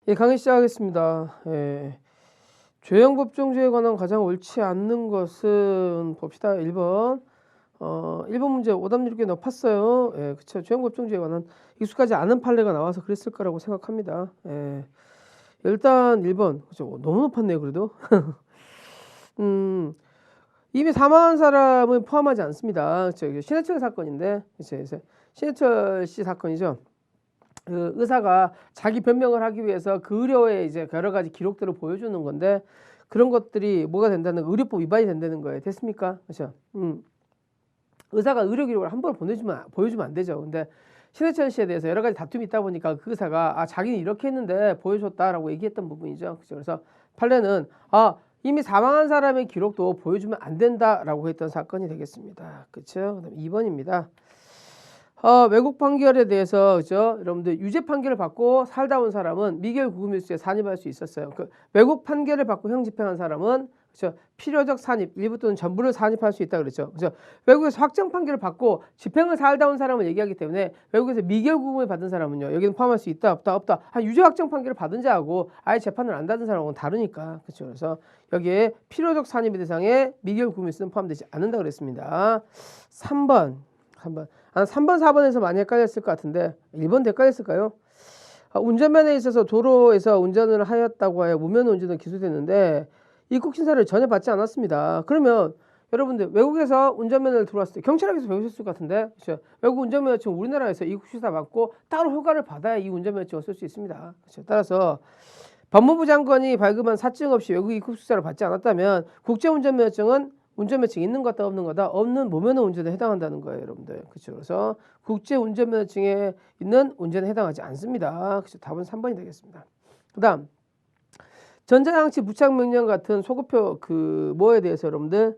예, 강의 시작하겠습니다. 예. 죄형법정주에 관한 가장 옳지 않는 것은 봅시다. 1번. 1번 문제 오답률 꽤 높았어요. 예, 그쵸. 죄형법정주에 관한 익숙하지 않은 판례가 나와서 그랬을 거라고 생각합니다. 예. 일단 1번. 그쵸. 너무 높았네요, 그래도. 이미 사망한 사람은 포함하지 않습니다. 그쵸. 이게 신해철 사건인데, 그쵸. 신해철 씨 사건이죠. 그 의사가 자기 변명을 하기 위해서 그 의료의 이제 여러 가지 기록들을 보여주는 건데 그런 것들이 뭐가 된다는 의료법 위반이 된다는 거예요. 됐습니까? 그렇죠? 의사가 의료 기록을 함부로 보여주면 안 되죠. 근데 신해철 씨에 대해서 여러 가지 다툼이 있다 보니까 그 의사가 자기는 이렇게 했는데 보여줬다라고 얘기했던 부분이죠. 그렇죠? 그래서 판례는 이미 사망한 사람의 기록도 보여주면 안 된다라고 했던 사건이 되겠습니다. 그렇죠? 그다음 2번입니다. 외국 판결에 대해서 그죠? 여러분들 유죄 판결을 받고 살다 온 사람은 미결 구금일수에 산입할 수 있었어요. 그 외국 판결을 받고 형 집행한 사람은 그죠? 필요적 산입 일부 또는 전부를 산입할 수 있다 그랬죠. 그죠? 외국에서 확정 판결을 받고 집행을 살다 온 사람을 얘기하기 때문에 외국에서 미결 구금을 받은 사람은요. 여기는 포함할 수 있다 없다. 유죄 확정 판결을 받은 자하고 아예 재판을 안 받은 사람하고는 다르니까. 그렇죠. 그래서 여기에 필요적 산입의 대상에 미결 구금일수는 포함되지 않는다 그랬습니다. 3번. 3번, 4번에서 많이 헷갈렸을 것 같은데 1번 헷갈렸을까요? 운전면허에 있어서 도로에서 운전을 하였다고 하여 무면 운전을 기소됐는데 입국 심사를 전혀 받지 않았습니다. 그러면 여러분들 외국에서 운전면허를 들어왔을 때 경찰학에서 배우셨을 것 같은데 그렇죠? 외국 운전면허증 우리나라에서 입국 심사 받고 따로 허가를 받아야 이 운전면허증을 쓸 수 있습니다. 그렇죠? 따라서 법무부 장관이 발급한 사증 없이 외국 입국 심사를 받지 않았다면 국제운전면허증은 운전면허증이 있는 거다 없는 거다 없는 무면허 운전에 해당한다는 거예요, 여러분들. 그렇죠? 그래서 국제 운전면허증에 있는 운전에 해당하지 않습니다. 그렇죠? 답은 3번이 되겠습니다. 그다음 전자장치 부착 명령 같은 소급표 그 뭐에 대해서 여러분들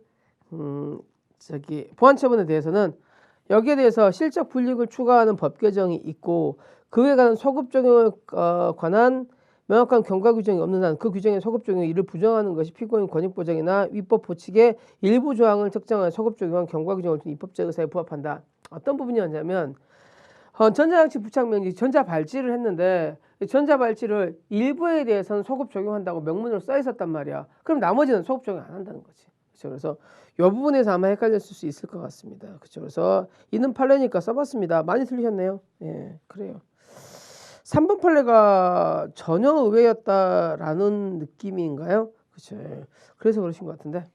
보안 처분에 대해서는 여기에 대해서 실적 불이익을 추가하는 법 개정이 있고 그에 관한 소급 적용에 관한 명확한 경과 규정이 없는 한 그 규정의 소급 적용이 이를 부정하는 것이 피고인 권익 보장이나 위법 보칙의 일부 조항을 특정한 소급 적용한 경과 규정을 둔 입법적 의사에 부합한다. 어떤 부분이었냐면 전자장치 부착 명령 전자발찌를 했는데 전자발찌를 일부에 대해서는 소급 적용한다고 명문으로 써 있었단 말이야. 그럼 나머지는 소급 적용 안 한다는 거지. 그렇죠? 그래서 이 부분에서 아마 헷갈렸을 수 있을 것 같습니다. 그렇죠? 그래서 이는 판례니까 써봤습니다. 많이 틀리셨네요. 예, 그래요. 3번 판례가 전혀 의외였다라는 느낌인가요? 그렇죠. 그래서 그러신 것 같은데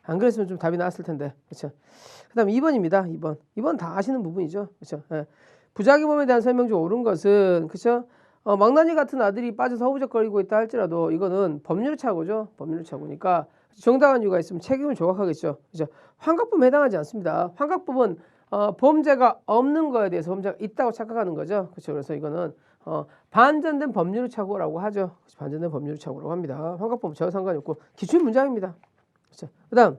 안 그랬으면 좀 답이 나왔을 텐데. 그렇죠. 그다음 2번입니다. 2번 다 아시는 부분이죠. 그렇죠. 부작용범에 대한 설명 중 옳은 것은 그렇죠. 망나니 같은 아들이 빠져서 허우적거리고 있다 할지라도 이거는 법률착오죠. 법률착오니까 정당한 이유가 있으면 책임을 조각하겠죠. 그렇죠. 환각범에 해당하지 않습니다. 환각범은 범죄가 없는 거에 대해서 범죄가 있다고 착각하는 거죠. 그렇죠. 그래서 이거는 반전된 법률 착오라고 하죠. 반전된 법률 착오라고 합니다. 환각범 전혀 상관이 없고 기출 문장입니다. 그렇죠. 그다음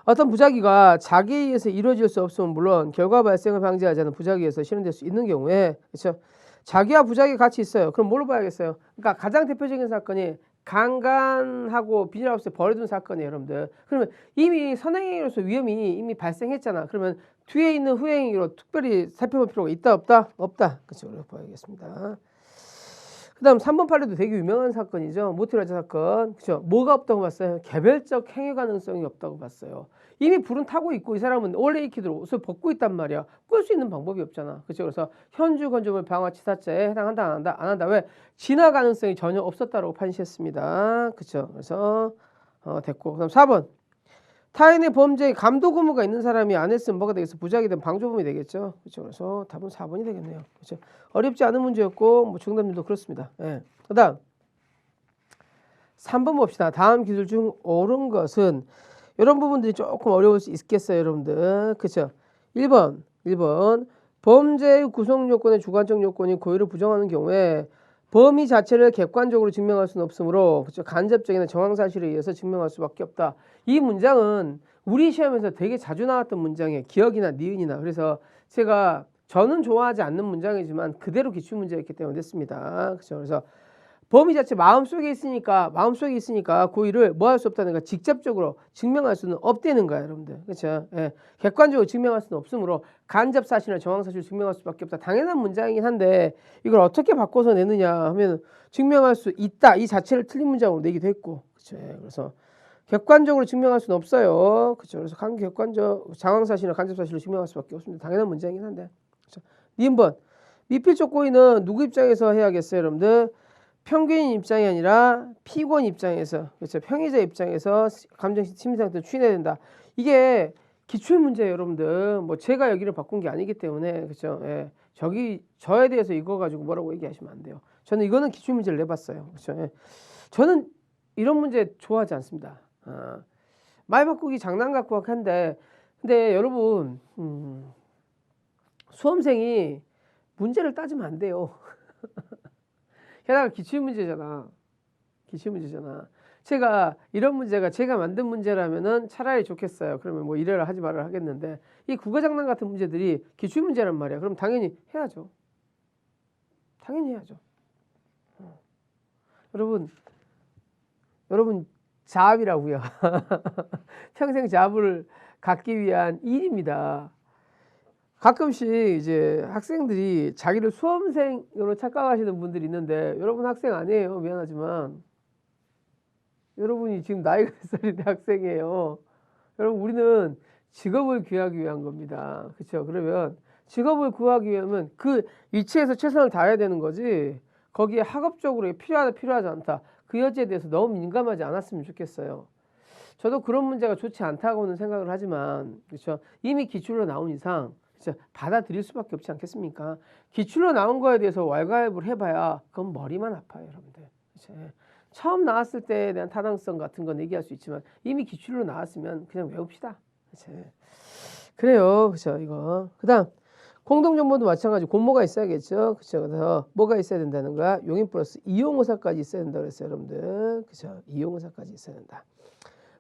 어떤 부작위가 자기에 의해서 이루어질 수 없으면 물론 결과 발생을 방지하지 않은 부작위에서 실현될 수 있는 경우에 그렇죠. 자기와 부작위 같이 있어요. 그럼 뭘로 봐야겠어요? 그러니까 가장 대표적인 사건이 강간하고 비닐하우스에 버려둔 사건이에요, 여러분들. 그러면 이미 선행행위로서 위험이 이미 발생했잖아. 그러면 뒤에 있는 후행위로 특별히 살펴볼 필요가 있다, 없다? 없다. 그렇죠. 이렇게 봐야겠습니다. 그 다음 3번 판례도 되게 유명한 사건이죠. 모텔 사건. 그렇죠. 뭐가 없다고 봤어요? 개별적 행위 가능성이 없다고 봤어요. 이미 불은 타고 있고 이 사람은 원래 익히도록 옷을 벗고 있단 말이야. 끌 수 있는 방법이 없잖아. 그렇죠. 그래서 현주 건조물 방화 치사죄에 해당한다 안 한다. 왜? 진화 가능성이 전혀 없었다고 판시했습니다. 그렇죠. 그래서 됐고. 그다음 4번. 타인의 범죄에 감독 의무가 있는 사람이 안 했으면 뭐가 되겠어? 부작위든 방조범이 되겠죠. 그렇죠. 그래서 답은 4번이 되겠네요. 그렇죠. 어렵지 않은 문제였고 뭐 정답률도 그렇습니다. 예. 그다음 3번 봅시다. 다음 기술 중 옳은 것은 이런 부분들이 조금 어려울 수 있겠어요, 여러분들. 그렇죠. 1번 범죄의 구성 요건의 주관적 요건이 고의를 부정하는 경우에 범위 자체를 객관적으로 증명할 수는 없으므로 그렇죠. 간접적이나 정황 사실에 의해서 증명할 수밖에 없다. 이 문장은 우리 시험에서 되게 자주 나왔던 문장이에요. 기억이나 니은이나. 그래서 저는 좋아하지 않는 문장이지만 그대로 기출 문제였기 때문에 됐습니다. 그렇죠. 그래서 범위 자체 마음속에 있으니까 그 일을 뭐 할 수 없다는 거 직접적으로 증명할 수는 없다는 거야, 여러분들. 그렇죠? 예. 객관적으로 증명할 수는 없으므로 간접 사실이나 정황 사실을 증명할 수밖에 없다. 당연한 문장이긴 한데 이걸 어떻게 바꿔서 내느냐 하면 증명할 수 있다. 이 자체를 틀린 문장으로 내기도 했고. 그렇죠? 예. 그래서 객관적으로 증명할 수는 없어요. 그렇죠? 그래서 객관적 정황 사실이나 간접 사실을 증명할 수밖에 없습니다. 당연한 문장이긴 한데. 그렇죠? 니은번 미필적 고의는 누구 입장에서 해야겠어요, 여러분들? 평균인 입장이 아니라 피고인 입장에서, 그렇죠? 평의자 입장에서 감정식 심리 상태를 추인해야 된다. 이게 기출 문제예요, 여러분들. 뭐 제가 여기를 바꾼 게 아니기 때문에, 그렇죠? 예. 저에 대해서 이거 가지고 뭐라고 얘기하시면 안 돼요. 저는 이거는 기출 문제를 내봤어요. 그렇죠? 예. 저는 이런 문제 좋아하지 않습니다. 말 바꾸기 장난 같고 한데, 근데 여러분 수험생이 문제를 따지면 안 돼요. 게다가 기출문제잖아. 제가 이런 문제가 제가 만든 문제라면은 차라리 좋겠어요. 그러면 뭐 이래라 하지 말아라 하겠는데 이 국어장난 같은 문제들이 기출문제란 말이야. 그럼 당연히 해야죠. 여러분 자압이라고요. 평생 자압을 갖기 위한 일입니다. 가끔씩 이제 학생들이 자기를 수험생으로 착각하시는 분들이 있는데 여러분 학생 아니에요. 미안하지만 여러분이 지금 나이가 몇 살인데 학생이에요. 여러분 우리는 직업을 구하기 위한 겁니다. 그렇죠? 그러면 직업을 구하기 위하면 그 위치에서 최선을 다해야 되는 거지 거기에 학업적으로 필요하다 필요하지 않다 그 여지에 대해서 너무 민감하지 않았으면 좋겠어요. 저도 그런 문제가 좋지 않다고는 생각을 하지만 그렇죠? 이미 기출로 나온 이상 그렇죠? 받아들일 수밖에 없지 않겠습니까? 기출로 나온 거에 대해서 왈가왈부를 해봐야 그건 머리만 아파요, 여러분들. 그렇죠? 처음 나왔을 때에 대한 타당성 같은 건 얘기할 수 있지만 이미 기출로 나왔으면 그냥 외웁시다. 그렇죠? 그래요, 그렇죠? 이거. 그다음 공동정보도 마찬가지 공모가 있어야겠죠. 그렇죠? 그래서 뭐가 있어야 된다는 거야? 용인 플러스 이용의사까지 있어야 된다 그랬어요, 여러분들. 그렇죠? 이용의사까지 있어야 된다.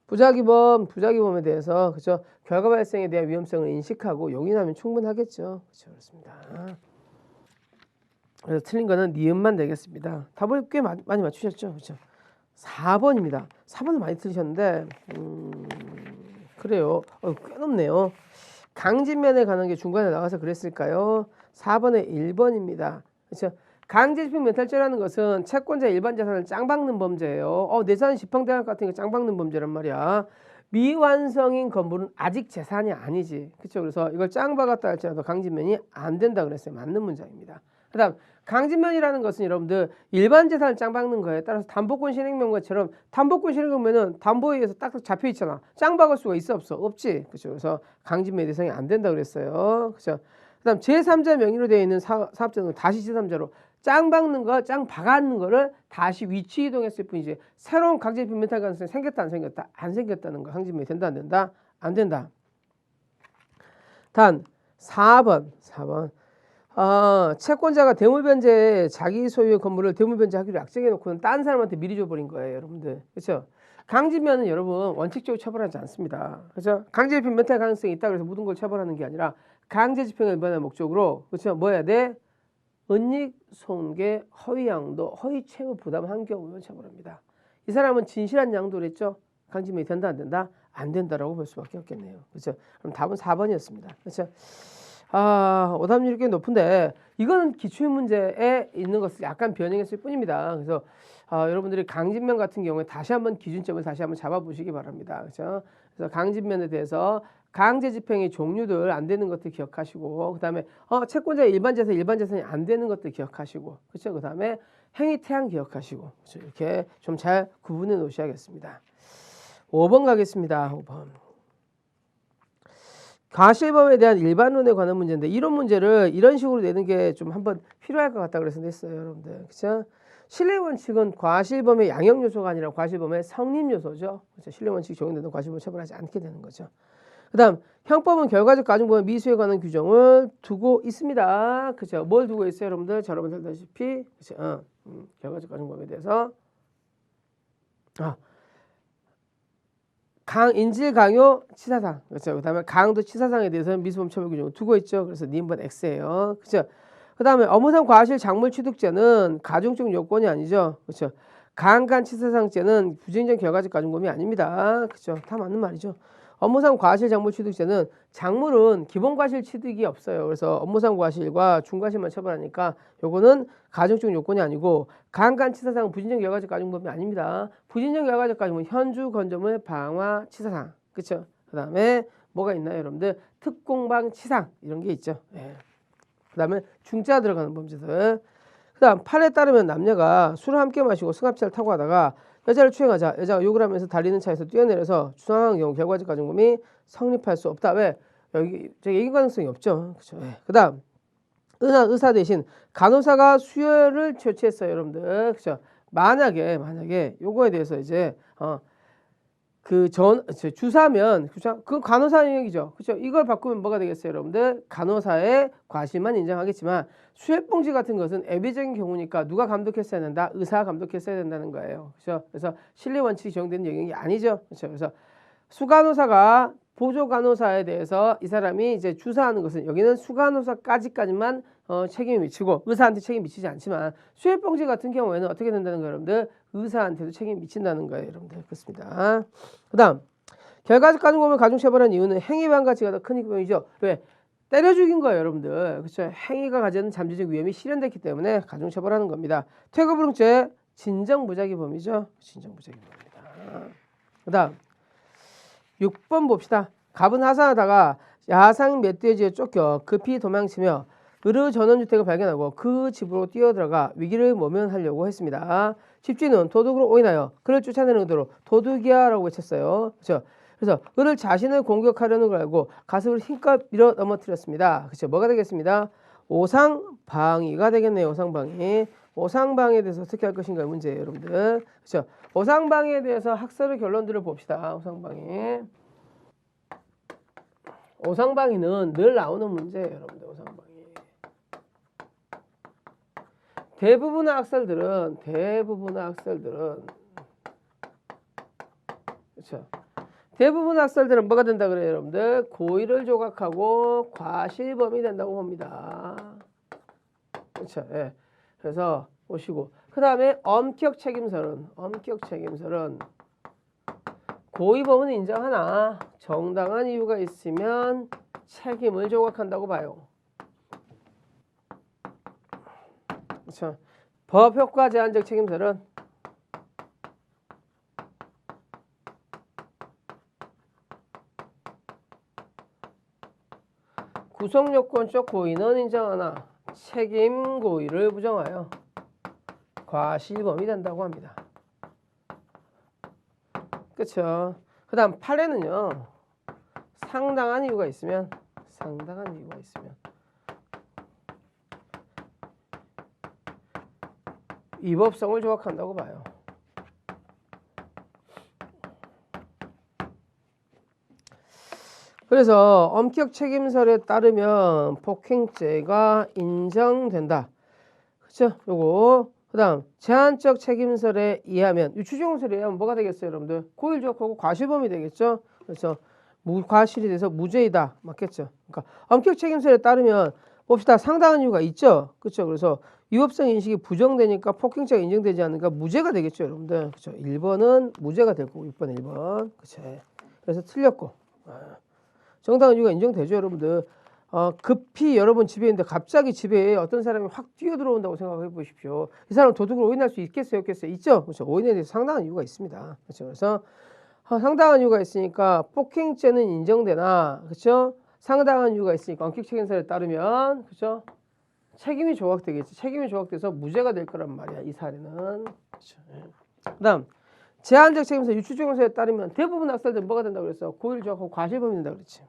부작위범에 대해서 그렇죠? 결과 발생에 대한 위험성을 인식하고 용인하면 충분하겠죠. 그렇죠? 그렇습니다. 그래서 틀린 거는 니은만 되겠습니다. 답을 꽤 많이 맞추셨죠? 그렇죠? 4번입니다. 4번은 많이 틀리셨는데 그래요. 꽤 높네요. 강진면에 가는 게 중간에 나와서 그랬을까요? 4번에 1번입니다. 그렇죠? 강제집행 멘탈죄라는 것은 채권자 일반 자산을 짱박는 범죄예요. 내 자산 지팡대학 같은 거 짱박는 범죄란 말이야. 미완성인 건물은 아직 재산이 아니지. 그렇죠? 그래서 이걸 짱박았다 할지라도 강제면이 안 된다 그랬어요. 맞는 문장입니다. 그다음 강제면이라는 것은 여러분들 일반 재산을 짱박는 거에 따라서 담보권 실행명과처럼 담보권 실행명은 담보에 의해서 딱 잡혀 있잖아. 짱박을 수가 있어 없어? 없지. 그렇죠? 그래서 강제면 대상이 안 된다 그랬어요. 그렇죠? 그다음 제3자 명의로 되어 있는 사업자는 다시 제3자로 짱 박는 거, 짱 박았는 거를 다시 위치 이동했을 뿐이지 새로운 강제집행 멘탈 가능성이 생겼다 안 생겼다? 안 생겼다는 거. 강제집행이 된다 안 된다? 안 된다. 단 4번 채권자가 대물변제에 자기 소유의 건물을 대물변제하기로 약정해 놓고는 다른 사람한테 미리 줘버린 거예요, 여러분들. 그렇죠? 강제면은 여러분 원칙적으로 처벌하지 않습니다. 그렇죠? 강제집행 멘탈 가능성이 있다 그래서 모든 걸 처벌하는 게 아니라 강제집행을 위반할 목적으로 그렇죠? 뭐 해야 돼? 은닉, 손괴, 허위 양도, 허위 채무 부담한 경우면 처벌합니다. 이 사람은 진실한 양도를 했죠. 강제면이 된다 안 된다? 안 된다라고 볼 수밖에 없겠네요. 그렇죠? 그럼 답은 4번이었습니다. 그렇죠? 오답률이 꽤 높은데 이거는 기출문제에 있는 것을 약간 변형했을 뿐입니다. 그래서 여러분들이 강진면 같은 경우에 다시 한번 기준점을 다시 한번 잡아보시기 바랍니다. 그렇죠? 그래서 강진면에 대해서 강제집행의 종류들 안 되는 것들 기억하시고 그 다음에 채권자 일반재산이 안 되는 것들 기억하시고 그렇죠? 그 다음에 행위태양 기억하시고 그렇죠? 이렇게 좀 잘 구분해 놓으셔야겠습니다. 5번 가겠습니다. 5번. 과실범에 대한 일반론에 관한 문제인데 이런 문제를 이런 식으로 내는 게 좀 한번 필요할 것 같다 그래서 냈어요, 여러분들. 그렇죠? 신뢰원칙은 과실범의 양형 요소가 아니라 과실범의 성립 요소죠. 그렇죠? 신뢰원칙이 적용되는 과실범을 처벌하지 않게 되는 거죠. 그다음 형법은 결과적 가중범의 미수에 관한 규정을 두고 있습니다. 그렇죠? 뭘 두고 있어요, 여러분들? 자, 여러분 알다시피 그렇죠? 결과적 가중범에 대해서 인질 강요 치사상 그렇죠. 그다음에 강도 치사상에 대해서는 미수범 처벌 규정을 두고 있죠. 그래서 니은번 X예요. 그렇죠. 그 다음에 업무상 과실 작물 취득죄는 가중적 요건이 아니죠. 그렇죠. 강간치사상죄는 부정적 결과적 가중범위 아닙니다. 그렇죠. 다 맞는 말이죠. 업무상 과실 작물 취득죄는 작물은 기본 과실 취득이 없어요. 그래서 업무상 과실과 중과실만 처벌하니까 요거는 가중적 요건이 아니고 강간치사상은 부정적 결과적 가중범위 아닙니다. 부정적 결과적 가중은 현주 건조물 방화 치사상. 그렇죠. 그 다음에 뭐가 있나요, 여러분들? 특공방 치상 이런 게 있죠. 예. 그 다음에 중자 들어가는 범죄들. 그 다음 판에 따르면 남녀가 술을 함께 마시고 승합차를 타고 가다가 여자를 추행하자 여자가 욕을 하면서 달리는 차에서 뛰어내려서 추상한 경우 결과적 가중범위 성립할 수 없다. 왜? 여기 얘기 가능성이 없죠. 그렇죠. 예. 그 다음 의사 대신 간호사가 수혈을 조치했어요, 여러분들. 그렇죠. 만약에 요거에 대해서 이제 주사면 그건 간호사 영역이죠. 그렇죠. 이걸 바꾸면 뭐가 되겠어요, 여러분들? 간호사의 과실만 인정하겠지만 수혈봉지 같은 것은 예비적인 경우니까 누가 감독했어야 된다? 의사가 감독했어야 된다는 거예요. 그렇죠. 그래서 신뢰 원칙이 적용되는 영역이 아니죠. 그렇죠. 그래서 수간호사가 보조 간호사에 대해서 이 사람이 이제 주사하는 것은 여기는 수간호사까지만 책임이 미치고 의사한테 책임이 미치지 않지만 수혈봉지 같은 경우에는 어떻게 된다는 거예요, 여러분들? 의사한테도 책임이 미친다는 거예요, 여러분들. 그렇습니다. 그 다음 결과적 가중범위를 가중처벌한 이유는 행위반 가치가 더 큰 경우이죠. 왜? 때려 죽인 거예요, 여러분들. 그렇죠. 행위가 가지는 잠재적 위험이 실현됐기 때문에 가중처벌하는 겁니다. 퇴거불응죄 진정무작위 범위죠. 진정무작위 범위입니다. 그 다음 6번 봅시다. 갑은 하산하다가 야상 멧돼지에 쫓겨 급히 도망치며 의료 전원주택을 발견하고 그 집으로 뛰어들어가 위기를 모면하려고 했습니다. 집주인은 도둑으로 오인하여 그를 쫓아내는 의도로 도둑이야라고 외쳤어요. 그렇죠? 그래서 그를 자신을 공격하려는 걸 알고 가슴을 힘껏 밀어 넘어뜨렸습니다. 그렇죠? 뭐가 되겠습니다? 오상방위가 되겠네요. 오상방위. 오상방위에 대해서 어떻게 할 것인가 문제예요, 여러분들. 그렇죠? 오상방위에 대해서 학설의 결론들을 봅시다. 오상방위. 오상방위는 늘 나오는 문제예요, 여러분들. 오상방위. 대부분의 학설들은 그렇죠. 대부분의 학설들은 뭐가 된다 그래요, 여러분들? 고의를 조각하고 과실범이 된다고 봅니다. 그렇죠. 예. 그래서 보시고 그 다음에 엄격 책임설은 고의범은 인정하나 정당한 이유가 있으면 책임을 조각한다고 봐요. 그렇죠. 법효과 제한적 책임설은 구성요건적 고의는 인정하나 책임 고의를 부정하여 과실범이 된다고 합니다. 그렇죠. 그 다음 판례는요. 상당한 이유가 있으면 위법성을 조각한다고 봐요. 그래서 엄격 책임설에 따르면 폭행죄가 인정된다. 그렇죠? 요거. 그다음 제한적 책임설에 의하면 추정설에 의하면 뭐가 되겠어요, 여러분들? 고의를 조각하고 과실범이 되겠죠. 그래서 과실이 돼서 무죄이다. 맞겠죠? 그러니까 엄격 책임설에 따르면 봅시다. 상당한 이유가 있죠. 그렇죠? 그래서 위법성 인식이 부정되니까 폭행죄가 인정되지 않으니까 무죄가 되겠죠, 여러분들. 그렇죠? 1번은 무죄가 될 거고 6번 1번. 그렇죠? 그래서 틀렸고. 정당한 이유가 인정되죠, 여러분들. 급히 여러분 집에 있는데 갑자기 집에 어떤 사람이 확 뛰어들어온다고 생각해 보십시오. 이 사람 도둑으로 오인할 수 있겠어요, 없겠어요? 있죠. 그렇죠. 오인에 대해서 상당한 이유가 있습니다. 그렇죠. 그래서 상당한 이유가 있으니까 폭행죄는 인정되나, 그렇죠? 상당한 이유가 있으니까 엄격 책임설에 따르면, 그렇죠? 책임이 조각되겠지. 책임이 조각돼서 무죄가 될 거란 말이야, 이 사례는. 그렇죠. 그다음 제한적 책임설 유추정서에 따르면 대부분 학설들은 뭐가 된다고 그랬어? 고의를 조각하고 과실범이 된다고 그랬지.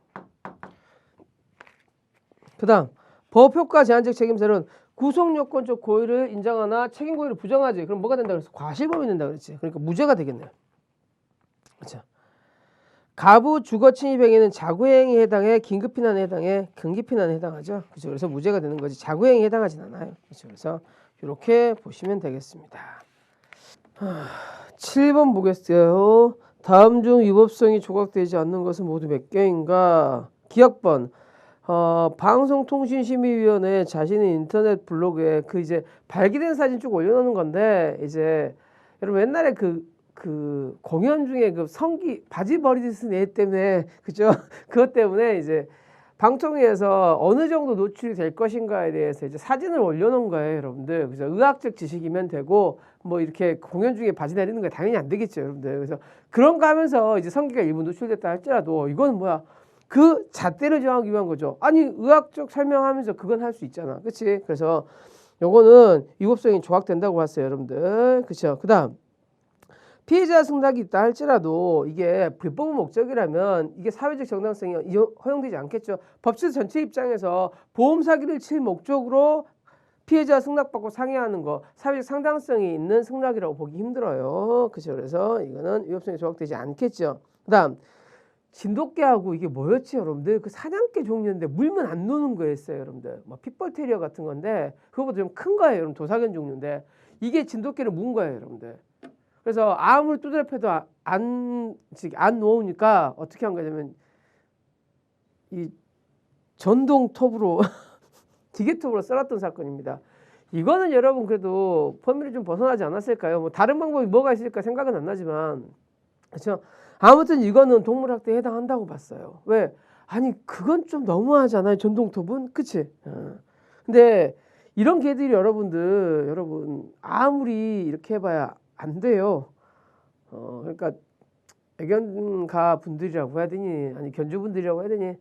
그 다음 법효과 제한적 책임설은 구속요건적 고의를 인정하나 책임 고의를 부정하지. 그럼 뭐가 된다고 그랬어? 과실범이 된다고 그랬지. 그러니까 무죄가 되겠네요. 그렇죠. 가부 주거 침입 행위는 자구행위에 해당해 긴급피난에 해당해 금기피난에 해당하죠. 그렇죠. 그래서 무죄가 되는 거지. 자구행위에 해당하진 않아요. 그렇죠. 그래서 이렇게 보시면 되겠습니다. 7번 보겠어요. 다음 중 위법성이 조각되지 않는 것은 모두 몇 개인가? 기억번. 방송통신심의위원회 자신의 인터넷 블로그에 그 이제 발기된 사진 쭉 올려놓는 건데 이제 여러분 옛날에 그 공연 중에 그 성기 바지 버리듯이 애 때문에 그죠? 그것 때문에 이제 방통위에서 어느 정도 노출이 될 것인가에 대해서 이제 사진을 올려놓은 거예요, 여러분들. 그래서 의학적 지식이면 되고 뭐 이렇게 공연 중에 바지 내리는 거 당연히 안 되겠죠, 여러분들. 그래서 그런 거 하면서 이제 성기가 일부 노출됐다 할지라도 이건 뭐야? 그 잣대를 정하기 위한 거죠. 아니 의학적 설명하면서 그건 할 수 있잖아, 그렇지? 그래서 요거는 위법성이 조각된다고 봤어요, 여러분들. 그렇죠? 그다음. 피해자 승낙이 있다 할지라도 이게 불법 목적이라면 이게 사회적 정당성이 허용되지 않겠죠. 법치 전체 입장에서 보험 사기를 칠 목적으로 피해자 승낙받고 상해하는 거 사회적 상당성이 있는 승낙이라고 보기 힘들어요. 그렇죠. 그래서 이거는 위법성이 조각되지 않겠죠. 그다음 진돗개하고 이게 뭐였지, 여러분들? 그 사냥개 종류인데 물면 안 노는 거였어요, 여러분들. 뭐 핏벌 테리어 같은 건데 그거보다 좀 큰 거예요, 여러분. 도사견 종류인데 이게 진돗개를 문 거예요, 여러분들. 그래서 아무리 두드려 패도 안 놓으니까 어떻게 한 거냐면 이 전동 톱으로 기계톱으로 썰었던 사건입니다. 이거는 여러분 그래도 범위를 좀 벗어나지 않았을까요? 뭐 다른 방법이 뭐가 있을까 생각은 안 나지만 그렇죠. 아무튼 이거는 동물학대에 해당한다고 봤어요. 왜? 아니 그건 좀 너무하잖아요. 전동톱은 그치? 근데 이런 개들이 여러분 아무리 이렇게 해봐야 안 돼요. 그러니까 애견가 분들이라고 해야 되니 아니 견주분들이라고 해야 되니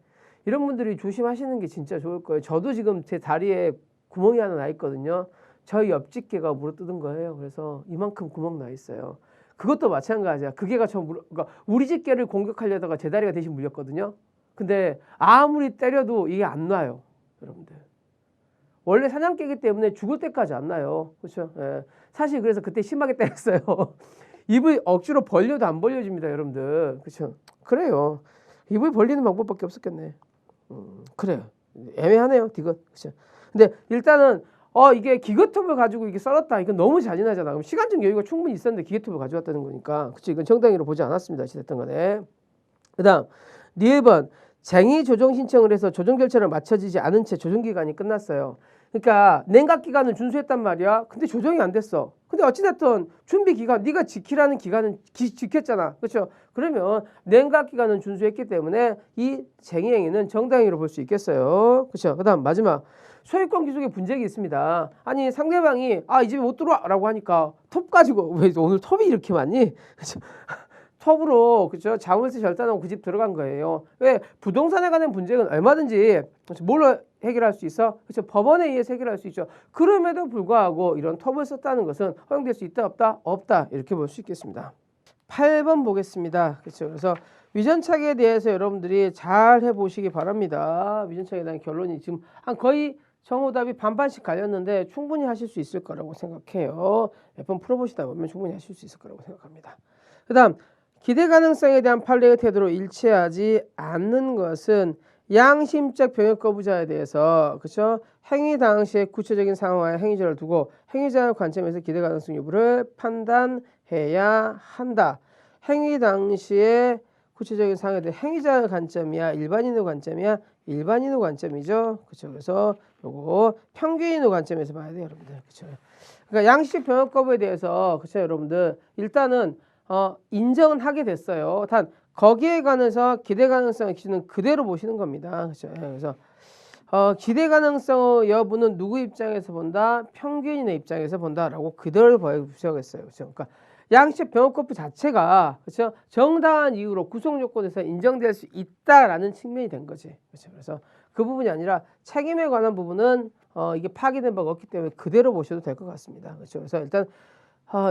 이런 분들이 조심하시는 게 진짜 좋을 거예요. 저도 지금 제 다리에 구멍이 하나 나 있거든요. 저희 옆집 개가 물어뜯은 거예요. 그래서 이만큼 구멍 나 있어요. 그것도 마찬가지야. 그 개가 그러니까 우리 집 개를 공격하려다가 제 다리가 대신 물렸거든요. 근데 아무리 때려도 이게 안 놔요, 여러분들. 원래 사냥개이기 때문에 죽을 때까지 안 나요. 그렇죠? 예. 사실 그래서 그때 심하게 때렸어요. 입을 억지로 벌려도 안 벌려집니다, 여러분들. 그렇죠? 그래요. 입을 벌리는 방법밖에 없었겠네. 그래요. 애매하네요, 디귿. 그렇죠? 근데 일단은 이게 기계톱을 가지고 이게 썰었다. 이건 너무 잔인하잖아. 그럼 시간적 여유가 충분히 있었는데 기계톱을 가져왔다는 거니까. 그렇죠? 이건 정당히로 보지 않았습니다. 어쨌든 간에. 그다음 2번 쟁의 조정 신청을 해서 조정 절차를 마쳐지지 않은 채 조정 기간이 끝났어요. 그러니까 냉각 기간을 준수했단 말이야. 근데 조정이 안 됐어. 근데 어찌됐든 준비 기간, 네가 지키라는 기간은 지켰잖아. 그렇죠? 그러면 냉각 기간은 준수했기 때문에 이 쟁의 행위는 정당행위로 볼 수 있겠어요. 그렇죠? 그다음 마지막 소유권 귀속의 분쟁이 있습니다. 아니 상대방이 이 집에 못 들어와라고 하니까 톱 가지고 왜 오늘 톱이 이렇게 많니? 그렇죠? 톱으로 그죠 자물쇠 절단하고 그 집 들어간 거예요. 왜 부동산에 관한 분쟁은 얼마든지 뭘로 해결할 수 있어? 그렇죠. 법원에 의해서 해결할 수 있죠. 그럼에도 불구하고 이런 톱을 썼다는 것은 허용될 수 있다 없다? 없다 이렇게 볼 수 있겠습니다. 8번 보겠습니다. 그렇죠. 그래서 위전착에 대해서 여러분들이 잘 해보시기 바랍니다. 위전착에 대한 결론이 지금 한 거의 정오답이 반반씩 갈렸는데 충분히 하실 수 있을 거라고 생각해요. 몇 번 풀어보시다 보면 충분히 하실 수 있을 거라고 생각합니다. 그 다음 기대 가능성에 대한 판례의 태도로 일치하지 않는 것은 양심적 병역 거부자에 대해서 그렇죠? 행위 당시의 구체적인 상황과 행위자를 두고 행위자의 관점에서 기대 가능성 여부를 판단해야 한다. 행위 당시의 구체적인 상황에 대해 행위자의 관점이야, 일반인의 관점이야, 일반인의 관점이죠. 그렇죠? 그래서 요거 평균인의 관점에서 봐야 돼요, 여러분들. 그렇죠? 그러니까 양식 병역 거부에 대해서 그렇죠, 여러분들 일단은 인정은 하게 됐어요. 단 거기에 관해서 기대 가능성 기준은 그대로 보시는 겁니다. 그렇죠? 그래서 기대 가능성 여부는 누구 입장에서 본다? 평균인의 입장에서 본다라고 그대로 보셔야겠어요. 그렇죠? 그러니까 양식 병역 거부 자체가 그렇죠? 정당한 이유로 구속 요건에서 인정될 수 있다라는 측면이 된 거지. 그렇죠? 그래서 그 부분이 아니라 책임에 관한 부분은 이게 파기된 바가 없기 때문에 그대로 보셔도 될 것 같습니다. 그렇죠? 그래서 일단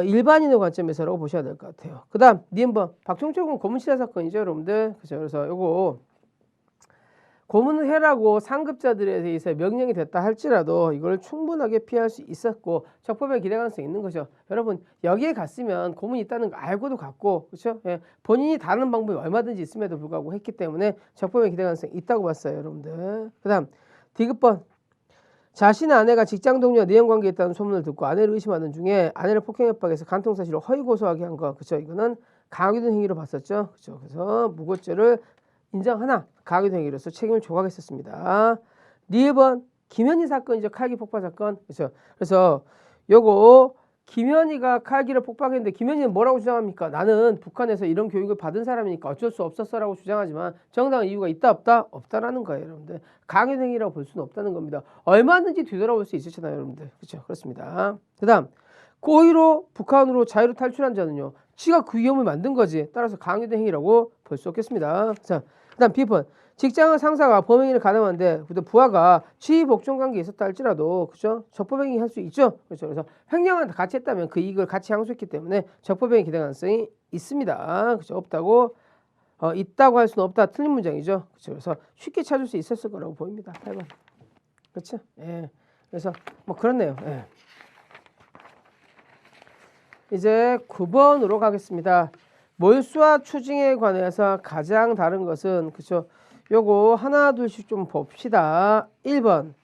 일반인의 관점에서라고 보셔야 될 것 같아요. 그 다음 니은번 박종철군 고문치사 사건이죠, 여러분들. 그렇죠? 그래서 요거 고문을 해라고 상급자들에 대해서 명령이 됐다 할지라도 이걸 충분하게 피할 수 있었고 적법의 기대 가능성이 있는 거죠. 여러분 여기에 갔으면 고문이 있다는 거 알고도 갔고 그렇죠? 예, 본인이 다른 방법이 얼마든지 있음에도 불구하고 했기 때문에 적법의 기대 가능성이 있다고 봤어요, 여러분들. 그 다음 디귿번 자신의 아내가 직장 동료와 내연관계에 있다는 소문을 듣고 아내를 의심하는 중에 아내를 폭행 협박해서 간통사실을 허위 고소하게 한 거, 그렇죠? 이거는 강요된 행위로 봤었죠, 그렇죠? 그래서 무고죄를 인정하나 가하기도 행위로서 책임을 조각했었습니다. 2번 김현희 사건이죠. 칼기 폭발 사건. 그렇죠. 그래서 요거 김현희가 칼기를 폭발했는데 김현희는 뭐라고 주장합니까? 나는 북한에서 이런 교육을 받은 사람이니까 어쩔 수 없었어라고 주장하지만 정당한 이유가 있다 없다? 없다라는 거예요, 여러분들. 강요 행위라고 볼 수는 없다는 겁니다. 얼마든지 뒤돌아볼 수 있으시나요, 여러분들? 그렇죠. 그렇습니다. 그다음 고의로 북한으로 자유로 탈출한 자는요. 지가 그 위험을 만든 거지. 따라서 강요된 행위라고 볼 수 없겠습니다. 자, 그다음 B번. 직장의 상사가 범행을 가담하는데 부하가 지휘 복종 관계에 있었다 할지라도 그죠? 적법행위 할 수 있죠. 그렇죠. 그래서 횡령을 같이 했다면 그 이익을 같이 항소했기 때문에 적법행위 기대 가능성이 있습니다. 그렇죠. 없다고 있다고 할 수는 없다. 틀린 문장이죠. 그렇죠. 그래서 쉽게 찾을 수 있었을 거라고 보입니다. 8번. 그렇죠. 예. 그래서 뭐 그렇네요. 예. 이제 9번으로 가겠습니다. 몰수와 추징에 관해서 가장 다른 것은 그렇죠. 요거 하나 둘씩 좀 봅시다. 1번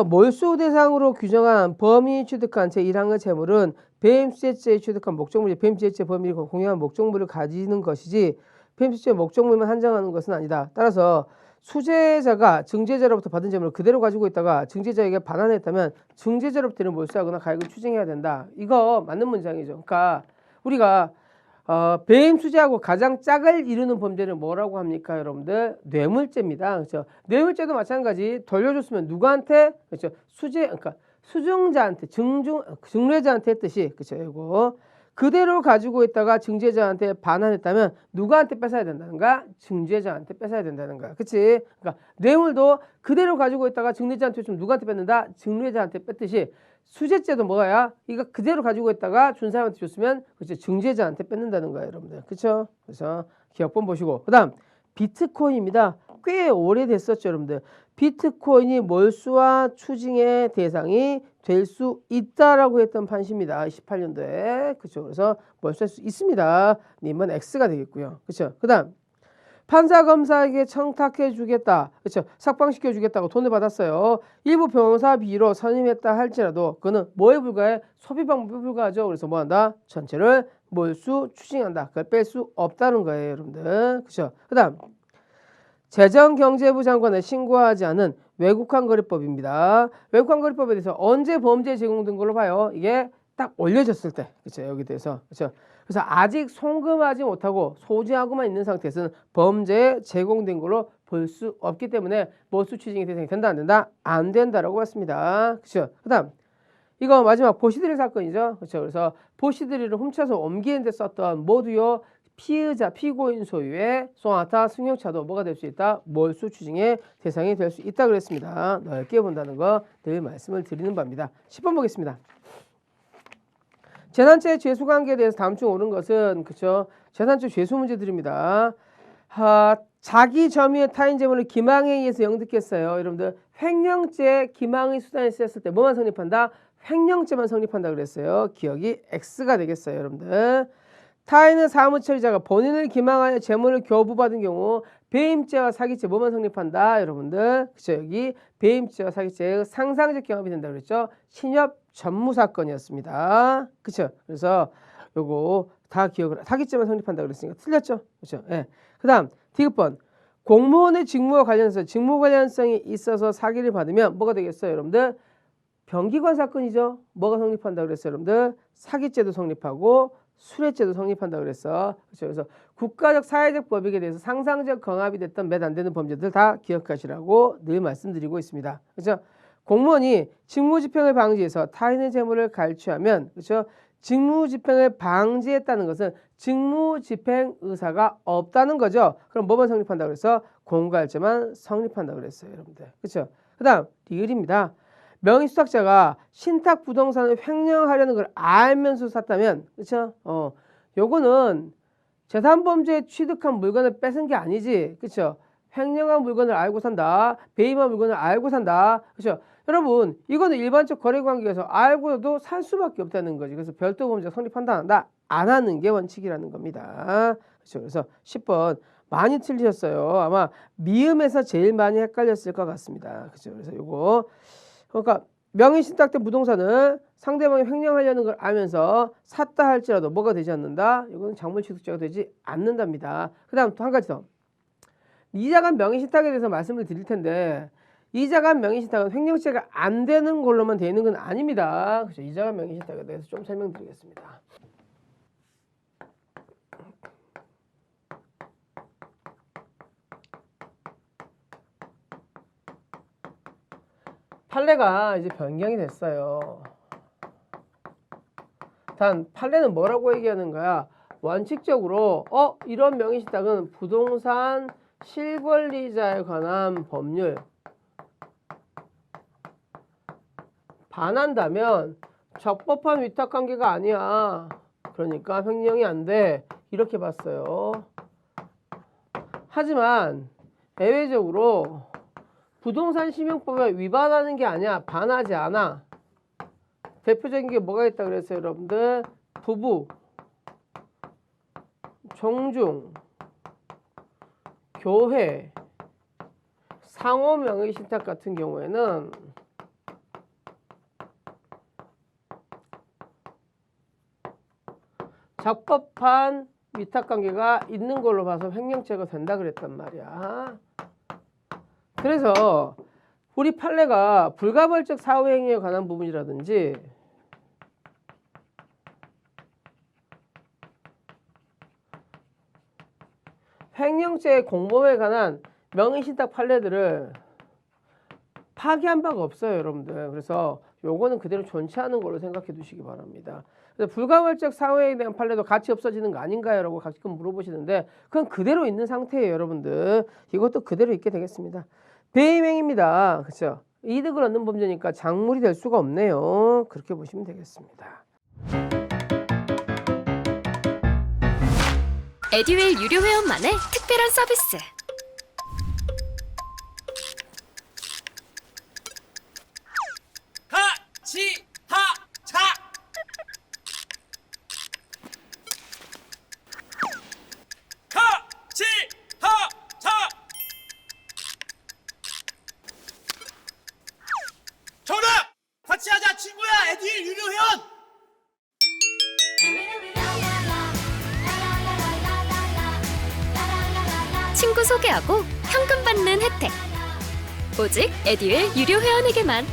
몰수 대상으로 규정한 범위 취득한 제1항의 재물은 배임수재죄에 취득한 목적물이 배임수재죄 범위를 공유한 목적물을 가지는 것이지 배임수재죄 목적물만 한정하는 것은 아니다. 따라서 수재자가 증재자로부터 받은 재물을 그대로 가지고 있다가 증재자에게 반환했다면 증재자로부터는 몰수하거나 가액을 추징해야 된다. 이거 맞는 문장이죠. 그러니까 우리가 배임 수재하고 가장 짝을 이루는 범죄는 뭐라고 합니까, 여러분들? 뇌물죄입니다. 그렇죠? 뇌물죄도 마찬가지. 돌려줬으면 누구한테? 그렇죠? 그러니까 수증자한테, 증례자한테 했듯이, 그렇죠? 이거 그대로 가지고 있다가 증죄자한테 반환했다면 누구한테 뺏어야 된다는가? 증죄자한테 뺏어야 된다는 거야. 그렇지? 그러니까 뇌물도 그대로 가지고 있다가 증례자한테 좀 누구한테 뺏는다? 증례자한테 뺐듯이. 수재죄도 뭐야? 이거 그대로 가지고 있다가 준 사람한테 줬으면 그렇죠. 증죄자한테 뺏는다는 거예요, 여러분들. 그렇죠? 그래서 기억본 보시고. 그다음 비트코인입니다. 꽤 오래됐었죠, 여러분들. 비트코인이 몰수와 추징의 대상이 될 수 있다라고 했던 판시입니다. 18년도에. 그렇죠? 그래서 몰수할 수 있습니다. 님은 X가 되겠고요. 그렇죠? 그다음 판사 검사에게 청탁해 주겠다. 그렇죠. 삭방시켜 주겠다고 돈을 받았어요. 일부 변호사비로 선임했다 할지라도 그거는 뭐에 불과해? 소비 방법에 불과하죠. 그래서 뭐 한다? 전체를 몰수 추징한다. 그걸 뺄 수 없다는 거예요, 여러분들. 그렇죠. 그다음 재정경제부 장관에 신고하지 않은 외국환 거래법입니다. 외국환 거래법에 대해서 언제 범죄 제공된 걸로 봐요? 이게 딱 올려졌을 때. 그렇죠. 여기 대해서. 그렇죠. 그래서 아직 송금하지 못하고 소지하고만 있는 상태에서는 범죄에 제공된 걸로 볼 수 없기 때문에 몰수 추징의 대상이 된다 안 된다? 안 된다라고 봤습니다. 그렇죠? 그다음 이거 마지막 보시드릴 사건이죠. 그렇죠? 그래서 보시드릴을 훔쳐서 옮기는 데 썼던 모두요 피의자 피고인 소유의 소나타 승용차도 뭐가 될 수 있다? 몰수 추징의 대상이 될 수 있다 그랬습니다. 넓게 본다는 거 늘 말씀을 드리는 바입니다. 10번 보겠습니다. 재산죄 죄수 관계에 대해서 다음 중 옳은 것은 그렇죠. 재산죄 죄수 문제들입니다. 자기 점유의 타인 재물을 기망에 의해서 영득했어요. 여러분들 횡령죄 기망의 수단에 쓰였을 때 뭐만 성립한다? 횡령죄만 성립한다 그랬어요. 기억이 X가 되겠어요, 여러분들. 타인의 사무처리자가 본인을 기망하여 재물을 교부받은 경우 배임죄와 사기죄 뭐만 성립한다, 여러분들. 그렇죠. 여기 배임죄와 사기죄의 상상적 경합이 된다 그랬죠. 신협 전무 사건이었습니다. 그렇죠. 그래서 요거 다 기억을 사기죄만 성립한다 그랬으니까 틀렸죠. 그렇죠. 예. 그다음 디귿번 공무원의 직무와 관련해서 직무 관련성이 있어서 사기를 받으면 뭐가 되겠어요, 여러분들? 병기관 사건이죠. 뭐가 성립한다 그랬어요, 여러분들? 사기죄도 성립하고 수뢰죄도 성립한다 그랬어. 그렇죠. 그래서 국가적 사회적 법익에 대해서 상상적 경합이 됐던 몇 안 되는 범죄들 다 기억하시라고 늘 말씀드리고 있습니다. 그렇죠. 공무원이 직무집행을 방지해서 타인의 재물을 갈취하면 그렇죠. 직무집행을 방지했다는 것은 직무집행 의사가 없다는 거죠. 그럼 뭐만 성립한다 그래서 공갈죄만 성립한다 그랬어요, 여러분들. 그렇죠. 그다음 리을입니다. 명의수탁자가 신탁 부동산을 횡령하려는 걸 알면서 샀다면 그렇죠. 요거는 재산범죄에 취득한 물건을 뺏은 게 아니지. 그렇죠. 횡령한 물건을 알고 산다. 배임한 물건을 알고 산다. 그렇죠. 여러분 이거는 일반적 거래관계에서 알고도 살 수밖에 없다는 거지. 그래서 별도 범죄가 성립한다 한다 안 하는 게 원칙이라는 겁니다. 그렇죠. 그래서 10번 많이 틀리셨어요. 아마 미음에서 제일 많이 헷갈렸을 것 같습니다. 그렇죠. 그래서 요거 그러니까 명의신탁된 부동산을 상대방이 횡령하려는 걸 알면서 샀다 할지라도 뭐가 되지 않는다? 이거는 작물취득세가 되지 않는답니다. 그 다음 또 한 가지 더. 이자간 명의신탁에 대해서 말씀을 드릴 텐데 이자간 명의신탁은 횡령죄가 안 되는 걸로만 되어 있는 건 아닙니다. 그래서 이자간 명의신탁에 대해서 좀 설명드리겠습니다. 판례가 이제 변경이 됐어요. 단 판례는 뭐라고 얘기하는 거야? 원칙적으로 이런 명의신탁은 부동산 실권리자에 관한 법률 반한다면 적법한 위탁관계가 아니야. 그러니까 횡령이 안 돼. 이렇게 봤어요. 하지만 예외적으로 부동산 심용법에 위반하는 게 아니야. 반하지 않아. 대표적인 게 뭐가 있다 그랬어요, 여러분들? 부부, 종중, 교회, 상호 명의신탁 같은 경우에는 적법한 위탁관계가 있는 걸로 봐서 횡령죄가 된다 그랬단 말이야. 그래서 우리 판례가 불가벌적 사후행위에 관한 부분이라든지 횡령죄의 공범에 관한 명의신탁 판례들을 파기한 바가 없어요, 여러분들. 그래서 요거는 그대로 존치하는 걸로 생각해 두시기 바랍니다. 그래서 불가벌적 사후행위에 대한 판례도 같이 없어지는 거 아닌가요? 라고 가끔 물어보시는데 그건 그대로 있는 상태예요, 여러분들. 이것도 그대로 있게 되겠습니다. 배임행위입니다. 그렇죠? 이득을 얻는 범죄니까 작물이 될 수가 없네요. 그렇게 보시면 되겠습니다. 에듀윌 유료 회원만의 특별한 서비스. 하치하차 하치하차 정답! 같이 하자 친구야 에듀윌 유료 회원! 친구 소개하고 현금 받는 혜택. 오직 에듀윌 유료 회원에게만.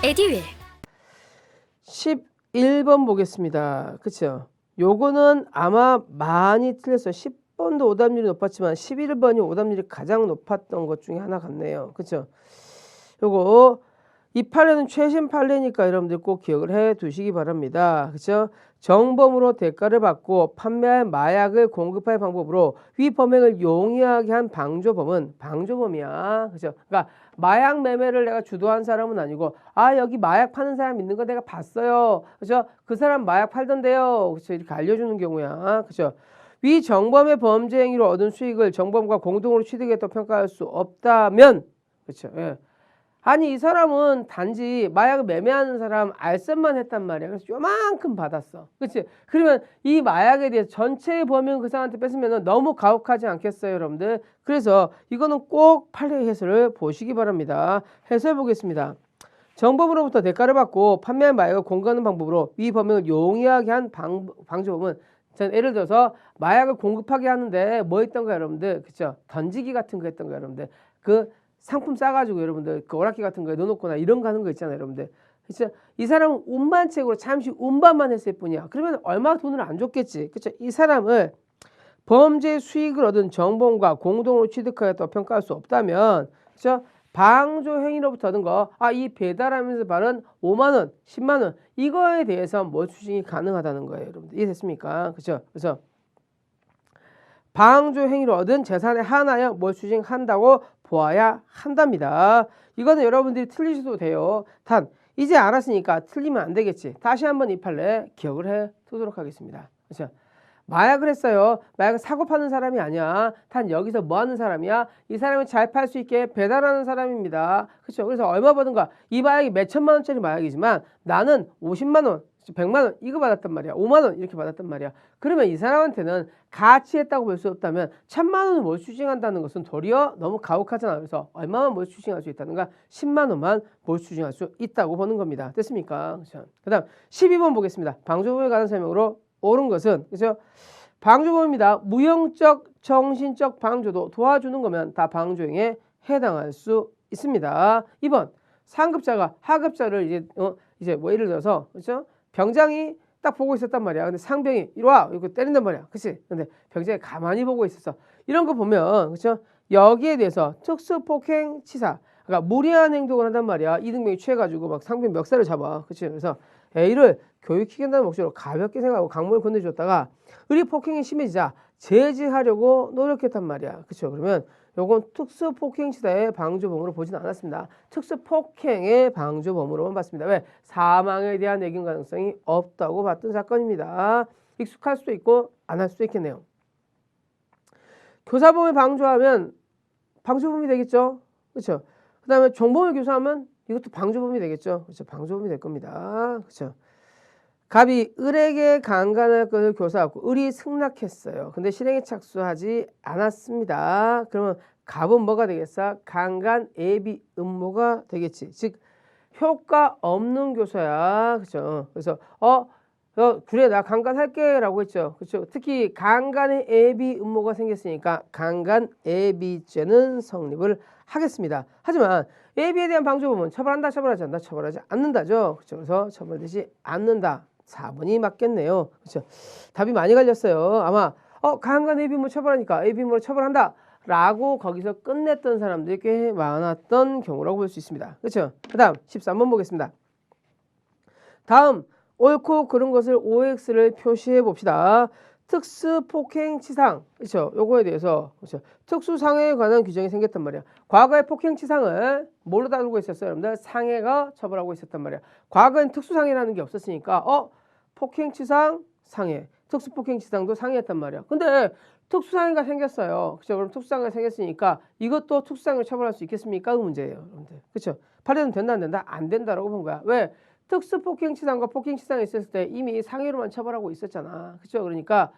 에듀윌. 11번 보겠습니다. 그렇죠? 요거는 아마 많이 틀렸어요. 10번도 오답률이 높았지만 11번이 오답률이 가장 높았던 것 중에 하나 같네요. 그렇죠? 요거 이 판례는 최신 판례니까 여러분들 꼭 기억을 해 두시기 바랍니다. 그렇죠? 정범으로 대가를 받고 판매할 마약을 공급할 방법으로 위 범행을 용이하게 한 방조범은 방조범이야. 그렇죠? 그러니까 마약 매매를 내가 주도한 사람은 아니고 여기 마약 파는 사람 있는 거 내가 봤어요. 그렇죠? 그 사람 마약 팔던데요. 그렇죠? 이렇게 알려주는 경우야. 그렇죠? 위 정범의 범죄 행위로 얻은 수익을 정범과 공동으로 취득했다고 평가할 수 없다면 그렇죠? 예. 아니 이 사람은 단지 마약을 매매하는 사람 알선만 했단 말이야. 그래서 요만큼 받았어. 그렇지? 그러면 이 마약에 대해서 전체의 범위는 그 사람한테 뺏으면 너무 가혹하지 않겠어요, 여러분들? 그래서 이거는 꼭 판례 해설을 보시기 바랍니다. 해설 보겠습니다. 정범으로부터 대가를 받고 판매한 마약을 공급하는 방법으로 위 범행을 용이하게 한 방조범은 예를 들어서 마약을 공급하게 하는데 뭐 했던 거야, 여러분들? 그렇죠? 던지기 같은 거 했던 거야, 여러분들. 그 상품 싸가지고 여러분들 그 오락기 같은 거에 넣어놓거나 이런 거 하는 거 있잖아요, 여러분들. 진짜 이 사람은 운반책으로 잠시 운반만 했을 뿐이야. 그러면 얼마 돈을 안 줬겠지. 그렇죠? 이 사람을 범죄 수익을 얻은 정범과 공동으로 취득하였다고 평가할 수 없다면, 그렇죠? 방조 행위로부터 얻은 거, 이 배달하면서 받은 5만 원, 10만 원 이거에 대해서 뭐 추징이 가능하다는 거예요, 여러분들. 이해됐습니까? 그렇죠? 그래서 방조 행위로 얻은 재산에 한하여 뭘 추징한다고 보아야 한답니다. 이거는 여러분들이 틀리셔도 돼요. 단 이제 알았으니까 틀리면 안 되겠지. 다시 한번 이 판례 기억을 해 두도록 하겠습니다. 그렇죠? 마약을 했어요. 마약을 사고 파는 사람이 아니야. 단 여기서 뭐 하는 사람이야? 이 사람이 잘 팔 수 있게 배달하는 사람입니다. 그렇죠? 그래서 얼마 버는가? 이 마약이 몇 천만 원짜리 마약이지만 나는 50만 원, 100만 원 이거 받았단 말이야. 5만 원 이렇게 받았단 말이야. 그러면 이 사람한테는 같이 했다고 볼 수 없다면 1000만 원을 몰수 추징한다는 것은 도리어 너무 가혹하잖아. 그래서 얼마만 몰수 추징할 수 있다는가? 10만 원만 몰수 추징할 수 있다고 보는 겁니다. 됐습니까? 그렇죠? 그다음 12번 보겠습니다. 방조범에 관한 설명으로 옳은 것은 그렇죠? 방조범입니다. 무형적 정신적 방조도 도와주는 거면 다 방조행에 해당할 수 있습니다. 2번 상급자가 하급자를 이제 뭐 예를 들어서 그렇죠? 병장이 딱 보고 있었단 말이야. 근데 상병이 이리 와 이렇게 때린단 말이야. 그렇지? 근데 병장이 가만히 보고 있었어. 이런 거 보면 그렇죠? 여기에 대해서 특수폭행치사 그러니까 무리한 행동을 한단 말이야. 이등병이 취해가지고 막 상병 멱살을 잡아. 그렇지? 그래서 A를 교육시킨다는 목적으로 가볍게 생각하고 강목을 건네줬다가 의리 폭행이 심해지자 제지하려고 노력했단 말이야. 그렇죠? 그러면 요건 특수폭행치사의 방조범으로 보진 않았습니다. 특수폭행의 방조범으로만 봤습니다. 왜? 사망에 대한 내균 가능성이 없다고 봤던 사건입니다. 익숙할 수도 있고 안 할 수도 있겠네요. 교사범을 방조하면 방조범이 되겠죠. 그렇죠? 그 다음에 정범을 교사하면 이것도 방조범이 되겠죠. 그렇죠? 방조범이 될 겁니다. 그렇죠? 갑이 을에게 강간할 것을 교사하고 을이 승낙했어요. 근데 실행에 착수하지 않았습니다. 그러면 갑은 뭐가 되겠어? 강간 애비 음모가 되겠지. 즉 효과 없는 교사야. 그렇죠? 그래서 그래 나 강간할게라고 했죠. 그렇죠? 특히 강간의 애비 음모가 생겼으니까 강간 애비죄는 성립을 하겠습니다. 하지만 애비에 대한 방조범은 처벌한다, 처벌하지 않는다, 처벌하지 않는다죠. 그렇죠? 그래서 처벌되지 않는다. 4번이 맞겠네요. 그렇죠? 답이 많이 갈렸어요. 아마 강간 애비음모 처벌하니까 애비음모로 처벌한다 라고 거기서 끝냈던 사람들이 꽤 많았던 경우라고 볼 수 있습니다. 그렇죠? 그 다음 13번 보겠습니다. 다음 옳고 그른 것을 OX를 표시해 봅시다. 특수폭행치상 그렇죠? 요거에 대해서 그렇죠? 특수상해에 관한 규정이 생겼단 말이야. 과거의 폭행치상을 뭘로 다루고 있었어요? 여러분들 상해가 처벌하고 있었단 말이야. 과거엔 특수상해라는 게 없었으니까 폭행치상 상해 특수폭행치상도 상해였단 말이야. 근데 특수상해가 생겼어요. 그렇죠? 그럼 특수상해가 생겼으니까 이것도 특수상해로 처벌할 수 있겠습니까? 그 문제예요. 여러분들. 그렇죠? 발효는 된다 안 된다? 안 된다라고 본 거야. 왜? 특수폭행치상과 폭행치상이 있었을 때 이미 상해로만 처벌하고 있었잖아. 그렇죠? 그러니까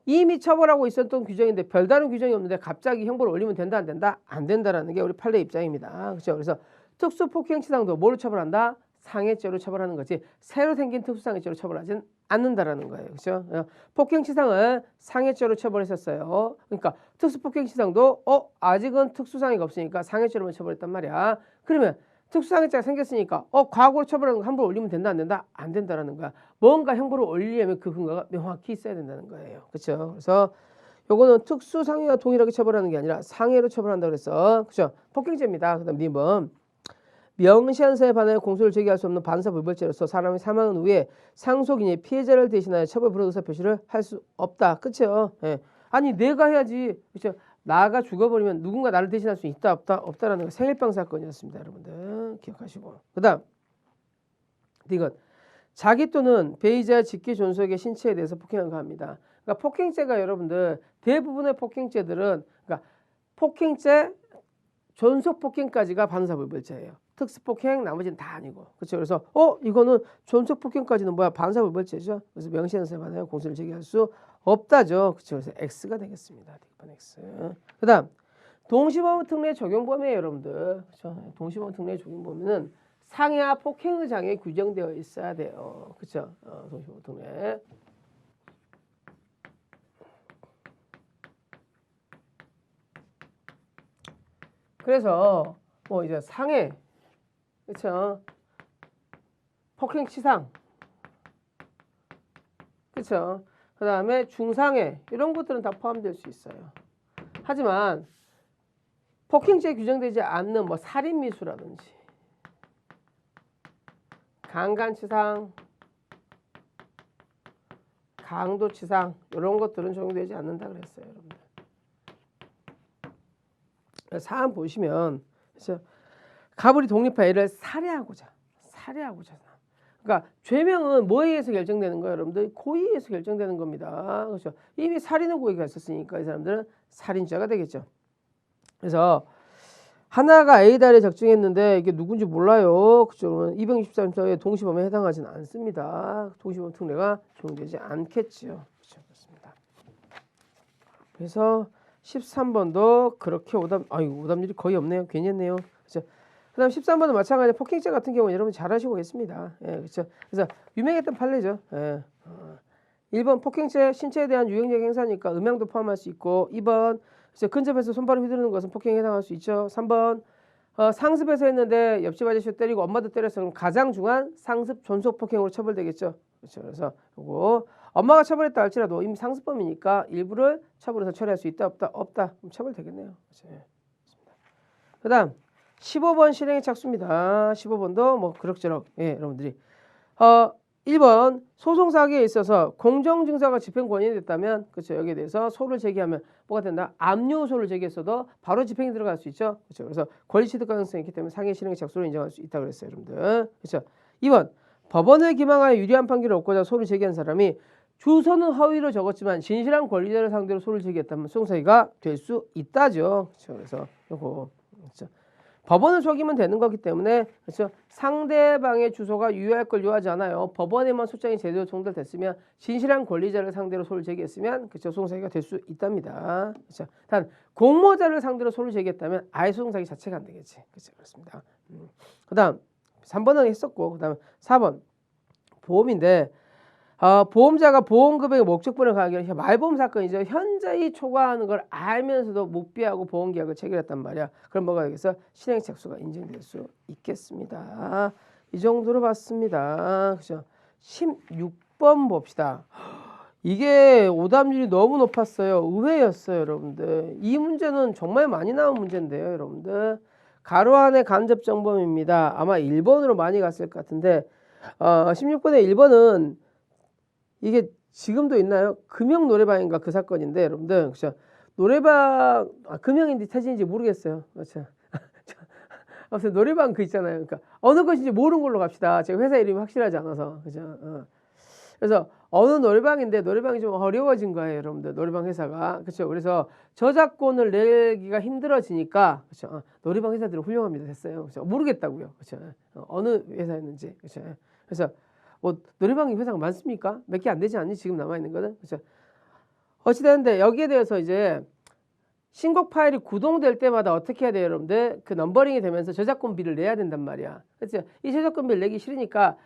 이미 처벌하고 있었던 규정인데 별다른 규정이 없는데 갑자기 형벌을 올리면 된다 안 된다? 안 된다라는 게 우리 판례 입장입니다. 그렇죠? 그래서 특수폭행치상도 뭐로 처벌한다? 상해죄로 처벌하는 거지 새로 생긴 특수상해죄로 처벌하지는 않는다라는 거예요. 그렇죠? 폭행치상을 상해죄로 처벌했었어요. 그러니까 특수폭행치상도 아직은 특수상해가 없으니까 상해죄로만 처벌했단 말이야. 그러면 특수상해죄가 생겼으니까 과거로 처벌하는 거 함부로 올리면 된다 안 된다? 안 된다라는 거야. 뭔가 형벌을 올리려면 그 근거가 명확히 있어야 된다는 거예요. 그렇죠? 그래서 요거는 특수상해와 동일하게 처벌하는 게 아니라 상해로 처벌한다고 그랬어. 그렇죠? 폭행죄입니다. 그다음 B번 명시한 사에 반하여 공소를 제기할 수 없는 반사불벌죄로서 사람이 사망한 후에 상속인이 피해자를 대신하여 처벌 불허 의사 표시를 할 수 없다. 그렇죠? 예. 아니 내가 해야지. 그렇죠? 나가 죽어버리면 누군가 나를 대신할 수 있다 없다? 없다라는 거 생일병 사건이었습니다. 여러분들 기억하시고. 그 다음 이건 자기 또는 배의자의 직계 존속의 신체에 대해서 폭행을 가합니다. 그러니까 폭행죄가 여러분들 대부분의 폭행죄들은 그러니까 폭행죄 존속 폭행까지가 반사불벌죄예요. 특수폭행 나머지는 다 아니고. 그렇죠? 그래서 이거는 존속 폭행까지는 뭐야? 반사불벌죄죠. 그래서 명시한 사에 반하여 공소를 제기할 수 없다죠. 그렇죠? 그래서 X가 되겠습니다. X번 X. 그다음 동시범 특례 적용 범위에 여러분들. 그렇죠? 동시범 특례 적용 범위는 상해와 폭행의 장에 규정되어 있어야 돼요. 그렇죠? 동시범 특례. 그래서 뭐 이제 상해, 그렇죠? 폭행치상, 그렇죠? 그 다음에 중상해 이런 것들은 다 포함될 수 있어요. 하지만 폭행죄에 규정되지 않는 뭐 살인미수라든지 강간치상, 강도치상 이런 것들은 적용되지 않는다 그랬어요, 여러분들. 사안 보시면 그렇죠? 가불이 독립한 애를 살해하고자. 그러니까 죄명은 뭐에 의해서 결정되는 거예요, 여러분들? 고의에 의해서 결정되는 겁니다. 그렇죠? 이미 살인의 고의가 있었으니까 이 사람들은 살인죄가 되겠죠. 그래서 하나가 A다리에 적중했는데 이게 누군지 몰라요. 그죠? 263조의 동시범위에 해당하지는 않습니다. 동시범위 특례가 적용되지 않겠지요. 그렇죠? 그렇습니다. 그래서 13번도 그렇게 오답률이 거의 없네요. 괜히 했네요. 그렇죠? 그다음 13번은 마찬가지로 폭행죄 같은 경우는 여러분 잘 아시고 계십니다. 예, 그렇죠? 그래서 유명했던 판례죠. 예. 1번 폭행죄 신체에 대한 유형적 행사니까 음양도 포함할 수 있고 2번 근접해서 손발을 휘두르는 것은 폭행에 해당할 수 있죠. 3번 상습해서 했는데 옆집 아저씨 때리고 엄마도 때렸어. 그럼 가장 중한 상습 존속 폭행으로 처벌되겠죠. 그렇죠. 그래서 요거 엄마가 처벌했다 할지라도 이미 상습범이니까 일부를 처벌해서 처리할 수 있다 없다 없다. 그럼 처벌되겠네요. 그렇죠. 그다음 15번 실행의 착수입니다. 15번도 뭐 그럭저럭 여러분들이 1번 소송 사기에 있어서 공정 증서가 집행 권인이 됐다면 그렇죠. 여기에 대해서 소를 제기하면 뭐가 된다? 압류소를 제기했어도 바로 집행이 들어갈 수 있죠. 그렇죠. 그래서 권리 취득 가능성이 있기 때문에 상해 실행의 착수로 인정할 수 있다고 그랬어요, 여러분들. 그렇죠. 2번 법원을 기망하여 유리한 판결을 얻고자 소를 제기한 사람이 주소는 허위로 적었지만 진실한 권리자를 상대로 소를 제기했다면 소송 사기가 될 수 있다죠. 그렇죠. 그래서 요거 그렇죠. 법원을 속이면 되는 거기 때문에 그렇죠. 상대방의 주소가 유효할 걸 요하지 않아요. 법원에만 소장이 제대로 송달됐으면 진실한 권리자를 상대로 소를 제기했으면 그렇죠. 소송사기가 될 수 있답니다. 그렇죠. 단 공모자를 상대로 소를 제기했다면 아예 소송사기 자체가 안 되겠지. 그렇죠. 그렇습니다. 그다음 3번은 했었고 그다음 4번 보험인데 보험자가 보험금액의 목적분을 가하기 말보험 사건이죠. 현저히 초과하는 걸 알면서도 묵비하고 보험계약을 체결했단 말이야. 그럼 뭐가 되겠어? 실행 착수가 인정될 수 있겠습니다. 이 정도로 봤습니다. 그죠? 16번 봅시다. 이게 오답률이 너무 높았어요. 의외였어요, 여러분들. 이 문제는 정말 많이 나온 문제인데요, 여러분들. 가로 안에 간접정범입니다. 아마 1번으로 많이 갔을 것 같은데 16번의 1번은 이게 지금도 있나요? 금영 노래방인가 그 사건인데 여러분들 그렇죠? 노래방 금영인지 태진인지 모르겠어요. 그렇죠? 아무튼 노래방 그 있잖아요. 그러니까 어느 것인지 모르는 걸로 갑시다. 제가 회사 이름이 확실하지 않아서 그렇죠? 그래서 어느 노래방인데 노래방이 좀 어려워진 거예요, 여러분들. 노래방 회사가 그렇죠. 그래서 저작권을 내기가 힘들어지니까 그렇죠. 노래방 회사들은 훌륭합니다. 됐어요. 그렇죠? 모르겠다고요. 그렇죠? 어느 회사였는지 그렇죠. 그래서 뭐 노래방 회사가 많습니까? 몇 개 안 되지 않니? 지금 남아 있는 거는 그렇죠. 어찌되는데 여기에 대해서 이제 신곡 파일이 구동될 때마다 어떻게 해야 돼요, 여러분들? 그 넘버링이 되면서 저작권비를 내야 된단 말이야. 그렇죠. 이 저작권비를 내기 싫으니까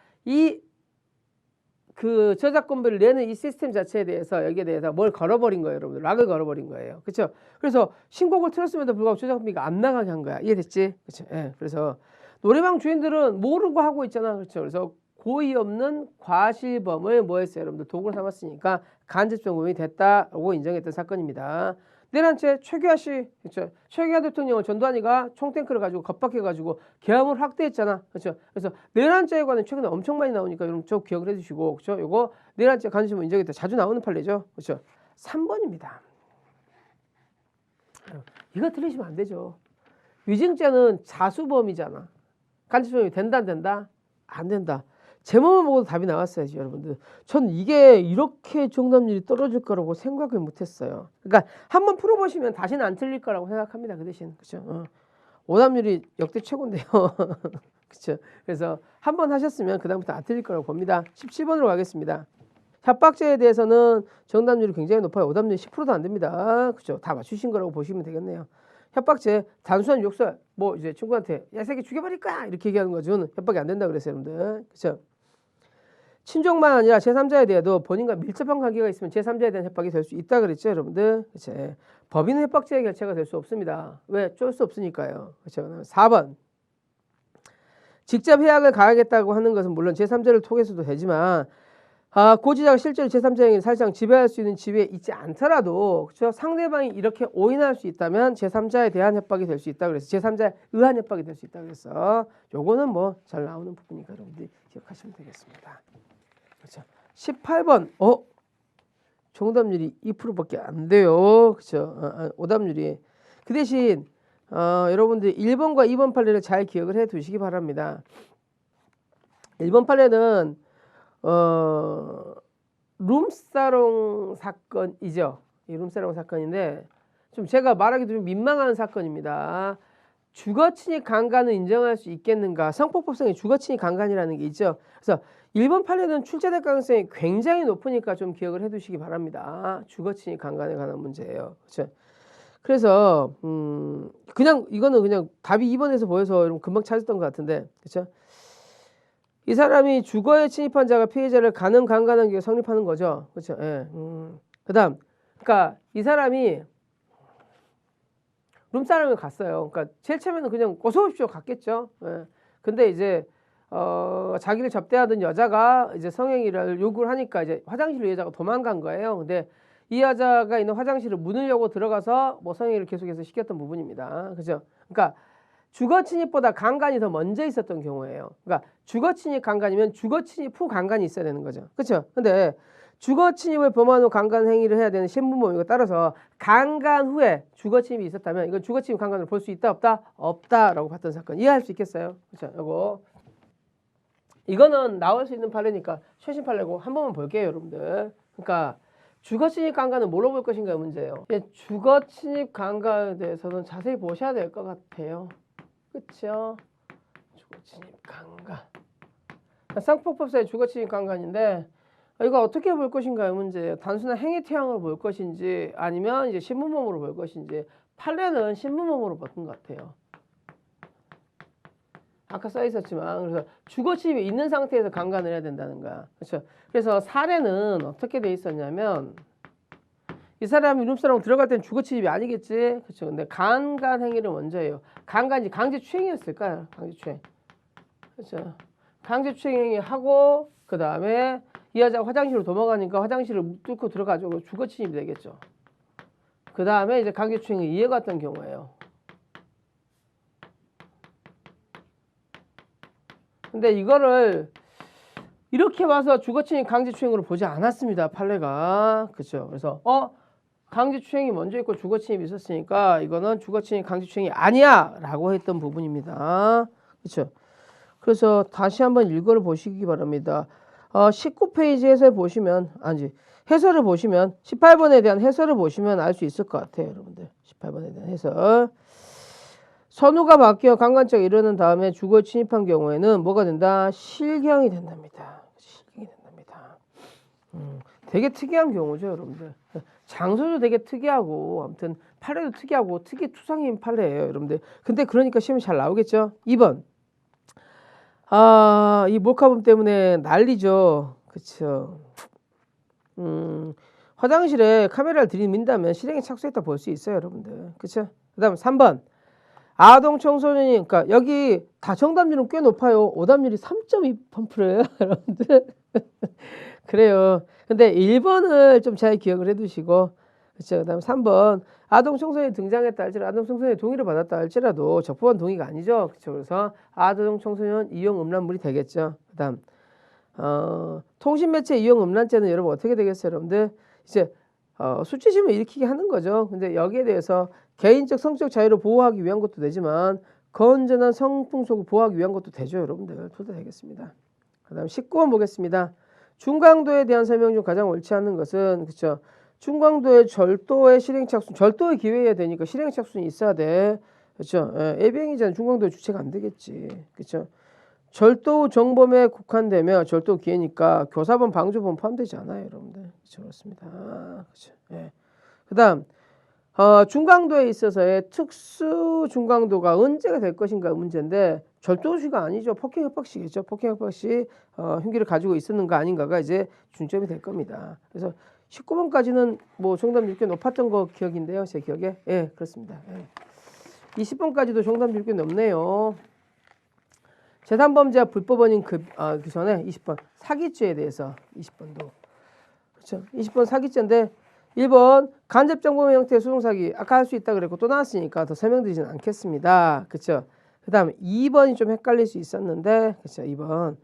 그 저작권비를 내는 이 시스템 자체에 대해서 여기에 대해서 뭘 걸어버린 거예요, 여러분들. 락을 걸어버린 거예요. 그렇죠. 그래서 신곡을 틀었음에도 불구하고 저작권비가 안 나가게 한 거야. 이해됐지? 그렇죠. 예. 그래서 노래방 주인들은 모르고 하고 있잖아. 그렇죠. 그래서 고의 없는 과실범을 뭐 했어요, 여러분들? 도구로 삼았으니까 간접정범이 됐다고 인정했던 사건입니다. 내란죄 최규하 씨, 그렇죠? 최규하 대통령은 전두환이가 총탱크를 가지고 겁박해가지고 계엄을 확대했잖아, 그렇죠? 그래서 내란죄에 관한 최근에 엄청 많이 나오니까 여러분 저 기억을 해주시고, 그렇죠? 요거 내란죄 간접정범 인정했다 자주 나오는 판례죠, 그렇죠? 3번입니다. 이거 틀리시면 안 되죠. 위증죄는 자수범이잖아. 간접정범이 된다 안 된다? 안 된다. 제목만 보고도 답이 나왔어야지, 여러분들. 전 이게 이렇게 정답률이 떨어질 거라고 생각을 못했어요. 그러니까 한번 풀어보시면 다시는 안 틀릴 거라고 생각합니다. 그 대신 그렇죠. 오답률이 역대 최고인데요. 그렇죠. 그래서 한번 하셨으면 그 다음부터 안 틀릴 거라고 봅니다. 17번으로 가겠습니다. 협박죄에 대해서는 정답률이 굉장히 높아요. 오답률이 10%도 안 됩니다. 그렇죠. 다 맞추신 거라고 보시면 되겠네요. 협박죄 단순한 욕설, 뭐 이제 친구한테 야 이 새끼 죽여버릴 거야 이렇게 얘기하는 거죠. 협박이 안 된다 그랬어요, 여러분들. 그렇죠. 친족만 아니라 제3자에 대해도 본인과 밀접한 관계가 있으면 제3자에 대한 협박이 될 수 있다 그랬죠, 여러분들. 그렇죠. 법인은 협박죄의 결체가 될 수 없습니다. 왜? 쫄 수 없으니까요. 그렇죠. 4번. 직접 해악을 가하겠다고 하는 것은 물론 제3자를 통해서도 되지만 고지자가 실제로 제3자 행위를 사실상 지배할 수 있는 지위에 있지 않더라도 그렇죠? 상대방이 이렇게 오인할 수 있다면 제3자에 대한 협박이 될 수 있다 그래서 제3자에 의한 협박이 될 수 있다 그래서 요거는 뭐 잘 나오는 부분이니까 여러분들이 기억하시면 되겠습니다. 그렇죠. 18번 정답률이 2%밖에 안 돼요. 그렇죠. 오답률이 그 대신 여러분들이 1번과 2번 판례를 잘 기억을 해 두시기 바랍니다. 1번 판례는 룸사롱 사건이죠. 이 룸사롱 사건인데 좀 제가 말하기도 좀 민망한 사건입니다. 주거침입 강간을 인정할 수 있겠는가? 성폭법상의 주거침입 강간이라는 게 있죠. 그래서 1번 판례는 출제될 가능성이 굉장히 높으니까 좀 기억을 해두시기 바랍니다. 주거침입 강간에 관한 문제예요. 그렇죠? 그래서 그냥 이거는 그냥 답이 2번에서 보여서 여러분 금방 찾았던 것 같은데, 그렇죠? 이 사람이 주거에 침입한 자가 피해자를 가능 강간한 게 성립하는 거죠. 그렇죠? 예. 그다음, 그러니까 이 사람이 룸사롱에 갔어요. 그러니까 제일 처음에는 그냥 어서 오십시오 갔겠죠. 예. 근데 이제 자기를 접대하던 여자가 이제 성행위를 요구를 하니까 이제 화장실로 여자가 도망간 거예요. 근데 이 여자가 있는 화장실을 문을 열고 들어가서 뭐 성행위를 계속해서 시켰던 부분입니다. 그죠? 그러니까 주거 침입보다 강간이 더 먼저 있었던 경우예요. 그러니까 주거 침입 강간이면 주거 침입 후 강간이 있어야 되는 거죠. 그렇죠? 근데 주거 침입을 범한 후 강간 행위를 해야 되는 신분범위가 따라서 강간 후에 주거 침입이 있었다면 이건 주거 침입 강간으로 볼 수 있다 없다? 없다라고 봤던 사건. 이해할 수 있겠어요? 그렇죠? 요거 이거는 나올 수 있는 판례니까 최신 판례고 한 번만 볼게요, 여러분들. 그러니까 주거 침입 강간은 뭐로 볼 것인가 문제예요. 주거 침입 강간에 대해서는 자세히 보셔야 될 것 같아요. 그렇죠? 주거 침입 강간. 성폭법상의 주거 침입 강간인데 이거 어떻게 볼 것인가의 문제예요. 단순한 행위 태양으로 볼 것인지 아니면 이제 신분범으로 볼 것인지. 판례는 신분범으로 바꾼 것 같아요. 아까 써 있었지만 그래서 주거 침입이 있는 상태에서 강간을 해야 된다는 거야. 그렇죠? 그래서 사례는 어떻게 돼 있었냐면 이 사람이 룸사롱 들어갈 때는 주거 침입이 아니겠지. 그렇죠? 근데 강간 행위를 먼저 해요. 강간이 강제추행이었을까요? 강제추행. 그렇죠? 강제추행 행위 하고 그 다음에 이 여자가 화장실로 도망가니까 화장실을 뚫고 들어가지고 주거 침입이 되겠죠. 그 다음에 이제 강제추행을 이해갔던 경우예요. 근데 이거를 이렇게 와서 주거침입 강제추행으로 보지 않았습니다. 판례가. 그렇죠. 그래서 강제추행이 먼저 있고 주거침입이 있었으니까 이거는 주거침입 강제추행이 아니야 라고 했던 부분입니다. 그렇죠. 그래서 다시 한번 읽어를 보시기 바랍니다. 19페이지 해설 보시면 해설을 보시면 18번에 대한 해설을 보시면 알 수 있을 것 같아요. 여러분들 18번에 대한 해설. 선우가 바뀌어 강간죄가 일어난 다음에 주거에 침입한 경우에는 뭐가 된다? 실경이 된답니다. 실경이 된답니다. 되게 특이한 경우죠, 여러분들. 장소도 되게 특이하고 아무튼 판례도 특이하고 특이투성인 판례예요, 여러분들. 근데 그러니까 시험이 잘 나오겠죠. 2번. 이 몰카범 때문에 난리죠. 그렇죠. 화장실에 카메라를 들이민다면 실행에 착수했다 볼 수 있어요, 여러분들. 그렇죠? 그다음 3번. 아동 청소년이 그러니까 여기 다 정답률은 꽤 높아요. 오답률이 3.2%예요, 여러분들. 그래요. 근데 1번을 좀 잘 기억을 해두시고, 그렇죠. 그다음 3번 아동 청소년이 등장했다 할지라도 아동 청소년이 동의를 받았다 할지라도 적법한 동의가 아니죠. 그렇죠. 그래서 아동 청소년 이용 음란물이 되겠죠. 그다음 통신 매체 이용 음란죄는 여러분 어떻게 되겠어요, 여러분들? 이제 수치심을 일으키게 하는 거죠. 근데 여기에 대해서 개인적 성적 자유를 보호하기 위한 것도 되지만 건전한 성풍속을 보호하기 위한 것도 되죠, 여러분들. 둘 다 되겠습니다. 그다음 19번 보겠습니다. 중강도에 대한 설명 중 가장 옳지 않은 것은 그렇죠. 중강도의 절도의 실행 착순, 절도의 기회여야 되니까 실행 착순이 있어야 돼. 그렇죠. 예비행위자는 중강도의 주체가 안 되겠지. 그렇죠. 절도 정범에 국한되며 절도 기회니까 교사범, 방조범 포함되지 않아요, 여러분들. 그렇죠. 그렇습니다. 그렇죠. 예. 그다음 중강도에 있어서의 특수 중강도가 언제가 될 것인가 문제인데 절도시가 아니죠. 폭행 협박시겠죠. 폭행 협박시 흉기를 가지고 있었는가 아닌가가 이제 중점이 될 겁니다. 그래서 19번까지는 뭐 정답률 꽤 높았던 거 기억인데요. 제 기억에. 예, 그렇습니다. 예. 20번까지도 정답률 꽤 높네요. 재산범죄와 불법원인 규선에 20번 사기죄에 대해서 20번도 그렇죠. 20번 사기죄인데 1번 간접정보 형태의 소송사기 아까 할 수 있다 그랬고 또 나왔으니까 더 설명드리진 않겠습니다. 그렇죠. 그 다음에 2번이 좀 헷갈릴 수 있었는데 그렇죠. 2번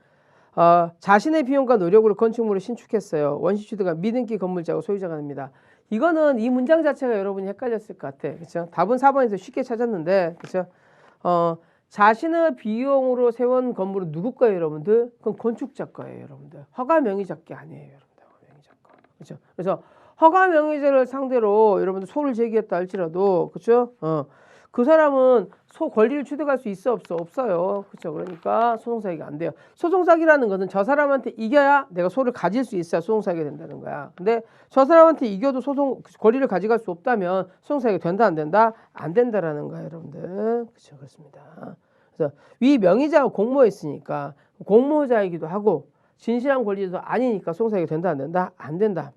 자신의 비용과 노력으로 건축물을 신축했어요. 원시주택가 미등기 건물자고 소유자가 됩니다. 이거는 이 문장 자체가 여러분이 헷갈렸을 것 같아. 그렇죠. 답은 4번에서 쉽게 찾았는데 그렇죠. 자신의 비용으로 세운 건물은 누구 거예요, 여러분들? 그건 건축자 거예요, 여러분들. 허가 명의자 게 아니에요, 여러분들. 허가 명의자 거. 그렇죠. 그래서 허가 명의자를 상대로 여러분들 소를 제기했다 할지라도 그렇죠. 그 사람은 권리를 취득할 수 있어 없어? 없어요. 그렇죠. 그러니까 소송사기가 안 돼요. 소송사기라는 것은 저 사람한테 이겨야 내가 소를 가질 수 있어야 소송사기가 된다는 거야. 근데 저 사람한테 이겨도 소송 권리를 가져갈 수 없다면 소송사기가 된다 안 된다? 안 된다라는 거예요, 여러분들. 그렇죠. 그렇습니다. 그래서 위 명의자가 공모했으니까 공모자이기도 하고 진실한 권리도 아니니까 소송사기가 된다 안 된다? 안 된다.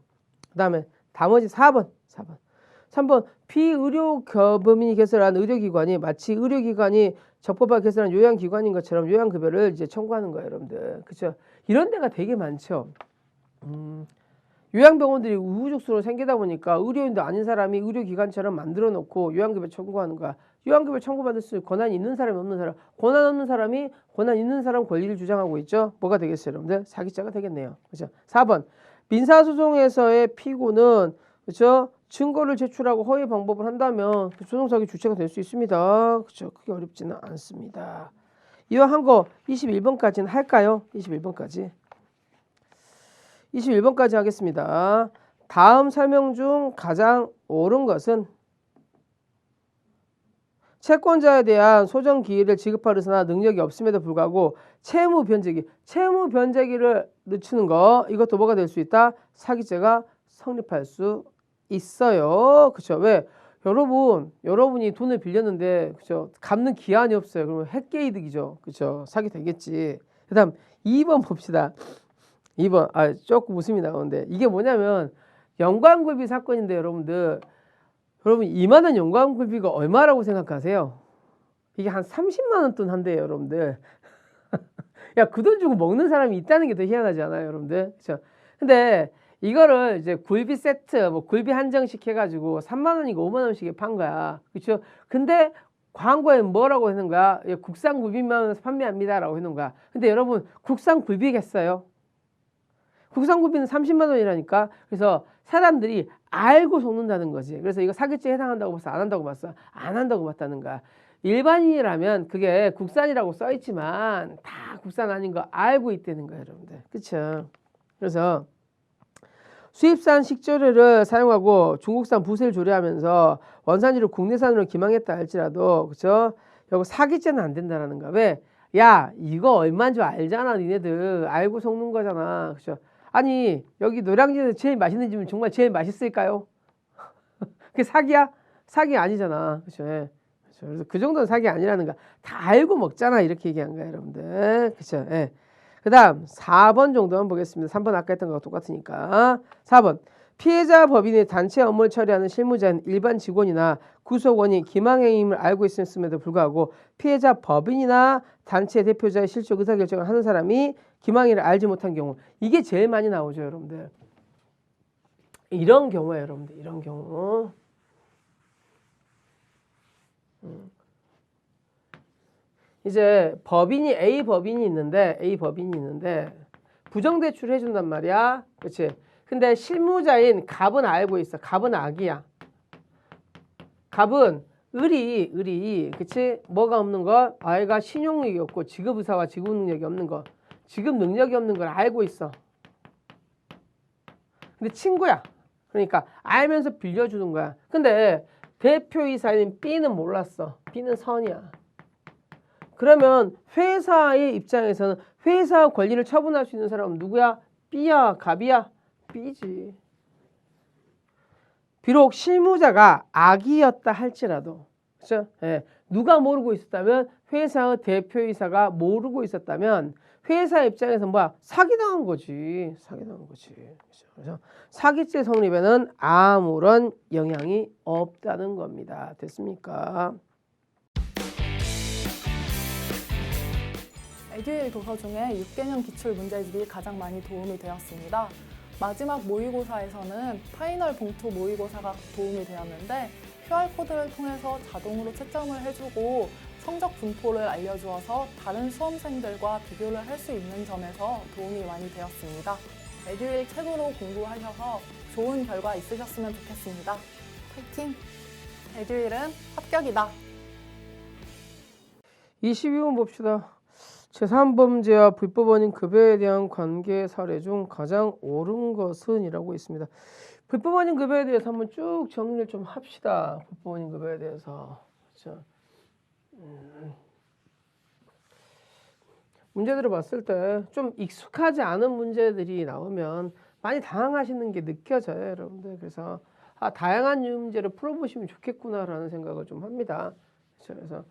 그다음에 나머지 4번. 3번 비의료 범인이 개설한 의료기관이 마치 의료기관이 적법하게 개설한 요양기관인 것처럼 요양급여를 이제 청구하는 거예요, 여러분들. 그렇죠? 이런 데가 되게 많죠. 요양병원들이 우후죽순으로 생기다 보니까 의료인도 아닌 사람이 의료기관처럼 만들어 놓고 요양급여 청구하는 거야. 요양급여 청구받을 수 권한이 있는 사람이 없는 사람, 권한 없는 사람이 권한 있는 사람 권리를 주장하고 있죠. 뭐가 되겠어요, 여러분들? 사기죄가 되겠네요. 그렇죠? 4번 민사소송에서의 피고는 그렇죠? 증거를 제출하고 허위 방법을 한다면 소송사기 주체가 될 수 있습니다. 그렇죠? 크게 어렵지는 않습니다. 이왕 한 거 21번까지는 할까요? 21번까지. 21번까지 하겠습니다. 다음 설명 중 가장 옳은 것은 채권자에 대한 소정 기회를 지급하려나 능력이 없음에도 불구하고 채무 변제기를 늦추는 거 이것도 뭐가 될 수 있다? 사기죄가 성립할 수 있어요. 그렇죠? 왜? 여러분이 돈을 빌렸는데 그렇죠? 갚는 기한이 없어요. 그러면 핵개이득이죠. 그렇죠? 사기 되겠지. 그다음 2번 봅시다. 2번. 조금 웃음이 나오는데 이게 뭐냐면 연관굴비 사건인데 여러분 이만한 연관굴비가 얼마라고 생각하세요? 이게 한 30만 원 돈 한대요, 여러분들. 야, 그 돈 주고 먹는 사람이 있다는 게 더 희한하지 않아요, 여러분들? 그렇죠? 근데 이거를 이제 굴비 세트, 굴비 한정식 해가지고 3만 원이고 5만 원씩에 판 거야. 그렇죠? 근데 광고에 뭐라고 하는 거야? 국산 굴비만 판매합니다라고 하는 거야. 근데 여러분, 국산 굴비겠어요? 국산 굴비는 30만 원이라니까. 그래서 사람들이 알고 속는다는 거지. 그래서 이거 사기죄에 해당한다고 봤어? 안 한다고 봤어? 안 한다고 봤다는 거야. 일반인이라면 그게 국산이라고 써 있지만 다 국산 아닌 거 알고 있다는 거예요, 여러분들. 그렇죠? 그래서 수입산 식재료를 사용하고 중국산 붓을 조리하면서 원산지를 국내산으로 기망했다 할지라도 그렇죠? 이거 사기죄는 안 된다라는 거야. 왜? 야, 이거 얼마인 줄 알잖아, 니네들. 알고 속는 거잖아. 그렇죠? 아니, 여기 노량진에서 제일 맛있는 집은 정말 제일 맛있을까요? 그게 사기야? 사기 아니잖아. 그렇죠? 예. 그렇죠? 그래서 그 정도는 사기 아니라는 거야. 다 알고 먹잖아. 이렇게 얘기한 거야, 여러분들. 그렇죠? 예. 그 다음 4번 정도만 보겠습니다. 3번 아까 했던 거랑 똑같으니까. 4번 피해자 법인의 단체 업무를 처리하는 실무자는 일반 직원이나 구속원이 기망행위임을 알고 있음에도 불구하고 피해자 법인이나 단체 대표자의 실적 의사결정을 하는 사람이 기망행위를 알지 못한 경우 이게 제일 많이 나오죠, 여러분들. 이런 경우예요, 여러분들. 이런 경우. 이제 A 법인이 있는데 부정대출을 해준단 말이야. 그렇지? 근데 실무자인 갑은 알고 있어. 갑은 악이야. 갑은 을이 그치? 뭐가 없는 거? 아이가 신용력이 없고 지급의사와 지급 능력이 없는 거. 지급 능력이 없는 걸 알고 있어. 근데 친구야. 그러니까 알면서 빌려주는 거야. 근데 대표이사인 B는 몰랐어. B는 선이야. 그러면 회사의 입장에서는 회사 권리를 처분할 수 있는 사람은 누구야? B야? 갑이야? B지. 비록 실무자가 악이었다 할지라도 그렇죠? 예. 누가 모르고 있었다면 회사의 대표이사가 모르고 있었다면 회사 입장에서 뭐야? 사기당한 거지. 그렇죠? 그래서 사기죄 성립에는 아무런 영향이 없다는 겁니다. 됐습니까? 에듀윌 도서 중에 6개년 기출 문제집이 가장 많이 도움이 되었습니다. 마지막 모의고사에서는 파이널 봉투 모의고사가 도움이 되었는데 QR코드를 통해서 자동으로 채점을 해주고 성적 분포를 알려주어서 다른 수험생들과 비교를 할 수 있는 점에서 도움이 많이 되었습니다. 에듀윌 책으로 공부하셔서 좋은 결과 있으셨으면 좋겠습니다. 파이팅! 에듀윌은 합격이다. 22번 봅시다. 제3범죄와 불법원인 급여에 대한 관계 사례 중 가장 옳은 것은? 이라고 있습니다. 불법원인 급여에 대해서 한번 쭉 정리를 좀 합시다. 불법원인 급여에 대해서. 그렇죠? 문제들을 봤을 때 좀 익숙하지 않은 문제들이 나오면 많이 당황하시는 게 느껴져요, 여러분들. 그래서 다양한 문제를 풀어보시면 좋겠구나라는 생각을 좀 합니다. 그래서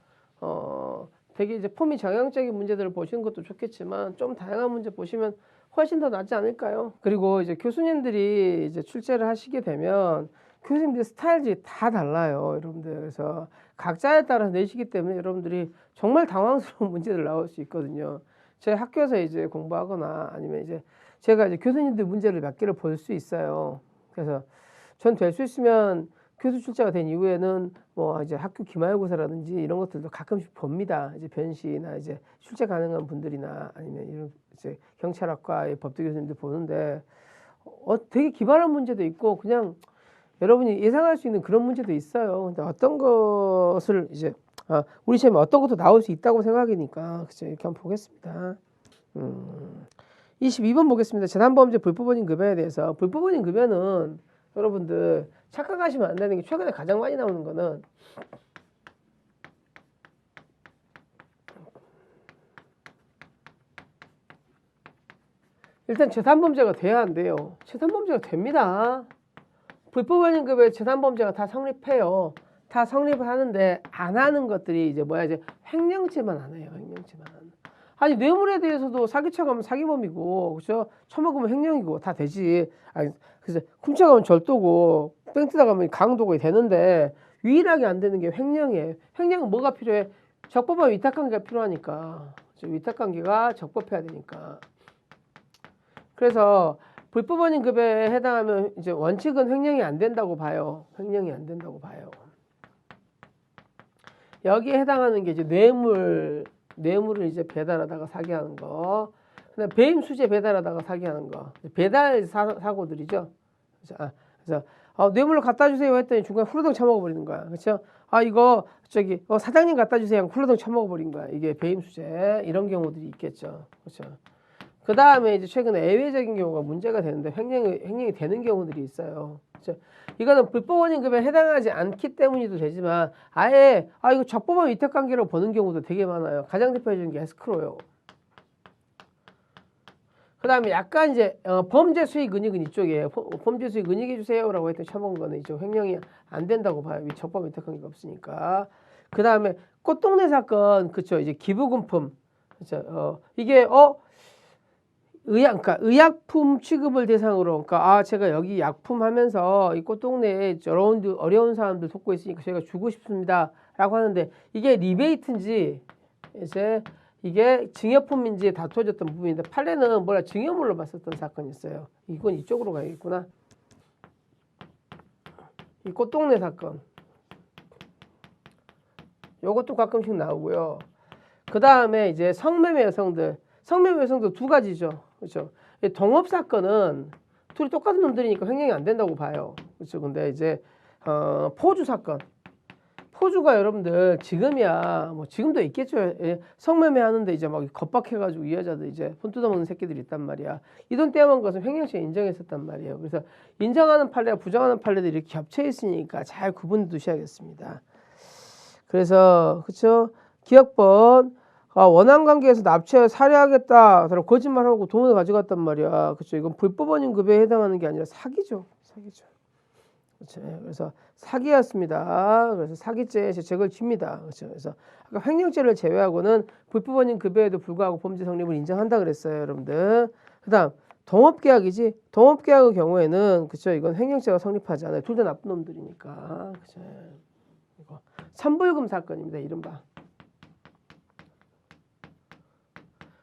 되게 이제 폼이 정형적인 문제들을 보시는 것도 좋겠지만 좀 다양한 문제 보시면 훨씬 더 낫지 않을까요? 그리고 이제 교수님들이 이제 출제를 하시게 되면 교수님들 스타일들이 다 달라요, 여러분들. 그래서 각자에 따라 내시기 때문에 여러분들이 정말 당황스러운 문제들 나올 수 있거든요. 저희 학교에서 이제 공부하거나 아니면 이제 제가 이제 교수님들 문제를 몇 개를 볼 수 있어요. 그래서 전 될 수 있으면 교수 출제가 된 이후에는 뭐 이제 학교 기말고사라든지 이런 것들도 가끔씩 봅니다. 이제 변시나 이제 출제 가능한 분들이나 아니면 이런 이제 경찰학과의 법대 교수님들 보는데 되게 기발한 문제도 있고 그냥 여러분이 예상할 수 있는 그런 문제도 있어요. 근데 어떤 것을 이제 우리 시험에 어떤 것도 나올 수 있다고 생각이니까 그죠? 이렇게 한번 보겠습니다. 22번 보겠습니다. 재난범죄 불법원인 급여에 대해서 불법원인 급여는 여러분들 착각하시면 안 되는 게 최근에 가장 많이 나오는 거는 일단 재산범죄가 돼야 안 돼요. 재산범죄가 됩니다. 불법원인 급여에 재산범죄가 다 성립해요. 다 성립을 하는데 안 하는 것들이 이제 뭐야 이제 횡령죄만 안 해요. 횡령죄만. 아니 뇌물에 대해서도 사기쳐가면 사기범이고 그렇죠? 처먹으면 횡령이고 다 되지. 아니 그래서 훔쳐가면 절도고 뺑 뜯어가면 강도가 되는데 유일하게 안 되는 게 횡령이에요. 횡령은 뭐가 필요해? 적법한 위탁관계가 필요하니까. 위탁관계가 적법해야 되니까. 그래서 불법원인 급여에 해당하면 이제 원칙은 횡령이 안 된다고 봐요. 횡령이 안 된다고 봐요. 여기에 해당하는 게 이제 뇌물을 이제 배달하다가 사기하는 거. 그다음에 배임 수재 배달하다가 사기하는 거. 배달 사고들이죠. 그래서 뇌물을 갖다 주세요 했더니 중간에 후루덩 처먹어 버리는 거야. 그렇죠? 이거 저기 사장님 갖다 주세요 하고 후루덩 처먹어 버린 거야. 이게 배임 수재 이런 경우들이 있겠죠. 그렇죠? 그 다음에 이제 최근에 예외적인 경우가 문제가 되는데 횡령이 되는 경우들이 있어요. 그렇죠? 이거는 불법원인 급여에 해당하지 않기 때문이도 되지만 아예 이거 적법한 위탁관계로 보는 경우도 되게 많아요. 가장 대표적인 게 에스크로요. 그 다음에 약간 이제 범죄 수익 은닉은 이쪽이에요. 범죄 수익 은닉해 주세요라고 했더니 처먹은 거는 이제 횡령이 안 된다고 봐요. 적법한 위탁관계가 없으니까. 그 다음에 꽃동네 사건 그쵸 이제 기부금품 그쵸 이게 그러니까 의약품 취급을 대상으로, 그러니까 제가 여기 약품 하면서 이 꽃동네에 어려운 사람들 돕고 있으니까 제가 주고 싶습니다라고 하는데 이게 리베이트인지 이제 이게 증여품인지 다투어졌던 부분인데 판례는 증여물로 봤었던 사건이 있어요. 이건 이쪽으로 가야겠구나. 이 꽃동네 사건. 요것도 가끔씩 나오고요. 그 다음에 이제 성매매 여성들 두 가지죠. 그렇죠. 동업 사건은 둘이 똑같은 놈들이니까 횡령이 안 된다고 봐요. 그렇죠. 근데 이제 포주 사건, 포주가 여러분들 지금이야 지금도 있겠죠. 성매매 하는데 이제 막 겁박해가지고 이 여자들 이제 돈 뜯어먹는 새끼들이 있단 말이야. 이 돈 떼어먹은 것은 횡령죄 인정했었단 말이에요. 그래서 인정하는 판례와 부정하는 판례들이 이렇게 겹쳐 있으니까 잘 구분 두셔야겠습니다. 그래서 그렇죠. 기억번. 원한 관계에서 납치해 살해하겠다. 거짓말하고 돈을 가져갔단 말이야. 그렇죠. 이건 불법원인 급여에 해당하는 게 아니라 사기죠. 그렇죠. 그래서 사기였습니다. 그래서 사기죄에 죄를 집니다. 그렇죠. 그래서 아까 횡령죄를 제외하고는 불법원인 급여에도 불구하고 범죄 성립을 인정한다 그랬어요, 여러분들. 그다음 동업계약이지. 동업계약의 경우에는 그렇죠. 이건 횡령죄가 성립하지 않아요. 둘 다 나쁜 놈들이니까. 그렇죠. 이거 선불금 사건입니다. 이른바.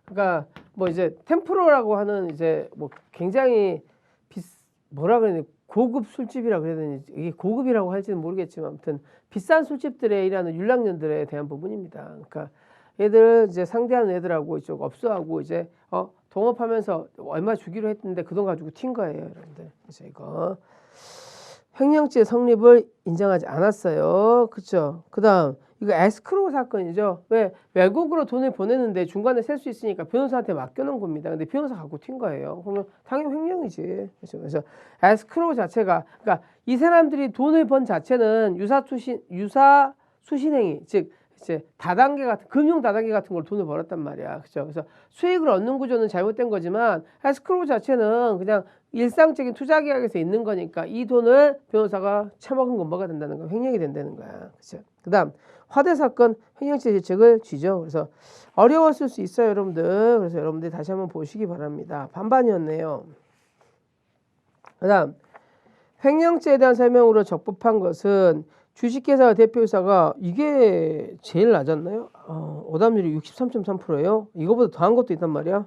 그러니까 이제 템프로라고 하는 이제 굉장히 뭐라 그래야 되나 고급 술집이라 그래야 되니 이게 고급이라고 할지는 모르겠지만 아무튼 비싼 술집들에 일하는 율락년들에 대한 부분입니다. 그러니까 얘들 이제 상대하는 애들하고 이쪽 업소하고 이제 동업하면서 얼마 주기로 했는데 그 돈 가지고 튄 거예요, 여러분들. 그래서 이거 횡령죄 성립을 인정하지 않았어요. 그렇죠? 그다음 이거 에스크로우 사건이죠. 왜 외국으로 돈을 보내는데 중간에 셀 수 있으니까 변호사한테 맡겨놓은 겁니다. 근데 변호사 갖고 튄 거예요. 그러면 당연히 횡령이지. 그렇죠? 그래서 에스크로우 자체가 그러니까 이 사람들이 돈을 번 자체는 유사 수신행위 즉 이제 다단계 같은 금융 다단계 같은 걸 돈을 벌었단 말이야. 그죠? 그래서 수익을 얻는 구조는 잘못된 거지만 에스크로우 자체는 그냥 일상적인 투자 계약에서 있는 거니까 이 돈을 변호사가 처먹은 건 뭐가 된다는 거야? 횡령이 된다는 거야. 그죠? 그다음 화대 사건 횡령죄 죄책을 지죠. 그래서 어려웠을 수 있어요, 여러분들. 그래서 여러분들 다시 한번 보시기 바랍니다. 반반이었네요. 그다음 횡령죄에 대한 설명으로 적법한 것은 주식회사 대표이사가 이게 제일 낮았나요? 오답률이 63.3%예요. 이거보다 더한 것도 있단 말이야.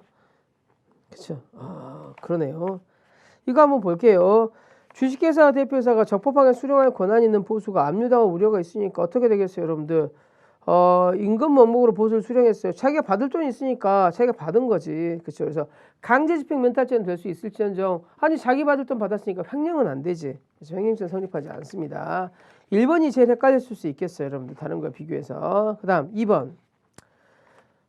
그렇죠? 그러네요. 이거 한번 볼게요. 주식회사 대표이사가 적법하게 수령할 권한이 있는 보수가 압류당할 우려가 있으니까 어떻게 되겠어요, 여러분들? 임금 원목으로 보수를 수령했어요. 자기가 받을 돈이 있으니까 자기가 받은 거지. 그렇죠? 그래서 강제집행 면탈죄는 될 수 있을지언정 아니 자기 받을 돈 받았으니까 횡령은 안 되지. 그래서 횡령죄는 성립하지 않습니다. 1번이 제일 헷갈렸을 수 있겠어요, 여러분들. 다른 거에 비교해서. 그다음 2번.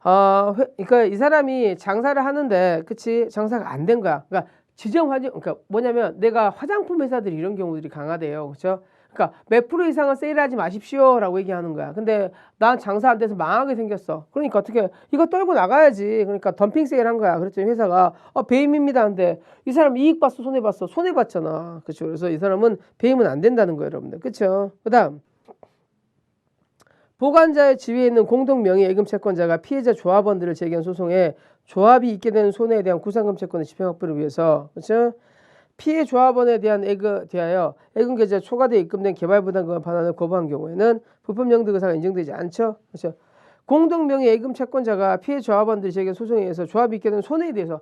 그러니까 이 사람이 장사를 하는데, 그치? 장사가 안 된 거야. 그러니까 그러니까 뭐냐면 내가 화장품 회사들이 이런 경우들이 강하대요, 그렇죠? 그러니까 몇 프로 이상은 세일하지 마십시오라고 얘기하는 거야. 근데 난 장사 안 돼서 망하게 생겼어. 그러니까 어떻게 이거 떨고 나가야지. 그러니까 덤핑 세일한 거야. 그랬더니 회사가 배임입니다. 근데 이 사람 이익 봤어, 손해 봤어? 손해 봤잖아. 그렇죠? 그래서 이 사람은 배임은 안 된다는 거예요, 여러분들. 그렇죠? 그다음 보관자의 지위에 있는 공동 명의 예금 채권자가 피해자 조합원들을 제기한 소송에 조합이 있게 되는 손해에 대한 구상금 채권의 집행 확보를 위해서, 그렇죠? 피해 조합원에 대하여 예금 계좌에 초과되어 입금된 개발 부담금을 반환을 거부한 경우에는 불법 영득 의사가 인정되지 않죠. 그렇죠? 공동 명의 예금 채권자가 피해 조합원들이 제기한 소송에 의해서 조합이 있게 되는 손해에 대해서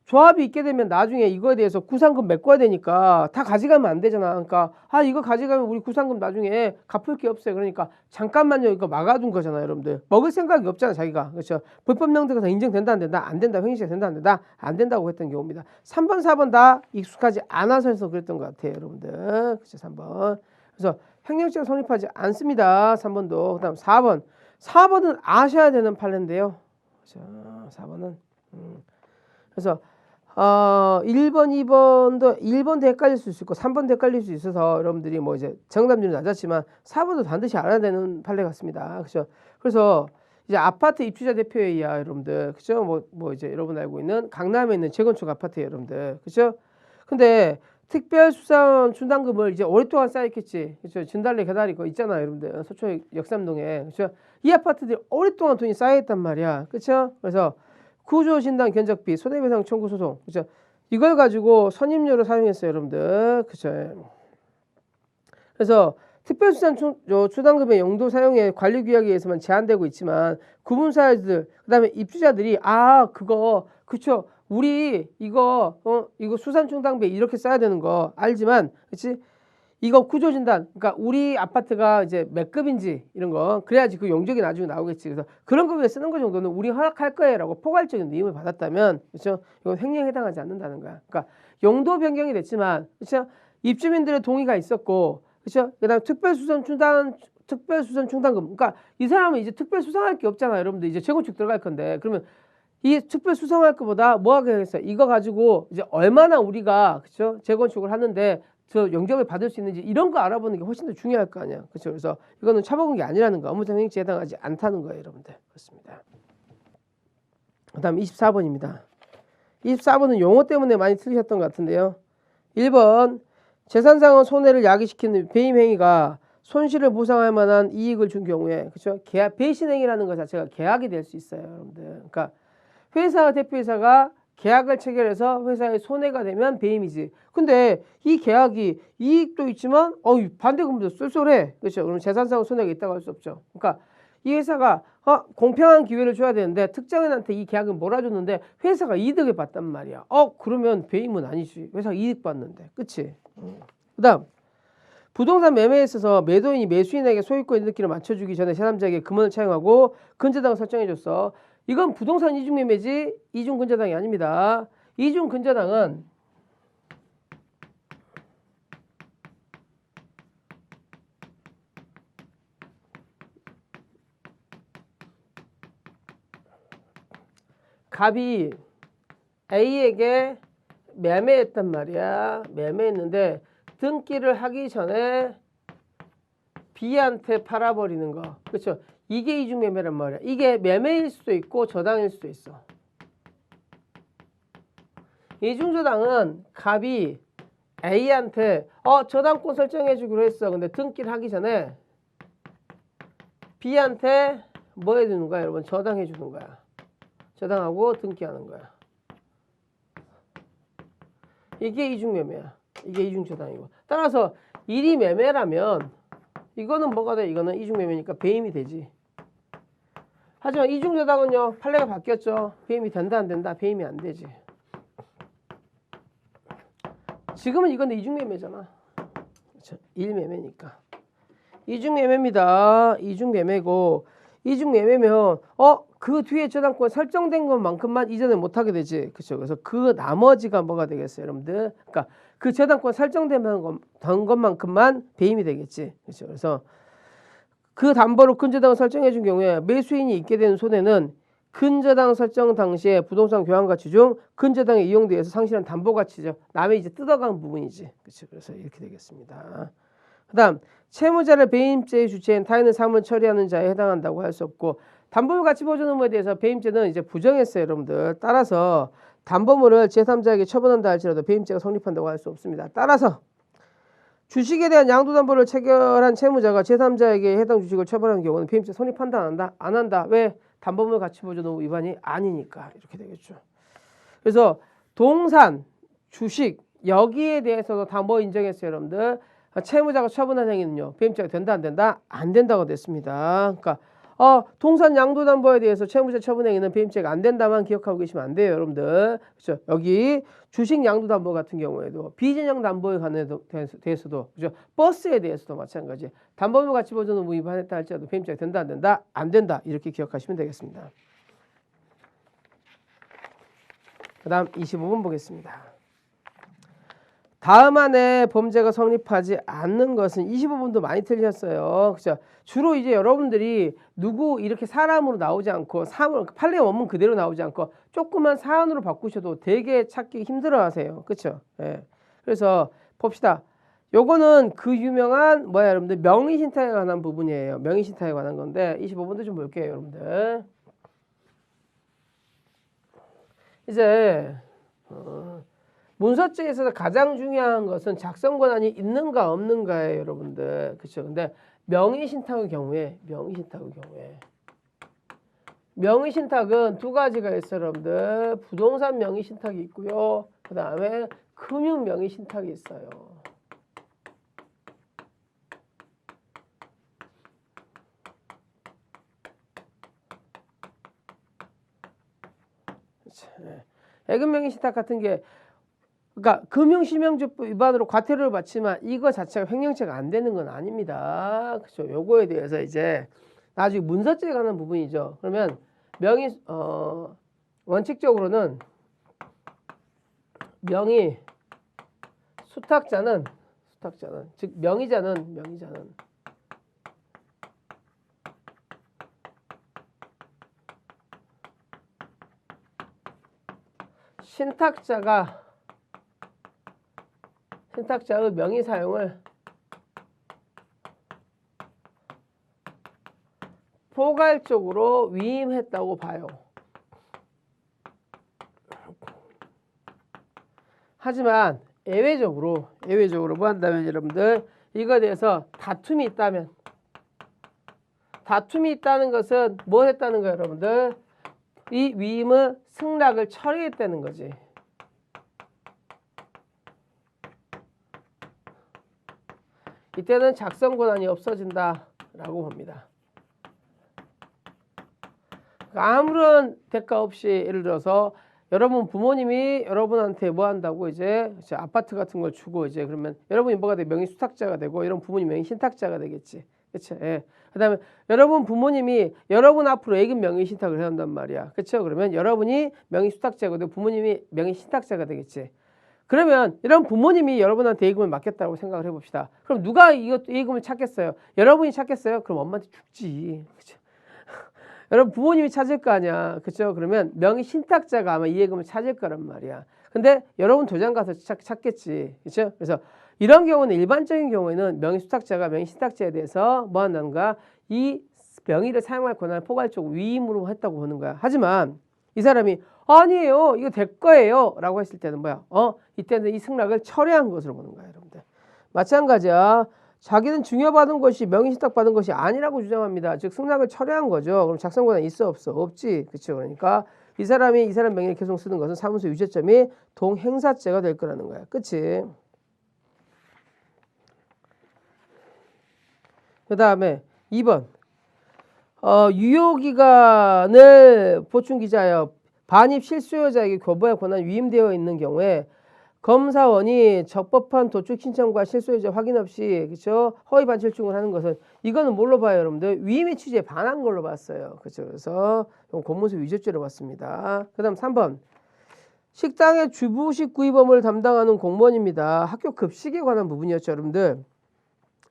조합이 있게 되면 나중에 이거에 대해서 구상금 메꿔야 되니까 다 가져가면 안 되잖아. 그러니까 이거 가져가면 우리 구상금 나중에 갚을 게 없어요. 그러니까 잠깐만요, 이거 막아둔 거잖아, 여러분들. 먹을 생각이 없잖아, 자기가. 그렇죠? 불법 명대가 다 인정된다 안 된다? 안 된다. 횡령죄 된다 안 된다? 안 된다고 했던 경우입니다. 3번 4번 다 익숙하지 않아서 해서 그랬던 것 같아요, 여러분들. 그렇죠? 3번. 그래서 횡령죄가 성립하지 않습니다. 3번도. 그다음 4번. 4번은 아셔야 되는 판례인데요. 그렇죠? 4번은 그래서 1번, 2번도 1번도 헷갈릴 수 있고 3번도 헷갈릴 수 있어서 여러분들이 뭐 이제 정답률이 낮았지만 4번도 반드시 알아야 되는 판례 같습니다. 그렇죠? 그래서 이제 아파트 입주자 대표회의야, 여러분들. 그렇죠? 뭐 이제 여러분 알고 있는 강남에 있는 재건축 아파트예요, 여러분들. 그렇죠? 근데 특별수선 충당금을 이제 오랫동안 쌓였겠지. 그렇죠? 진달래 개다리 거 있잖아요, 여러분들. 서초 역삼동에. 그렇죠? 이 아파트들이 오랫동안 돈이 쌓여있단 말이야. 그렇죠? 그래서 구조진단 견적비, 손해배상 청구 소송, 그죠? 이걸 가지고 선임료로 사용했어요, 여러분들. 그죠? 그래서 특별수산 충당금의 용도 사용에 관리규약에 의해서만 제한되고 있지만 구분사유들, 그다음에 입주자들이 그거 그쵸? 우리 이거 수산충당비 이렇게 써야 되는 거 알지만, 그렇지? 이거 구조진단, 그러니까 우리 아파트가 이제 몇 급인지 이런 거 그래야지 그 용적이 나중에 나오겠지. 그래서 그런 거 위해 쓰는 거 정도는 우리 허락할 거예요라고 포괄적인 위임을 받았다면, 그렇죠? 이건 횡령에 해당하지 않는다는 거야. 그러니까 용도 변경이 됐지만, 그렇죠? 입주민들의 동의가 있었고, 그렇죠? 그다음 특별수선 충당금. 그러니까 이 사람은 이제 특별수상할 게 없잖아요, 여러분들. 이제 재건축 들어갈 건데 그러면 이 특별수상할 것보다 뭐 하겠어요? 이거 가지고 이제 얼마나 우리가, 그렇죠? 재건축을 하는데 저 영접을 받을 수 있는지 이런 거 알아보는 게 훨씬 더 중요할 거 아니야. 그렇죠? 그래서 이거는 처먹은 게 아니라는 거, 업무상 횡령죄에 해당하지 않다는 거예요, 여러분들. 그렇습니다. 그다음 24번입니다. 24번은 용어 때문에 많이 틀리셨던 것 같은데요. 1번 재산상의 손해를 야기시키는 배임 행위가 손실을 보상할 만한 이익을 준 경우에, 그렇죠? 계약 배신 행위라는 것 자체가 계약이 될 수 있어요, 여러분들. 그러니까 회사 대표이사가 계약을 체결해서 회사에 손해가 되면 배임이지. 근데 이 계약이 이익도 있지만 반대금도 쏠쏠해. 그렇죠? 그럼 재산상의 손해가 있다고 할 수 없죠. 그러니까 이 회사가 공평한 기회를 줘야 되는데 특정인한테 이 계약을 몰아줬는데 회사가 이득을 봤단 말이야. 그러면 배임은 아니지. 회사가 이익 봤는데. 그치? 그다음 부동산 매매에 있어서 매도인이 매수인에게 소유권 이득기를 맞춰주기 전에 제3자에게 금원을 차용하고 근저당을 설정해줬어. 이건 부동산 이중매매지 이중근저당이 아닙니다. 이중근저당은 갑이 A에게 매매했단 말이야. 매매했는데 등기를 하기 전에 B한테 팔아버리는 거. 그렇죠? 이게 이중매매란 말이야. 이게 매매일 수도 있고 저당일 수도 있어. 이중저당은 갑이 A한테 저당권 설정해 주기로 했어. 근데 등기를 하기 전에 B한테 뭐 해주는 거야 여러분? 저당해 주는 거야. 저당하고 등기하는 거야. 이게 이중매매야. 이게 이중저당이고. 따라서 일이 매매라면 이거는 뭐가 돼? 이거는 이중매매니까 배임이 되지. 하지만 이중저당은요. 판례가 바뀌었죠. 배임이 된다 안 된다? 배임이 안 되지. 지금은 이건 이중매매잖아. 그렇죠? 일매매니까. 이중매매입니다. 이중매매고 이중매매면 그 뒤에 저당권 설정된 것만큼만 이전을 못하게 되지. 그렇죠? 그래서 그 나머지가 뭐가 되겠어요, 여러분들? 그러니까 그 저당권 설정된 것만큼만 배임이 되겠지. 그렇죠? 그래서 그 담보로 근저당을 설정해 준 경우에 매수인이 있게 되는 손해는 근저당 설정 당시에 부동산 교환 가치 중 근저당에 이용돼서 상실한 담보 가치죠. 남의 이제 뜯어간 부분이지. 그렇죠? 그래서 이렇게 되겠습니다. 그다음 채무자를 배임죄의 주체인 타인의 사물을 처리하는 자에 해당한다고 할 수 없고 담보물 가치 보존 의무에 대해서 배임죄는 이제 부정했어요, 여러분들. 따라서 담보물을 제3자에게 처분한다 할지라도 배임죄가 성립한다고 할 수 없습니다. 따라서 주식에 대한 양도담보를 체결한 채무자가 제3자에게 해당 주식을 처분하는 경우는 배임죄 성립한다 안 한다? 안 한다. 왜? 담보물 가치 보존 의무 위반이 아니니까 이렇게 되겠죠. 그래서 동산, 주식 여기에 대해서도 다 뭐 인정했어요, 여러분들? 채무자가 처분한 행위는요. 배임죄가 된다 안 된다? 안 된다고 됐습니다. 그러니까 동산 양도담보에 대해서 채무자 처분 행위는 배임죄가 안 된다만 기억하고 계시면 안 돼요, 여러분들. 그렇죠? 여기 주식 양도담보 같은 경우에도 비진영 담보에 관해 대해서도 그렇죠? 버스에 대해서도 마찬가지. 담보물 가치 보존 의무 위반했다 할지라도 배임죄가 된다 안 된다? 안 된다. 이렇게 기억하시면 되겠습니다. 그다음 25번 보겠습니다. 다음 안에 범죄가 성립하지 않는 것은 25번도 많이 틀리셨어요. 그렇죠? 주로 이제 여러분들이 누구 이렇게 사람으로 나오지 않고 판례 원문 그대로 나오지 않고 조그만 사안으로 바꾸셔도 되게 찾기 힘들어하세요. 그렇죠? 예. 그래서 봅시다. 요거는 그 유명한 여러분들 명의신탁에 관한 부분이에요. 명의신탁에 관한 건데 25번도 좀 볼게요, 여러분들. 이제 문서죄에 있어서 가장 중요한 것은 작성 권한이 있는가 없는가예요, 여러분들. 그렇죠? 근데 명의신탁의 경우에 명의신탁은 두 가지가 있어요, 여러분들. 부동산 명의신탁이 있고요. 그 다음에 금융 명의신탁이 있어요. 예금 명의신탁 같은 게 그러니까 금융실명주법 위반으로 과태료를 받지만 이거 자체가 횡령죄가 안 되는 건 아닙니다. 그렇죠? 요거에 대해서 이제 나중에 문서죄에 관한 부분이죠. 그러면 원칙적으로는 명의 수탁자는 즉 명의자는 신탁자의 명의 사용을 포괄적으로 위임했다고 봐요. 하지만 예외적으로 뭐 한다면 여러분들 이거에 대해서 다툼이 있다는 것은 뭐 했다는 거예요, 여러분들? 이 위임의 승낙을 처리했다는 거지. 이때는 작성 권한이 없어진다라고 봅니다. 아무런 대가 없이 예를 들어서 여러분 부모님이 여러분한테 뭐 한다고 이제 아파트 같은 걸 주고 이제 그러면 여러분이 뭐가 돼? 명의 수탁자가 되고 이런 부모님 명의 신탁자가 되겠지. 그렇죠? 예. 그다음에 여러분 부모님이 여러분 앞으로 예금 명의 신탁을 해야 한단 말이야. 그렇죠? 그러면 여러분이 명의 수탁자가 되고 부모님이 명의 신탁자가 되겠지. 그러면 이런 부모님이 여러분한테 예금을 맡겼다고 생각을 해봅시다. 그럼 누가 이것도 예금을 찾겠어요? 여러분이 찾겠어요? 그럼 엄마한테 죽지. 그렇죠? 여러분 부모님이 찾을 거 아니야. 그렇죠? 그러면 명의 신탁자가 아마 이 예금을 찾을 거란 말이야. 근데 여러분 도장 가서 찾겠지. 그렇죠? 그래서 이런 경우는 일반적인 경우에는 명의 수탁자가 명의 신탁자에 대해서 뭐 한다는가? 이 명의를 사용할 권한을 포괄적으로 위임으로 했다고 보는 거야. 하지만 이 사람이 아니에요, 이거 될 거예요 라고 했을 때는 뭐야? 이때는 이 승낙을 철회한 것으로 보는 거야, 여러분들. 마찬가지야. 자기는 증여받은 것이 명의신탁받은 것이 아니라고 주장합니다. 즉 승낙을 철회한 거죠. 그럼 작성 권한이 있어 없어? 없지. 그렇죠. 그러니까 이 사람이 이 사람 명의를 계속 쓰는 것은 사무소 유죄점이 동행사죄가 될 거라는 거야. 그치? 그 다음에 2번 유효기간을 보충기자여 반입 실수요자에게 교부할 권한 위임되어 있는 경우에 검사원이 적법한 도출 신청과 실수요자 확인 없이 그렇죠? 허위 반출증을 하는 것은 이거는 뭘로 봐요, 여러분들? 위임의 취지에 반한 걸로 봤어요. 그렇죠? 그래서 공문서 위조죄로 봤습니다. 그다음 3번 식당의 주부식 구입 업무를 담당하는 공무원입니다. 학교 급식에 관한 부분이었죠, 여러분들.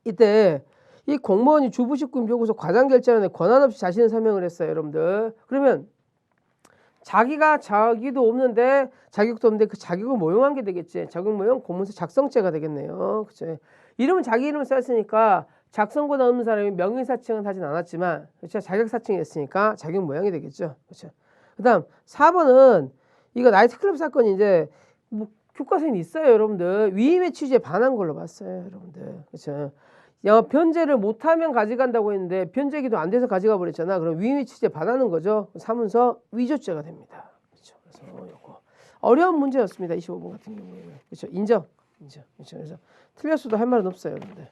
이때 이 공무원이 주부식 구입 요구서 과장 결제하는 데 권한 없이 자신을 설명을 했어요, 여러분들. 그러면 자기도 없는데 자격도 없는데 그 자격을 모용한 게 되겠지. 자격 모용 공문서 작성죄가 되겠네요. 그렇죠? 이름은 자기 이름을 썼으니까 작성 권한 없는 사람이 명의 사칭은 하진 않았지만 그렇죠? 자격 사칭이 했으니까 자격 모양이 되겠죠. 그렇죠? 그다음 4번은 이거 나이트클럽 사건이 이제 뭐 교과서에 있어요, 여러분들. 위임의 취지에 반한 걸로 봤어요, 여러분들. 그렇죠? 변제를 못하면 가져간다고 했는데 변제기도 안 돼서 가져가 버렸잖아. 그럼 위임의 취지에 반하는 거죠. 사문서 위조죄가 됩니다. 그렇죠. 그래서 요거 어려운 문제였습니다. 25번 같은 경우에는. 그렇죠. 인정. 그렇죠. 그래서 틀렸어도 할 말은 없어요, 여러분들.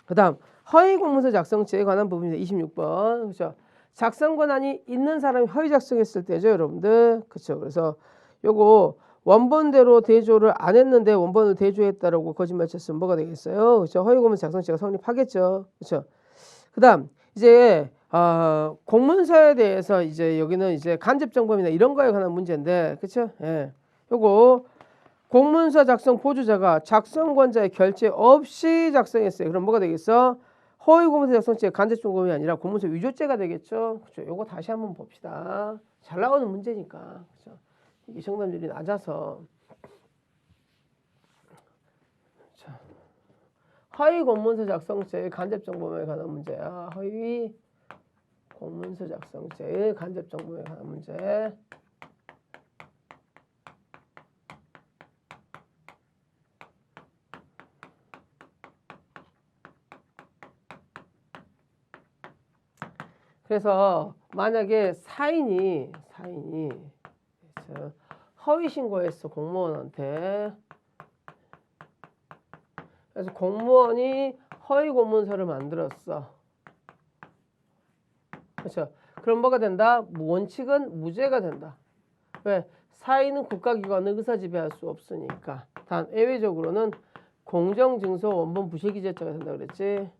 그다음 허위 공문서 작성죄에 관한 부분입니다. 26번. 그렇죠. 작성 권한이 있는 사람이 허위 작성했을 때죠, 여러분들. 그렇죠. 그래서 요거 원본대로 대조를 안 했는데 원본을 대조했다라고 거짓말 쳤으면 뭐가 되겠어요? 그렇죠? 허위 공문서 작성죄가 성립하겠죠. 그렇죠? 그다음 이제 공문서에 대해서 이제 여기는 이제 간접정범이나 이런 거에 관한 문제인데, 그렇죠? 예. 요거 공문서 작성 보조자가 작성권자의 결재 없이 작성했어요. 그럼 뭐가 되겠어? 허위 공문서 작성죄 간접정범이 아니라 공문서 위조죄가 되겠죠. 그렇죠? 요거 다시 한번 봅시다. 잘 나오는 문제니까. 그렇죠? 이 정답률이 낮아서. 자, 허위 공문서 작성죄의 간접정범에 관한 문제야. 허위 공문서 작성죄의 간접정범에 관한 문제. 그래서 만약에 사인이 허위 신고했어, 공무원한테. 그래서 공무원이 허위 공문서를 만들었어. 그렇죠? 그럼 뭐가 된다? 원칙은 무죄가 된다. 왜? 사인은 국가기관을 의사지배할 수 없으니까. 단 예외적으로는 공정증서 원본 부실기재죄가 된다 그랬지.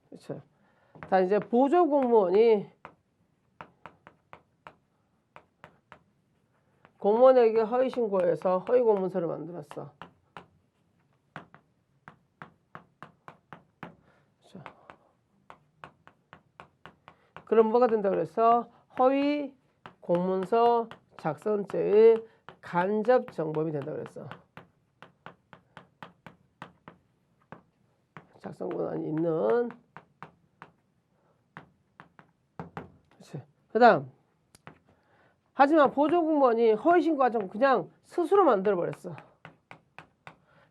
그렇죠. 자, 이제 보조 공무원이 공무원에게 허위 신고해서 허위 공문서를 만들었어. 그렇죠. 그럼 뭐가 된다 그랬어? 허위 공문서 작성죄의 간접 정범이 된다 그랬어. 작성 권한이 있는. 그다음 하지만 보조공무원이 허위 신고하지 않고 그냥 스스로 만들어 버렸어.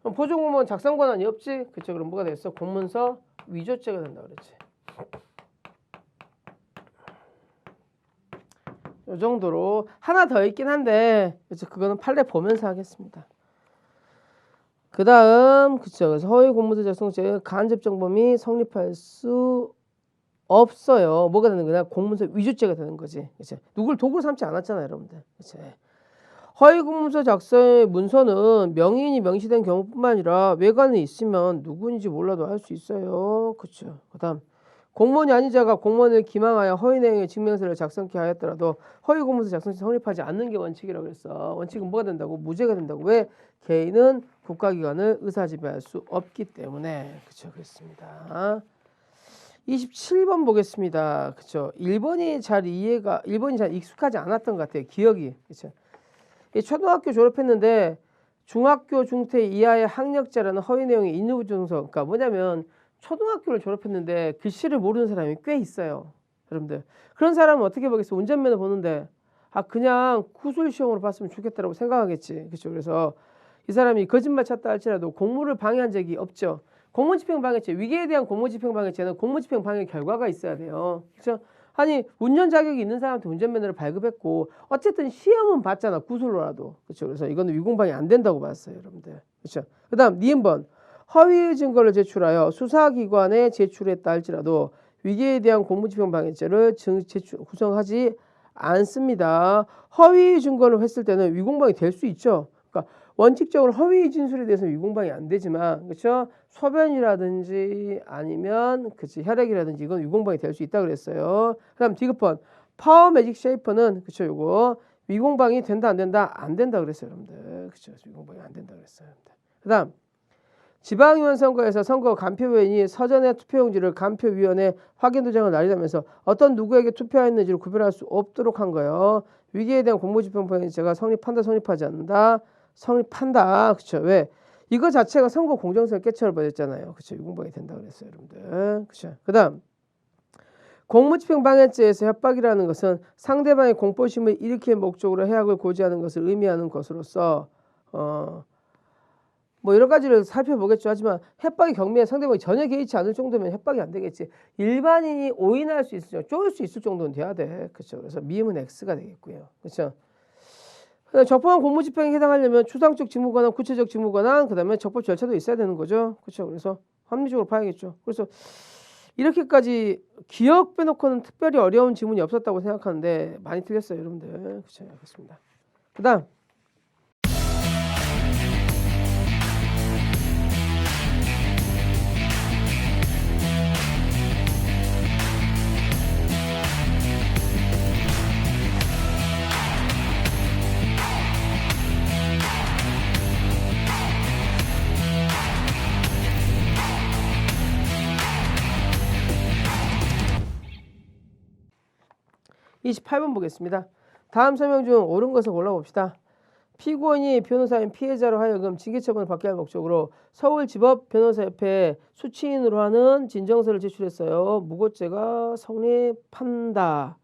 그럼 보조공무원 작성 권한이 없지? 그쵸? 그럼 뭐가 됐어? 공문서 위조죄가 된다 그랬지. 이 정도로 하나 더 있긴 한데 그쵸? 그거는 판례 보면서 하겠습니다. 그 다음 그쵸? 그래서 허위 공문서 작성죄 간접정범이 성립할 수 없어요. 뭐가 되는 거냐? 공문서 위조죄가 되는 거지. 그치? 누굴 도구로 삼지 않았잖아요, 여러분들. 그치? 허위 공문서 작성의 문서는 명의인이 명시된 경우뿐만 아니라 외관에 있으면 누구인지 몰라도 할 수 있어요. 그렇죠. 그다음 공무원이 아닌 자가 공무원을 기망하여 허위 내용의 증명서를 작성케 하였더라도 허위 공문서 작성시 성립하지 않는 게 원칙이라고 그랬어. 원칙은 뭐가 된다고? 무죄가 된다고. 왜? 개인은 국가기관을 의사지배할 수 없기 때문에. 그렇죠. 그렇습니다. 27번 보겠습니다. 그렇죠. 1번이 잘 익숙하지 않았던 것 같아요. 기억이. 그렇죠. 이 초등학교 졸업했는데 중학교 중퇴 이하의 학력자라는 허위 내용의 인후부정서. 그러니까 뭐냐면 초등학교를 졸업했는데 글씨를 모르는 사람이 꽤 있어요. 여러분들. 그런 사람은 어떻게 보겠어? 운전면허 보는데 그냥 구술 시험으로 봤으면 좋겠다라고 생각하겠지. 그렇죠? 그래서 이 사람이 거짓말 쳤다 할지라도 공무를 방해한 적이 없죠. 공무집행 방해죄, 위계에 대한 공무집행 방해죄는 공무집행 방해 결과가 있어야 돼요. 그렇죠? 아니 운전 자격이 있는 사람한테 운전면허를 발급했고 어쨌든 시험은 봤잖아, 구술로라도. 그렇죠? 그래서 이거는 위공방해 안 된다고 봤어요, 여러분들. 그렇죠? 그다음 니은번 허위의 증거를 제출하여 수사기관에 제출했다 할지라도 위계에 대한 공무집행 방해죄를 구성하지 않습니다. 허위 증거를 했을 때는 위공방해 될 수 있죠. 그러니까 원칙적으로 허위 진술에 대해서 위공방해 안 되지만, 그렇죠? 소변이라든지 아니면 그치 혈액이라든지 이건 위공방해 될 수 있다 그랬어요. 그다음 디귿번 파워 매직 쉐이퍼는 그렇죠? 요거 위공방해 된다 안 된다? 안 된다 그랬어요, 여러분들. 그렇죠? 위공방해 안 된다 그랬어요, 여러분들. 그다음 지방의원 선거에서 선거 간표위원이 서전의 투표용지를 간표위원회 확인 도장을 날리면서 어떤 누구에게 투표했는지를 구별할 수 없도록 한 거예요. 위기에 대한 공무집행방해죄가 성립한다, 성립하지 않는다? 성립한다. 그렇죠? 왜? 이거 자체가 선거 공정성에 깨쳐를 받았잖아요. 그렇죠? 위공방해 된다 그랬어요, 여러분들. 그렇죠? 그다음 공무집행방해죄에서 협박이라는 것은 상대방의 공포심을 일으킬 목적으로 해악을 고지하는 것을 의미하는 것으로서 뭐 여러 가지를 살펴보겠죠. 하지만 협박의 경미에 상대방이 전혀 개의치 않을 정도면 협박이 안 되겠지. 일반인이 오인할 수 있을, 쪼을 수 있을 정도는 돼야 돼. 그렇죠? 그래서 미음은 X가 되겠고요. 그렇죠? 적법한 공무집행에 해당하려면 추상적 직무관한, 구체적 직무관한, 그다음에 적법 절차도 있어야 되는 거죠. 그렇죠? 그래서 합리적으로 봐야겠죠. 그래서 이렇게까지 기억 빼놓고는 특별히 어려운 지문이 없었다고 생각하는데 많이 틀렸어요, 여러분들. 그렇죠? 알겠습니다. 그다음 28번 보겠습니다. 다음 설명 중 옳은 것을 골라봅시다. 피고인이 변호사인 피해자로 하여금 징계처분을 받게 할 목적으로 서울지법 변호사협회에 수취인으로 하는 진정서를 제출했어요. 무고죄가 성립한다.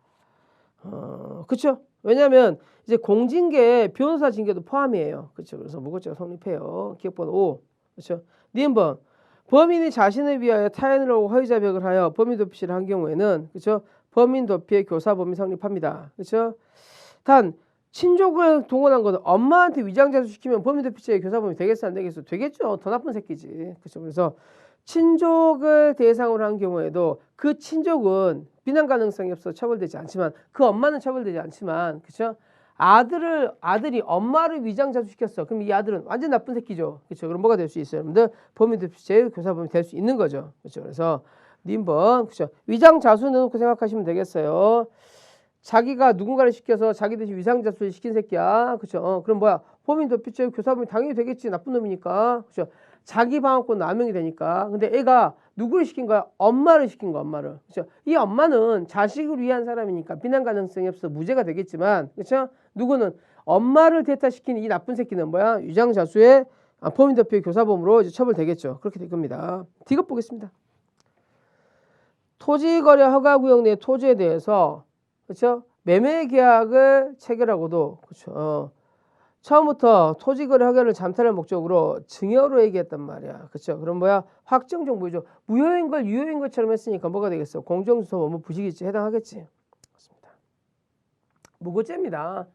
그렇죠? 왜냐하면 이제 공징계, 변호사 징계도 포함이에요. 그렇죠? 그래서 무고죄가 성립해요. 기억번호 5. 그렇죠? 니은번 범인이 자신을 위하여 타인을 하고 허위 자백을 하여 범인 도피를 한 경우에는 그렇죠? 범인 도피의 교사 범위 성립합니다. 그렇죠? 단 친족을 동원한 거는 엄마한테 위장자수 시키면 범인 도피죄의 교사 범위 되겠어 안 되겠어? 되겠죠. 더 나쁜 새끼지. 그렇죠? 그래서 친족을 대상으로 한 경우에도 그 친족은 비난 가능성이 없어 처벌되지 않지만 그 엄마는 처벌되지 않지만 그렇죠? 아들이 엄마를 위장자수 시켰어. 그럼 이 아들은 완전 나쁜 새끼죠. 그렇죠? 그럼 뭐가 될 수 있어요, 여러분들? 범인 도피죄의 교사 범위 될 수 있는 거죠. 그렇죠? 그래서 님번 그렇죠? 위장자수 넣어놓고 생각하시면 되겠어요. 자기가 누군가를 시켜서 자기 대신 위장자수를 시킨 새끼야. 그렇죠? 그럼 뭐야? 범인 도피죄 교사 범위 당연히 되겠지. 나쁜 놈이니까. 그렇죠? 자기 방어권 남용이 되니까. 근데 애가 누구를 시킨 거야? 엄마를 시킨 거야, 엄마를. 그렇죠? 이 엄마는 자식을 위한 사람이니까 비난 가능성이 없어 무죄가 되겠지만, 그렇죠? 누구는 엄마를 대타시키는 이 나쁜 새끼는 뭐야? 위장자수의 범인 도피의 교사범으로 이제 처벌되겠죠. 그렇게 될 겁니다. 디귿 보겠습니다. 토지거래 허가구역 내 토지에 대해서 그렇죠? 매매 계약을 체결하고도 그렇죠? 처음부터 토지거래 허가를 잠탈할 목적으로 증여로 얘기했단 말이야. 그렇죠? 그럼 뭐야? 확정 정보죠. 무효인 걸 유효인 것처럼 했으니까 뭐가 되겠어? 공정수사 업무 부식일지 해당하겠지. 그렇습니다. 무고죄입니다.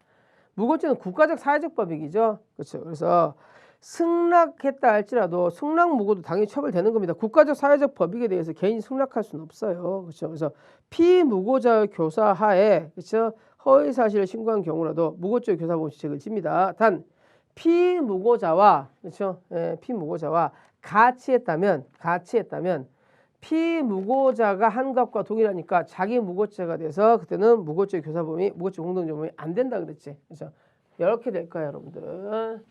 무고죄는 국가적 사회적 법익이죠. 그렇죠? 그래서 승낙했다 할지라도 승낙 무고도 당연히 처벌되는 겁니다. 국가적 사회적 법익에 대해서 개인이 승낙할 수는 없어요. 그렇죠? 그래서 피무고자의 교사 하에 그렇죠? 허위 사실을 신고한 경우라도 무고죄 교사보험 지책을 집니다. 단 피무고자와 그렇죠? 피무고자와 같이했다면 피무고자가 한 것과 동일하니까 자기 무고죄가 돼서 그때는 무고죄 교사보험이 무고죄 공동조범이 안 된다 그랬지. 그렇죠? 이렇게 될 거예요, 여러분들.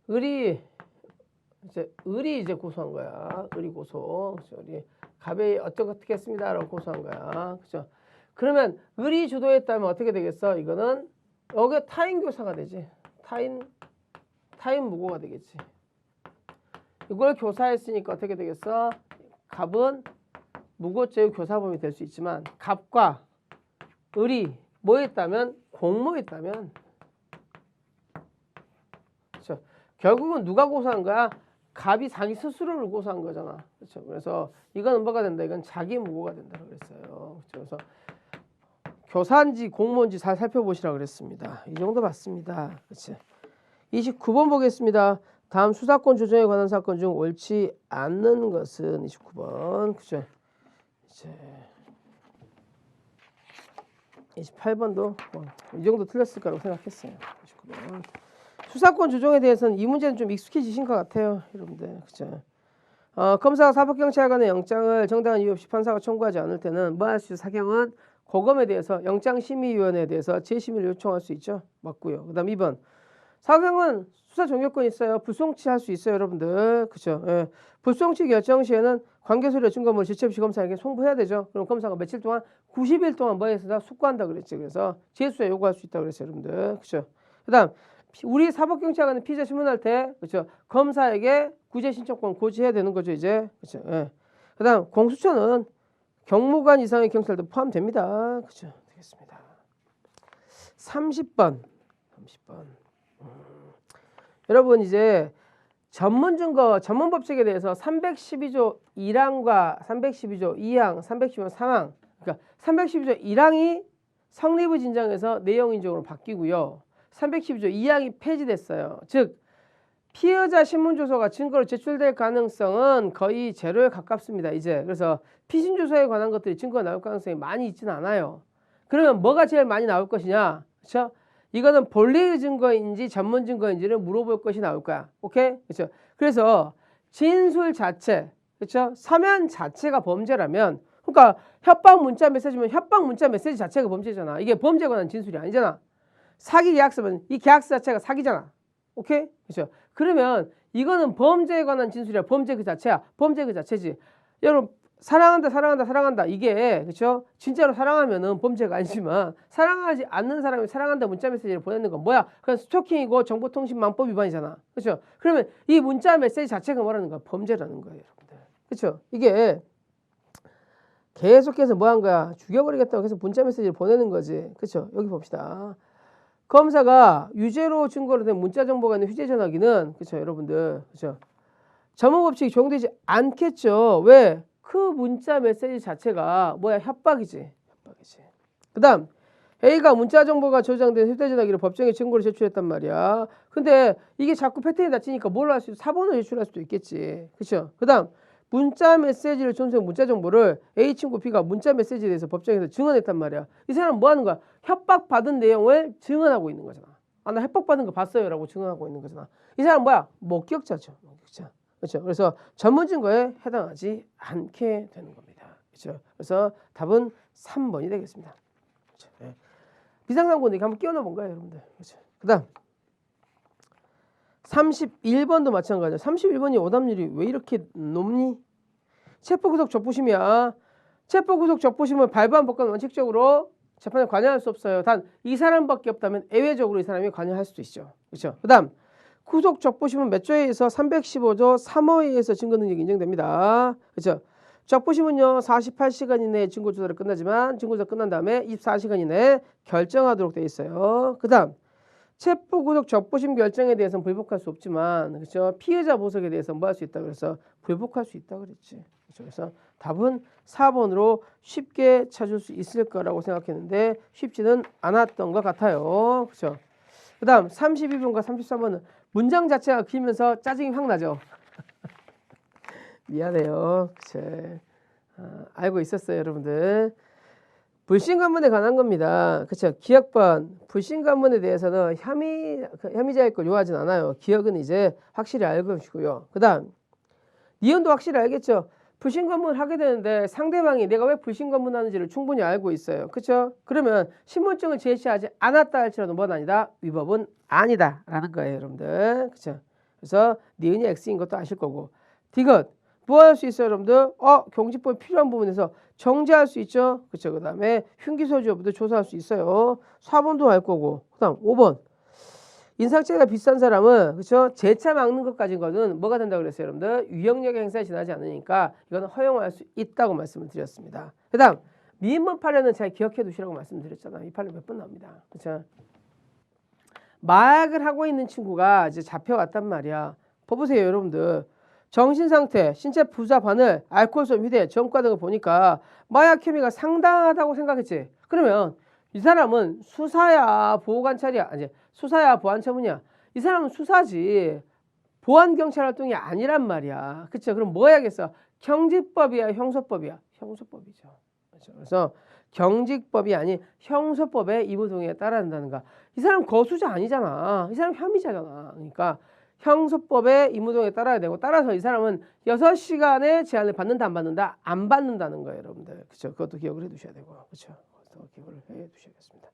을이 이제 고소한 거야. 을이 고소. 그죠? 우리 갑이 어떻게 했습니다라고 고소한 거야. 그죠? 그러면 을이 주도했다면 어떻게 되겠어? 이거는 여기 타인 교사가 되지. 타인 무고가 되겠지. 이걸 교사했으니까 어떻게 되겠어? 갑은 무고죄의 교사범이 될 수 있지만 갑과 을이 뭐 했다면? 공모했다면. 그렇죠? 결국은 누가 고소한 거야? 갑이 자기 스스로를 고소한 거잖아. 그렇죠? 그래서 이거는 뭐가 된다? 이건 자기 무고가 된다고 그랬어요. 그렇죠? 그래서 교사인지 공모인지 잘 살펴보시라고 그랬습니다. 이 정도 맞습니다. 그렇죠? 29번 보겠습니다. 다음 수사권 조정에 관한 사건 중 옳지 않는 것은 29번. 그죠? 이제 28번도 이 정도 틀렸을 거라고 생각했어요. 29번. 수사권 조정에 대해서는 이 문제는 좀 익숙해지신 것 같아요, 여러분들. 그죠? 검사가 사법경찰관의 영장을 정당한 이유 없이 판사가 청구하지 않을 때는 뭐 할 수 있어요? 사경은 고검에 대해서 영장심의위원회에 대해서 재심의를 요청할 수 있죠. 맞고요. 그 다음 2번. 사경은 수사 종결권이 있어요. 불송치 할 수 있어요, 여러분들. 그죠? 예. 불송치 결정 시에는 관계서류 증거물 지체 없이 검사에게 송부해야 되죠. 그럼 검사가 며칠 동안 90일 동안 뭐 해서 숙고한다 그랬지. 그래서 재수에 요구할 수 있다고 그랬어요, 여러분들. 그죠? 그다음 우리 사법경찰관은 피의자 신문할 때 그죠? 검사에게 구제 신청권 고지해야 되는 거죠, 이제. 그죠? 예. 그다음 공수처는 경무관 이상의 경찰도 포함됩니다. 그죠? 되겠습니다. 30번. 여러분 이제 전문 증거, 전문 법칙에 대해서 312조 1항과 312조 2항, 312조 3항, 그러니까 312조 1항이 성립의 진정에서 내용 인정으로 바뀌고요. 312조 2항이 폐지됐어요. 즉 피의자 신문조서가 증거로 제출될 가능성은 거의 제로에 가깝습니다. 이제 그래서 피신조서에 관한 것들이 증거가 나올 가능성이 많이 있지는 않아요. 그러면 뭐가 제일 많이 나올 것이냐? 그렇죠? 이거는 본래의 증거인지 전문 증거인지를 물어볼 것이 나올 거야. 오케이? 그렇죠? 그래서 진술 자체, 그렇죠? 서면 자체가 범죄라면, 그러니까 협박 문자 메시지면 협박 문자 메시지 자체가 범죄잖아. 이게 범죄에 관한 진술이 아니잖아. 사기 계약서면 이 계약서 자체가 사기잖아. 오케이? 그렇죠? 그러면 이거는 범죄에 관한 진술이야. 범죄 그 자체야. 범죄 그 자체지. 여러분 사랑한다 이게 그렇죠? 진짜로 사랑하면은 범죄가 아니지만 사랑하지 않는 사람이 사랑한다 문자 메시지를 보내는 건 뭐야? 그냥 스토킹이고 정보통신망법 위반이잖아. 그렇죠? 그러면 이 문자 메시지 자체가 뭐라는 거야? 범죄라는 거예요, 여러분들. 그렇죠? 이게 계속해서 뭐 한 거야? 죽여버리겠다고 해서 문자 메시지를 보내는 거지. 그렇죠? 여기 봅시다. 검사가 유죄로 증거로 된 문자 정보가 있는 휴대전화기는 그렇죠, 여러분들. 그렇죠? 전문법칙이 적용되지 않겠죠. 왜? 그 문자 메시지 자체가 뭐야? 협박이지. 그 다음 A가 문자 정보가 저장된 휴대전화기를 법정에 증거로 제출했단 말이야. 근데 이게 자꾸 패턴이 닫히니까 뭘 할 수 있어? 사본을 제출할 수도 있겠지. 그렇죠? 그 다음 문자 메시지를 전송한 문자 정보를 A 친구 B가 문자 메시지에 대해서 법정에서 증언했단 말이야. 이 사람은 뭐 하는 거야? 협박받은 내용을 증언하고 있는 거잖아. 나 협박받은 거 봤어요 라고 증언하고 있는 거잖아. 이 사람은 뭐야? 목격자죠. 목격자. 그렇죠. 그래서 전문 증거에 해당하지 않게 되는 겁니다. 그렇죠. 그래서 답은 3번이 되겠습니다. 그렇죠. 네. 비상상고인데 한번 끼워 넣어본 거예요, 여러분들. 그렇죠. 그다음 31번도 마찬가지야. 31번이 오답률이 왜 이렇게 높니? 체포구속 적부심이야. 체포구속 적부심은 발부한 법관 원칙적으로 재판에 관여할 수 없어요. 단 이 사람밖에 없다면 예외적으로 이 사람이 관여할 수도 있죠. 그렇죠. 그다음 구속 적부심은 몇 조에 의해서 315조 3호에 의해서 증거 능력이 인정됩니다. 그렇죠? 적부심은요 48시간 이내에 증거 조사를 끝나지만 증거 조사 끝난 다음에 24시간 이내에 결정하도록 되어 있어요. 그다음 체포 구속 적부심 결정에 대해서는 불복할 수 없지만 그렇죠? 피해자 보석에 대해서 뭐 할 수 있다 그래서 불복할 수 있다 그랬지. 그렇죠? 그래서 답은 4번으로 쉽게 찾을 수 있을 거라고 생각했는데 쉽지는 않았던 것 같아요. 그렇죠? 그다음 32번과 33번은 문장 자체가 길면서 짜증이 확 나죠. 미안해요. 그쵸? 알고 있었어요, 여러분들. 불신관문에 관한 겁니다. 그렇죠? 기억번 불신관문에 대해서는 혐의자의 걸 요하진 않아요. 기억은 이제 확실히 알고 계시고요. 그다음 니은도 확실히 알겠죠? 불신검문 하게 되는데 상대방이 내가 왜 불신검문 하는지를 충분히 알고 있어요. 그렇죠? 그러면 신분증을 제시하지 않았다 할지라도 뭐는 아니다? 위법은 아니다 라는 거예요, 여러분들. 그렇죠? 그래서 니은이 X인 것도 아실 거고. 디귿 뭐 할 수 있어요 여러분들? 경직법이 필요한 부분에서 정제할 수 있죠. 그렇죠. 그 다음에 흉기소지 여부도 조사할 수 있어요. 4번도 할 거고. 그 다음 5번 인삭제가 비싼 사람은 그렇죠. 재차 막는 것까지인 거는 뭐가 된다고 그랬어요 여러분들? 위협력의 행사에 지나지 않으니까 이거는 허용할 수 있다고 말씀을 드렸습니다. 그 다음 미인문 판례는 잘 기억해 두시라고 말씀드렸잖아요. 이 판례 몇 번 나옵니다. 그렇죠. 마약을 하고 있는 친구가 이제 잡혀왔단 말이야. 봐보세요 여러분들. 정신상태, 신체 부사 바늘, 알코올성 휴대, 전과 등을 보니까 마약 혐의가 상당하다고 생각했지. 그러면 이 사람은 수사야 보호관찰이야? 아니 수사야 보안처분이야? 이 사람은 수사지 보안경찰 활동이 아니란 말이야. 그쵸? 그럼 뭐 해야겠어? 경직법이야 형소법이야? 형소법이죠. 그렇죠? 그래서 경직법이 아닌 형소법의 의무동의에 따라야 된다는가. 이 사람 거수자 아니잖아. 이 사람 혐의자잖아. 그러니까 형소법의 의무동의에 따라야 되고 따라서 이 사람은 6시간의 제한을 받는다 안 받는다? 안 받는다는 거예요 여러분들. 그렇죠? 그것도 기억을 해 두셔야 되고 그렇죠? 그것도 기억을 해 두셔야겠습니다.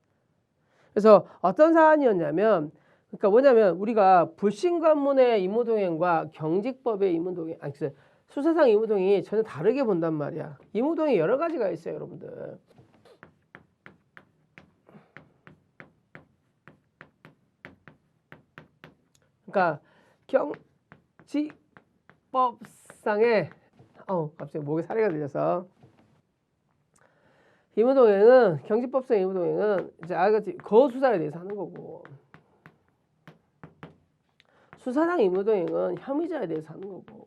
그래서 어떤 사안이었냐면 그러니까 뭐냐면 우리가 불신검문의 의무동행과 경직법의 의무동행 아니 수사상 의무동행이 전혀 다르게 본단 말이야. 의무동행이 여러 가지가 있어요 여러분들. 그러니까 경직법상의 갑자기 목에 사례가 들려서 의무동행은 경직법상 의무동행은 이제 아가씨 거수사에 대해서 하는 거고 수사상 의무동행은 혐의자에 대해서 하는 거고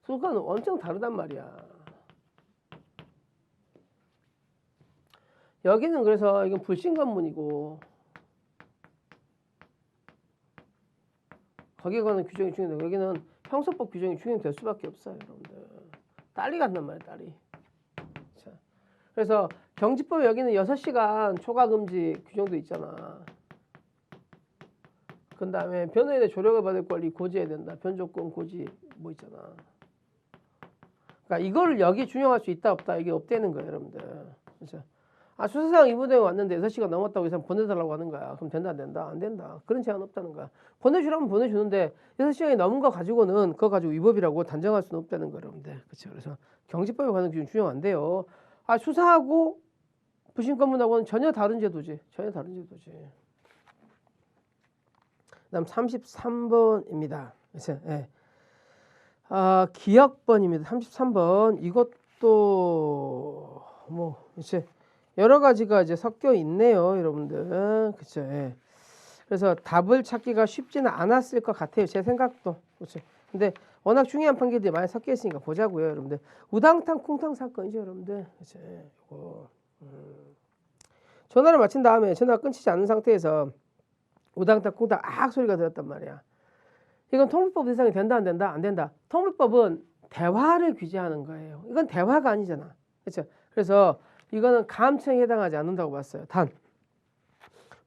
수사는 엄청 다르단 말이야. 여기는 그래서 이건 불신검문이고 거기에 관한 규정이 중요해요. 여기는 형소법 규정이 중요될 수밖에 없어요 여러분들. 딸이 간단 말이에요 딸이. 자, 그래서 경직법에 여기는 6시간 초과금지 규정도 있잖아. 그 다음에 변호인의 조력을 받을 권리 고지해야 된다. 변조건 고지 뭐 있잖아. 그러니까 이거를 여기 준용할 수 있다 없다 이게 없다는 거예요 여러분들. 그렇죠? 수사상 의무동행 왔는데 6시간 넘었다고 이 사람 보내달라고 하는 거야. 그럼 된다 안 된다? 안 된다. 그런 제한 없다는 거야. 보내주라면 보내주는데 6시간이 넘은 거 가지고는 그거 가지고 위법이라고 단정할 수는 없다는 거예요 여러분들. 그렇죠? 그래서 경직법에 관한 규정 준용 안 돼요. 수사하고 부신검문하고는 전혀 다른 제도지. 전혀 다른 제도지. 그다음 33번입니다. 그렇죠? 예. 기억번입니다. 33번 이것도 뭐 이제 여러 가지가 이제 섞여 있네요, 여러분들. 그렇죠? 예. 그래서 답을 찾기가 쉽지는 않았을 것 같아요, 제 생각도. 그렇죠? 근데 워낙 중요한 판결들이 많이 섞여 있으니까 보자고요, 여러분들. 우당탕 쿵탕 사건이죠, 여러분들. 그렇죠? 예. 이거. 전화를 마친 다음에 전화가 끊기지 않는 상태에서 우당탕 쿵탕 소리가 들었단 말이야. 이건 통일법 대상이 된다 안 된다? 안 된다. 통일법은 대화를 규제하는 거예요. 이건 대화가 아니잖아. 그렇죠? 그래서 이거는 감청에 해당하지 않는다고 봤어요. 단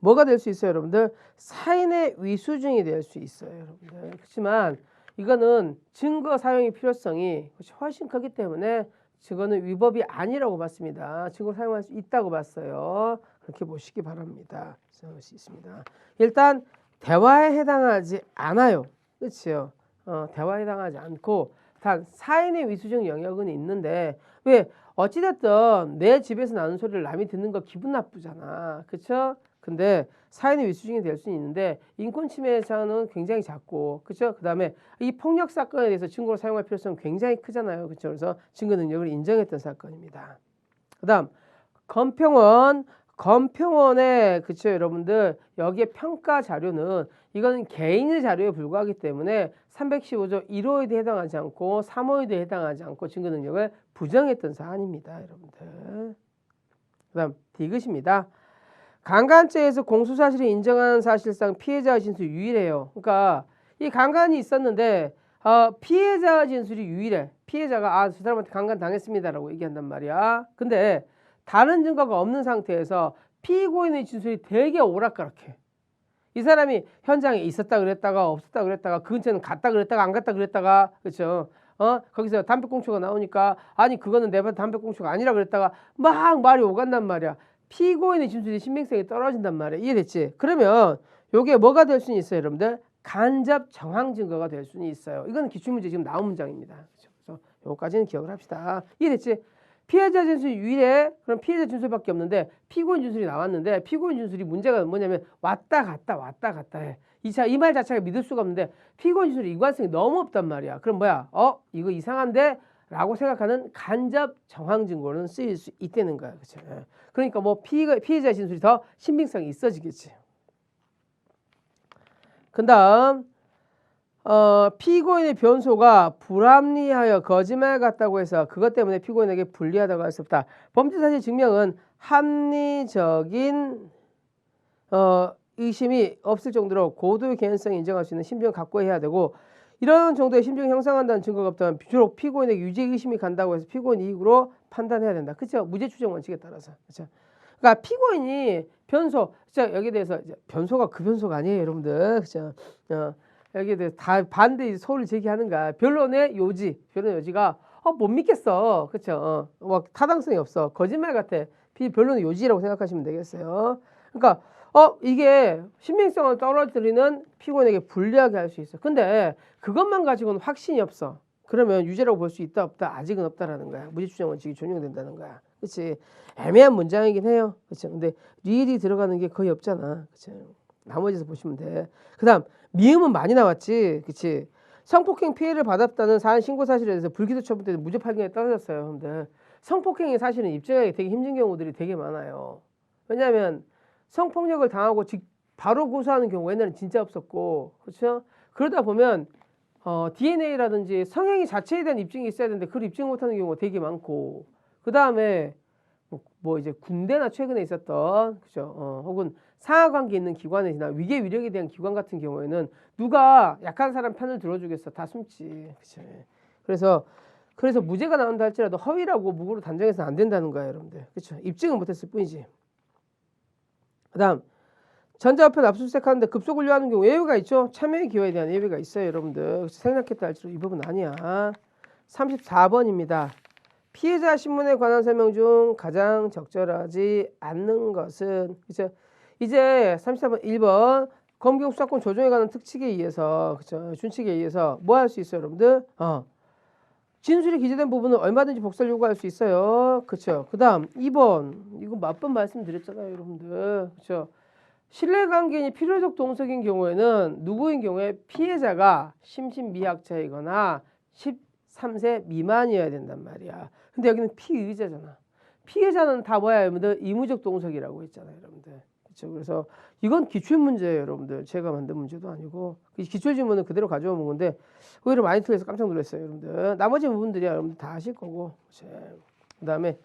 뭐가 될 수 있어요, 여러분들? 사인의 위수증이 될 수 있어요, 여러분들. 그렇지만 이거는 증거 사용의 필요성이 훨씬 크기 때문에 이거는 위법이 아니라고 봤습니다. 증거 사용할 수 있다고 봤어요. 그렇게 보시기 바랍니다. 생각할 수 있습니다. 일단 대화에 해당하지 않아요. 그렇죠? 대화에 해당하지 않고 단 사인의 위수증 영역은 있는데 왜 어찌됐든 내 집에서 나는 소리를 남이 듣는 거 기분 나쁘잖아. 그렇죠? 근데 사인의 위수증이 될 수는 있는데 인권 침해에서는 굉장히 작고 그렇죠? 그다음에 이 폭력 사건에 대해서 증거로 사용할 필요성은 굉장히 크잖아요. 그렇죠? 그래서 증거 능력을 인정했던 사건입니다. 그다음 검평원의 그렇죠, 여러분들 여기에 평가 자료는 이거는 개인의 자료에 불과하기 때문에 315조 1호에도 해당하지 않고 3호에도 해당하지 않고 증거 능력을 부정했던 사안입니다, 여러분들. 그다음 디귿입니다. 강간죄에서 공소 사실을 인정하는 사실상 피해자의 진술이 유일해요. 그러니까 이 강간이 있었는데 피해자의 진술이 유일해. 피해자가 저 사람한테 강간 당했습니다라고 얘기한단 말이야. 근데 다른 증거가 없는 상태에서 피고인의 진술이 되게 오락가락해. 이 사람이 현장에 있었다 그랬다가 없었다 그랬다가 그 근처는 갔다 그랬다가 안 갔다 그랬다가 그렇죠. 거기서 담배꽁초가 나오니까 아니 그거는 내 담배꽁초가 아니라 그랬다가 막 말이 오간단 말이야. 피고인의 진술이 신빙성이 떨어진단 말이야. 이해됐지? 그러면 요게 뭐가 될 수는 있어요, 여러분들? 간접 정황 증거가 될 수는 있어요. 이건 기출문제 지금 나온 문장입니다. 그래서 요거까지는 기억을 합시다. 이해됐지? 피해자 진술이 유일해. 그럼 피해자 진술밖에 없는데 피고인 진술이 나왔는데 피고인 진술이 문제가 뭐냐면 왔다 갔다 해. 이 말 자체가 믿을 수가 없는데 피고인 진술이 일관성이 너무 없단 말이야. 그럼 뭐야? 이거 이상한데? 라고 생각하는 간접 정황 증거는 쓰일 수 있다는 거야. 그렇죠? 그러니까 뭐 피해자 진술이 더 신빙성이 있어지겠지. 그다음 피고인의 변소가 불합리하여 거짓말 같다고 해서 그것 때문에 피고인에게 불리하다고 할 수 없다. 범죄 사실 증명은 합리적인 의심이 없을 정도로 고도의 개연성을 인정할 수 있는 심증을 갖고 해야 되고 이런 정도의 심증을 형성한다는 증거가 없다면 주로 피고인에게 유죄 의심이 간다고 해서 피고인 이익으로 판단해야 된다. 그렇죠? 무죄 추정 원칙에 따라서. 그렇죠? 그러니까 피고인이 변소, 자 여기에 대해서 변소가 그 변소가 아니에요, 여러분들. 그렇죠? 여기에 대해서 다 반대 소를 제기하는 거야. 변론의 요지가 못 믿겠어, 그렇죠? 막 타당성이 없어, 거짓말 같아. 변론의 요지라고 생각하시면 되겠어요. 그러니까 이게 신빙성을 떨어뜨리는 피고인에게 불리하게 할 수 있어. 근데 그것만 가지고는 확신이 없어. 그러면 유죄라고 볼 수 있다 없다? 아직은 없다라는 거야. 무죄 추정 원칙이 적용된다는 거야. 그렇지? 애매한 문장이긴 해요. 그렇죠? 근데 리일이 들어가는 게 거의 없잖아. 그렇죠? 나머지에서 보시면 돼. 그다음 미음은 많이 나왔지. 그렇지? 성폭행 피해를 받았다는 사안 신고 사실에 대해서 불기소 처분 때문에 무죄 판결이 떨어졌어요. 근데 성폭행이 사실은 입증하기 되게 힘든 경우들이 되게 많아요. 왜냐하면 성폭력을 당하고 바로 고소하는 경우 옛날엔 진짜 없었고, 그렇죠? 그러다 보면 DNA라든지 성행위 자체에 대한 입증이 있어야 되는데 그걸 입증 못하는 경우가 되게 많고, 그 다음에 뭐 이제 군대나 최근에 있었던, 그죠? 혹은 상하관계 있는 기관이나 위계 위력에 대한 기관 같은 경우에는 누가 약한 사람 편을 들어주겠어? 다 숨지, 그죠? 그래서 무죄가 나온다 할지라도 허위라고 무고로 단정해서는 안 된다는 거예요, 여러분들. 그렇죠? 입증은 못했을 뿐이지. 그다음 전자우편 압수수색하는데 급속을 요하는 경우 예외가 있죠. 참여의 기회에 대한 예외가 있어요, 여러분들. 생략했다 할지라도 이 부분 아니야. 34번입니다. 피해자 신문에 관한 설명 중 가장 적절하지 않는 것은, 그죠? 이제 34번 1번 검경 수사권 조정에 관한 특칙에 의해서, 그죠? 준칙에 의해서 뭐 할 수 있어요, 여러분들? 진술이 기재된 부분은 얼마든지 복사를 요구할 수 있어요. 그렇죠? 그다음 2번 이거 몇 번 말씀드렸잖아요, 여러분들. 그렇죠? 신뢰관계인이 필요적 동석인 경우에는 누구인 경우에 피해자가 심신미약자이거나 13세 미만이어야 된단 말이야. 근데 여기는 피의자잖아. 피해자는 다 뭐야, 여러분들? 의무적 동석이라고 했잖아요, 여러분들. 그렇죠? 그래서 이건 기출문제예요, 여러분들. 제가 만든 문제도 아니고 기출지문은 그대로 가져온 건데 오히려 많이 틀려서 깜짝 놀랐어요, 여러분들. 나머지 부분들이야 여러분들 다 아실 거고. 그다음에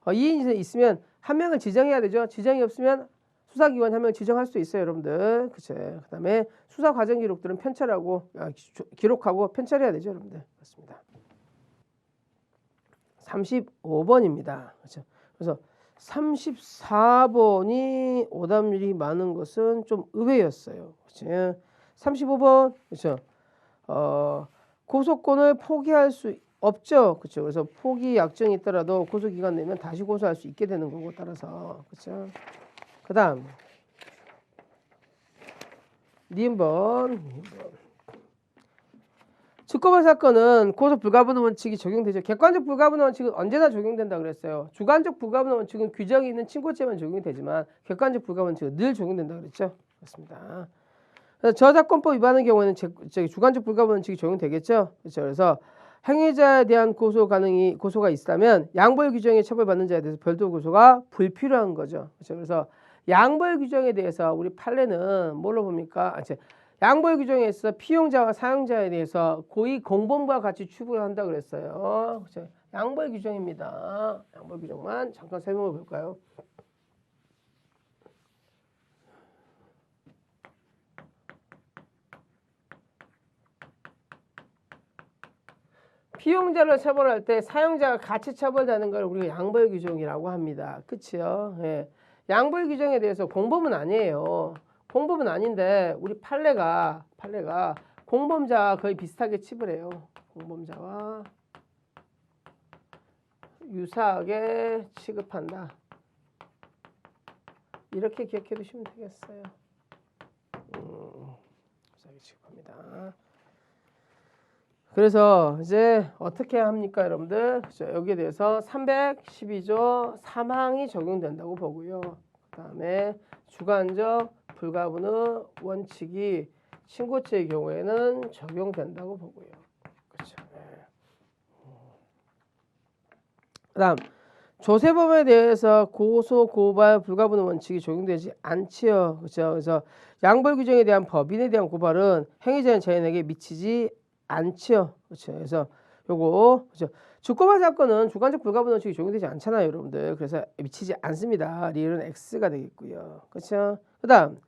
2인 있으면 한 명을 지정해야 되죠. 지정이 없으면 수사기관 한 명 지정할 수 있어요, 여러분들. 그쵸? 그다음에 수사 과정 기록들은 편찬하고 기록하고 편찬해야 되죠, 여러분들. 그렇습니다. 35번입니다. 그렇죠? 그래서 34번이 오답률이 많은 것은 좀 의외였어요. 그렇죠? 35번, 그렇죠? 고소권을 포기할 수 없죠. 그렇죠? 그래서 포기 약정이 있더라도 고소 기간 내면 다시 고소할 수 있게 되는 거고 따라서, 그렇죠? 그다음 니은번 주거발 사건은 고소 불가분 원칙이 적용되죠. 객관적 불가분 원칙은 언제나 적용된다 그랬어요. 주관적 불가분 원칙은 규정이 있는 친고죄만 적용이 되지만 객관적 불가분 원칙은 늘 적용된다 그랬죠. 그렇습니다. 저작권법 위반의 경우에는 주관적 불가분 원칙이 적용되겠죠. 그렇죠. 그래서 행위자에 대한 고소가 있다면 양벌 규정에 처벌받는 자에 대해서 별도 고소가 불필요한 거죠. 그렇죠. 그래서 양벌 규정에 대해서 우리 판례는 뭘로 봅니까? 양벌 규정에 있어 피용자와 사용자에 대해서 고의 공범과 같이 취급을 한다 그랬어요. 그렇죠? 양벌 규정입니다. 양벌 규정만 잠깐 설명해 볼까요? 피용자를 처벌할 때 사용자가 같이 처벌되는 걸 우리가 양벌 규정이라고 합니다. 그렇죠? 예. 양벌 규정에 대해서 공범은 아니에요. 공범은 아닌데 우리 판례가 공범자와 거의 비슷하게 취급해요. 공범자와 유사하게 취급한다. 이렇게 기억해 두시면 되겠어요. 지급합니다. 그래서 이제 어떻게 합니까, 여러분들? 그렇죠? 여기에 대해서 312조 3항이 적용된다고 보고요. 그다음에 주관적 불가분의 원칙이 친고죄의 경우에는 적용된다고 보고요. 그렇죠. 네. 그다음 조세범에 대해서 고소 고발 불가분의 원칙이 적용되지 않지요. 그렇죠. 그래서 양벌 규정에 대한 법인에 대한 고발은 행위자인 자연에게 미치지 않지요. 그렇죠. 그래서 요거 그렇죠. 주고발 사건은 주관적 불가분의 원칙이 적용되지 않잖아요, 여러분들. 그래서 미치지 않습니다. 리을은 X가 되겠고요. 그렇죠. 그다음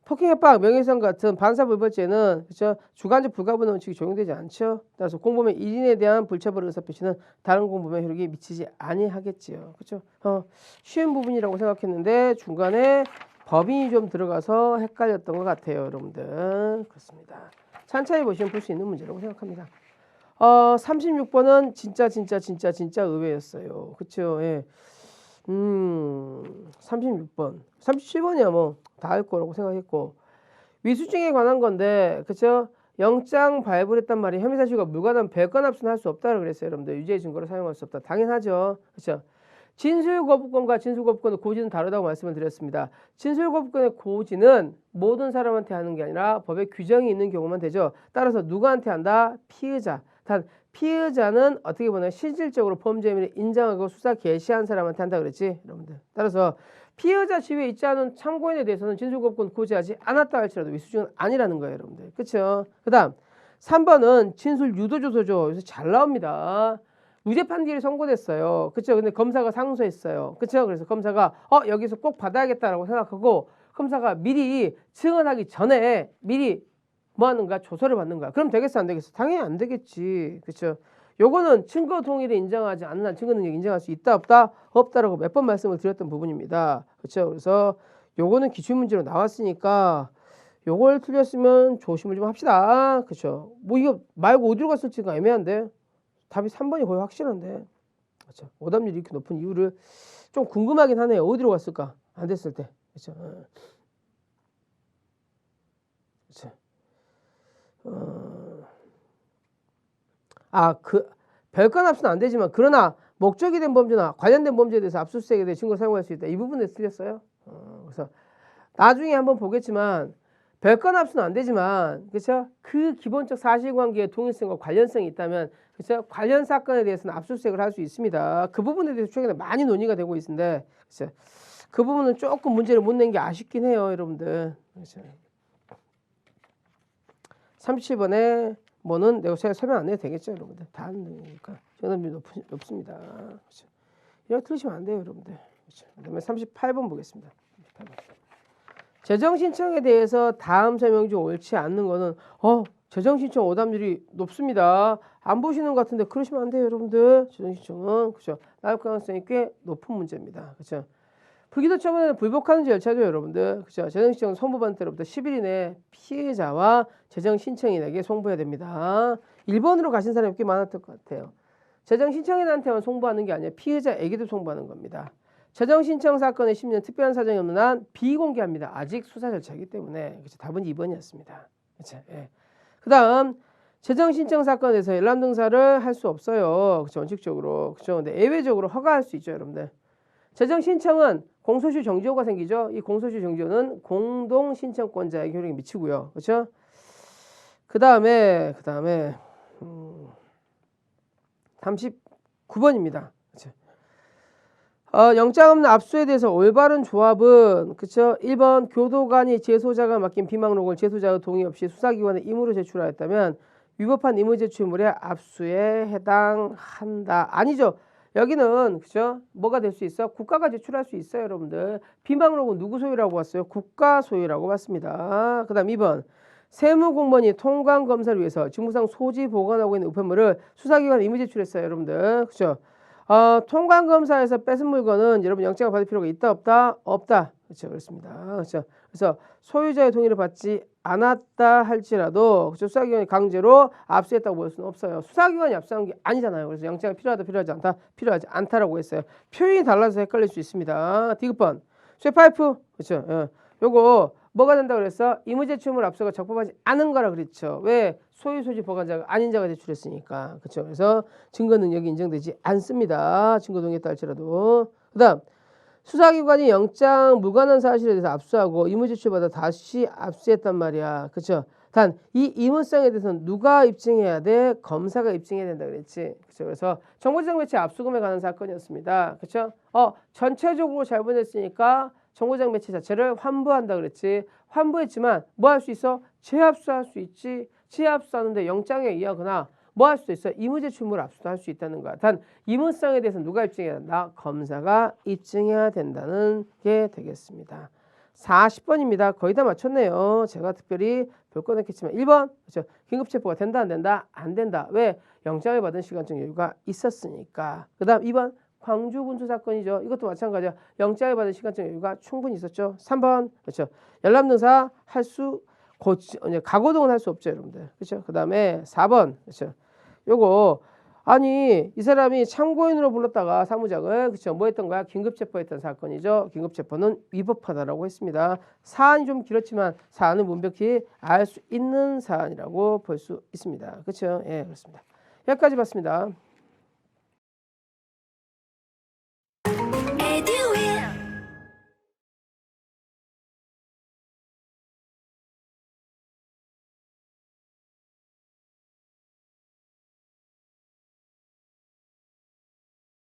폭행, 협박, 명예훼손 같은 반사불벌죄는 그렇죠. 주관적 불가분의 원칙이 적용되지 않죠. 따라서 공범의 1인에 대한 불처벌 의사 표시는 다른 공범의 효력이 미치지 아니하겠지요. 그렇죠. 쉬운 부분이라고 생각했는데 중간에 법인이 좀 들어가서 헷갈렸던 것 같아요, 여러분들. 그렇습니다. 천천히 보시면 볼 수 있는 문제라고 생각합니다. 36번은 진짜 의외였어요. 그렇죠. 예. 36번, 37번이야 뭐 다 할 거라고 생각했고 위수증에 관한 건데 그렇죠. 영장 발부했단 말이 혐의 사실과 무관한 별건 압수는 할 수 없다고 그랬어요. 여러분들 유죄의 증거로 사용할 수 없다. 당연하죠. 그렇죠. 진술거부권과 진술거부권의 고지는 다르다고 말씀을 드렸습니다. 진술거부권의 고지는 모든 사람한테 하는 게 아니라 법에 규정이 있는 경우만 되죠. 따라서 누구한테 한다? 피의자. 단 피의자는 어떻게 보면 실질적으로 범죄 혐의를 인정하고 수사 개시한 사람한테 한다 그랬지, 여러분들. 따라서 피의자 지위에 있지 않은 참고인에 대해서는 진술거부권 고지하지 않았다 할지라도 위수증은 아니라는 거예요, 여러분들. 그렇죠? 그다음 3번은 진술 유도조서죠. 여기서 잘 나옵니다. 무죄 판결이 선고됐어요. 그렇죠? 근데 검사가 상소했어요. 그렇죠? 그래서 검사가 여기서 꼭 받아야겠다라고 생각하고 검사가 미리 증언하기 전에 미리 뭐 하는 거야? 조서를 받는 거야. 그럼 되겠어, 안 되겠어? 당연히 안 되겠지. 그렇죠? 요거는 증거 동의를 인정하지 않는 한 증거 능력 인정할 수 있다 없다? 없다라고 몇 번 말씀을 드렸던 부분입니다. 그렇죠? 그래서 요거는 기출 문제로 나왔으니까 요걸 틀렸으면 조심을 좀 합시다. 그렇죠? 뭐 이거 말고 어디로 갔을지가 애매한데 답이 3번이 거의 확실한데. 그렇죠? 오답률이 이렇게 높은 이유를 좀 궁금하긴 하네요. 어디로 갔을까? 안 됐을 때. 그렇죠? 그렇죠? 별건 압수는 안 되지만 그러나 목적이 된 범죄나 관련된 범죄에 대해서 압수수색에 대해 증거를 사용할 수 있다. 이 부분에 틀렸어요. 그래서 나중에 한번 보겠지만 별건 압수는 안 되지만 그렇죠? 그 기본적 사실관계의 동일성과 관련성이 있다면 그렇죠? 관련 사건에 대해서는 압수수색을 할 수 있습니다. 그 부분에 대해서 최근에 많이 논의가 되고 있는데 그렇죠? 그 부분은 조금 문제를 못 낸 게 아쉽긴 해요, 여러분들. 그렇죠? 37번에 뭐는 내가 제가 설명 안 해도 되겠죠, 여러분들. 다 아는 거니까. 정답률이 높습니다. 그렇죠? 이렇게 틀리시면 안 돼요, 여러분들. 그렇죠? 그다음에 38번 보겠습니다. 38번. 재정 신청에 대해서 다음 설명 중 옳지 않는 거는 재정 신청 오답률이 높습니다. 안 보시는 것 같은데 그러시면 안 돼요, 여러분들. 재정 신청은 그렇죠? 나올 가능성이 꽤 높은 문제입니다. 그렇죠? 불기소 처분에는 불복하는 절차죠, 여러분들. 그렇죠? 재정 신청은 송부받은 때로부터 10일 이내 피해자와 재정 신청인에게 송부해야 됩니다. 1번으로 가신 사람이 꽤 많았던 것 같아요. 재정 신청인한테만 송부하는 게 아니라 피해자에게도 송부하는 겁니다. 재정 신청 사건의 10년 특별한 사정이 없는 한 비공개합니다. 아직 수사 절차이기 때문에. 그렇죠? 답은 2번이었습니다. 그렇죠? 예. 그다음 재정 신청 사건에서 열람 등사를 할 수 없어요. 그렇죠? 원칙적으로. 그렇죠? 근데 예외적으로 허가할 수 있죠, 여러분들. 재정 신청은 공소시효 정지효가 생기죠. 이 공소시효 정지효는 공동 신청권자에게 효력이 미치고요. 그렇죠? 그다음에 39번입니다. 그렇죠? 영장 없는 압수에 대해서 올바른 조합은 그렇죠? 1번 교도관이 제소자가 맡긴 비망록을 제소자의 동의 없이 수사기관에 임의로 제출하였다면 위법한 임의 제출물에 압수에 해당한다. 아니죠. 여기는 그죠? 뭐가 될 수 있어? 국가가 제출할 수 있어요, 여러분들. 비망록은 누구 소유라고 봤어요? 국가 소유라고 봤습니다. 그다음 2번. 세무공무원이 통관검사를 위해서 직무상 소지 보관하고 있는 우편물을 수사기관에 임의 제출했어요, 여러분들. 그죠? 통관검사에서 뺏은 물건은 여러분 영장을 받을 필요가 있다 없다? 없다. 그렇죠, 그렇습니다. 그렇죠. 그래서 소유자의 동의를 받지 않았다 할지라도 그렇죠? 수사기관이 강제로 압수했다고 볼 수는 없어요. 수사기관이 압수한 게 아니잖아요. 그래서 영장이 필요하다 필요하지 않다 필요하지 않다라고 했어요. 표현이 달라서 헷갈릴 수 있습니다. 디귿번 쇠파이프 그렇죠. 요거 뭐가 된다 그랬어? 임의 제출물 앞서가 적법하지 않은 거라 그랬죠. 왜? 소유 소지 보관자가 아닌 자가 제출했으니까. 그렇죠. 그래서 증거 능력이 인정되지 않습니다. 증거 동의했다 할지라도. 그다음 수사기관이 영장 무관한 사실에 대해서 압수하고 임의 제출받아 다시 압수했단 말이야. 그렇죠. 단 이 임의성에 대해서는 누가 입증해야 돼? 검사가 입증해야 된다 그랬지. 그렇죠. 그래서 정보재정 매체 압수금에 관한 사건이었습니다. 그렇죠. 전체적으로 잘못했으니까 정보재정 매체 자체를 환부한다 그랬지. 환부했지만 뭐 할 수 있어? 재압수할 수 있지. 재압수하는데 영장에 의하거나 뭐 할 수 있어? 임의제출물 압수도 할 수 있다는 거야. 단 임의성에 대해서는 누가 입증해야 된다? 검사가 입증해야 된다는 게 되겠습니다. 40번입니다. 거의 다 맞췄네요. 제가 특별히 볼 건 없겠지만 1번 그렇죠. 긴급체포가 된다 안 된다? 안 된다. 왜? 영장을 받은 시간적 여유가 있었으니까. 그 다음 2번 광주 군수 사건이죠. 이것도 마찬가지야. 영장을 받은 시간적 여유가 충분히 있었죠. 3번 그렇죠. 열람등사 할 수 가고동은 할 수 없죠, 여러분들. 그렇죠. 그 다음에 4번 그렇죠. 요거 아니 이 사람이 참고인으로 불렀다가 사무장을 그렇죠. 뭐 했던 거야? 긴급체포했던 사건이죠. 긴급체포는 위법하다라고 했습니다. 사안이 좀 길었지만 사안은 문벽히 알 수 있는 사안이라고 볼 수 있습니다. 그렇죠. 예, 그렇습니다. 여기까지 봤습니다.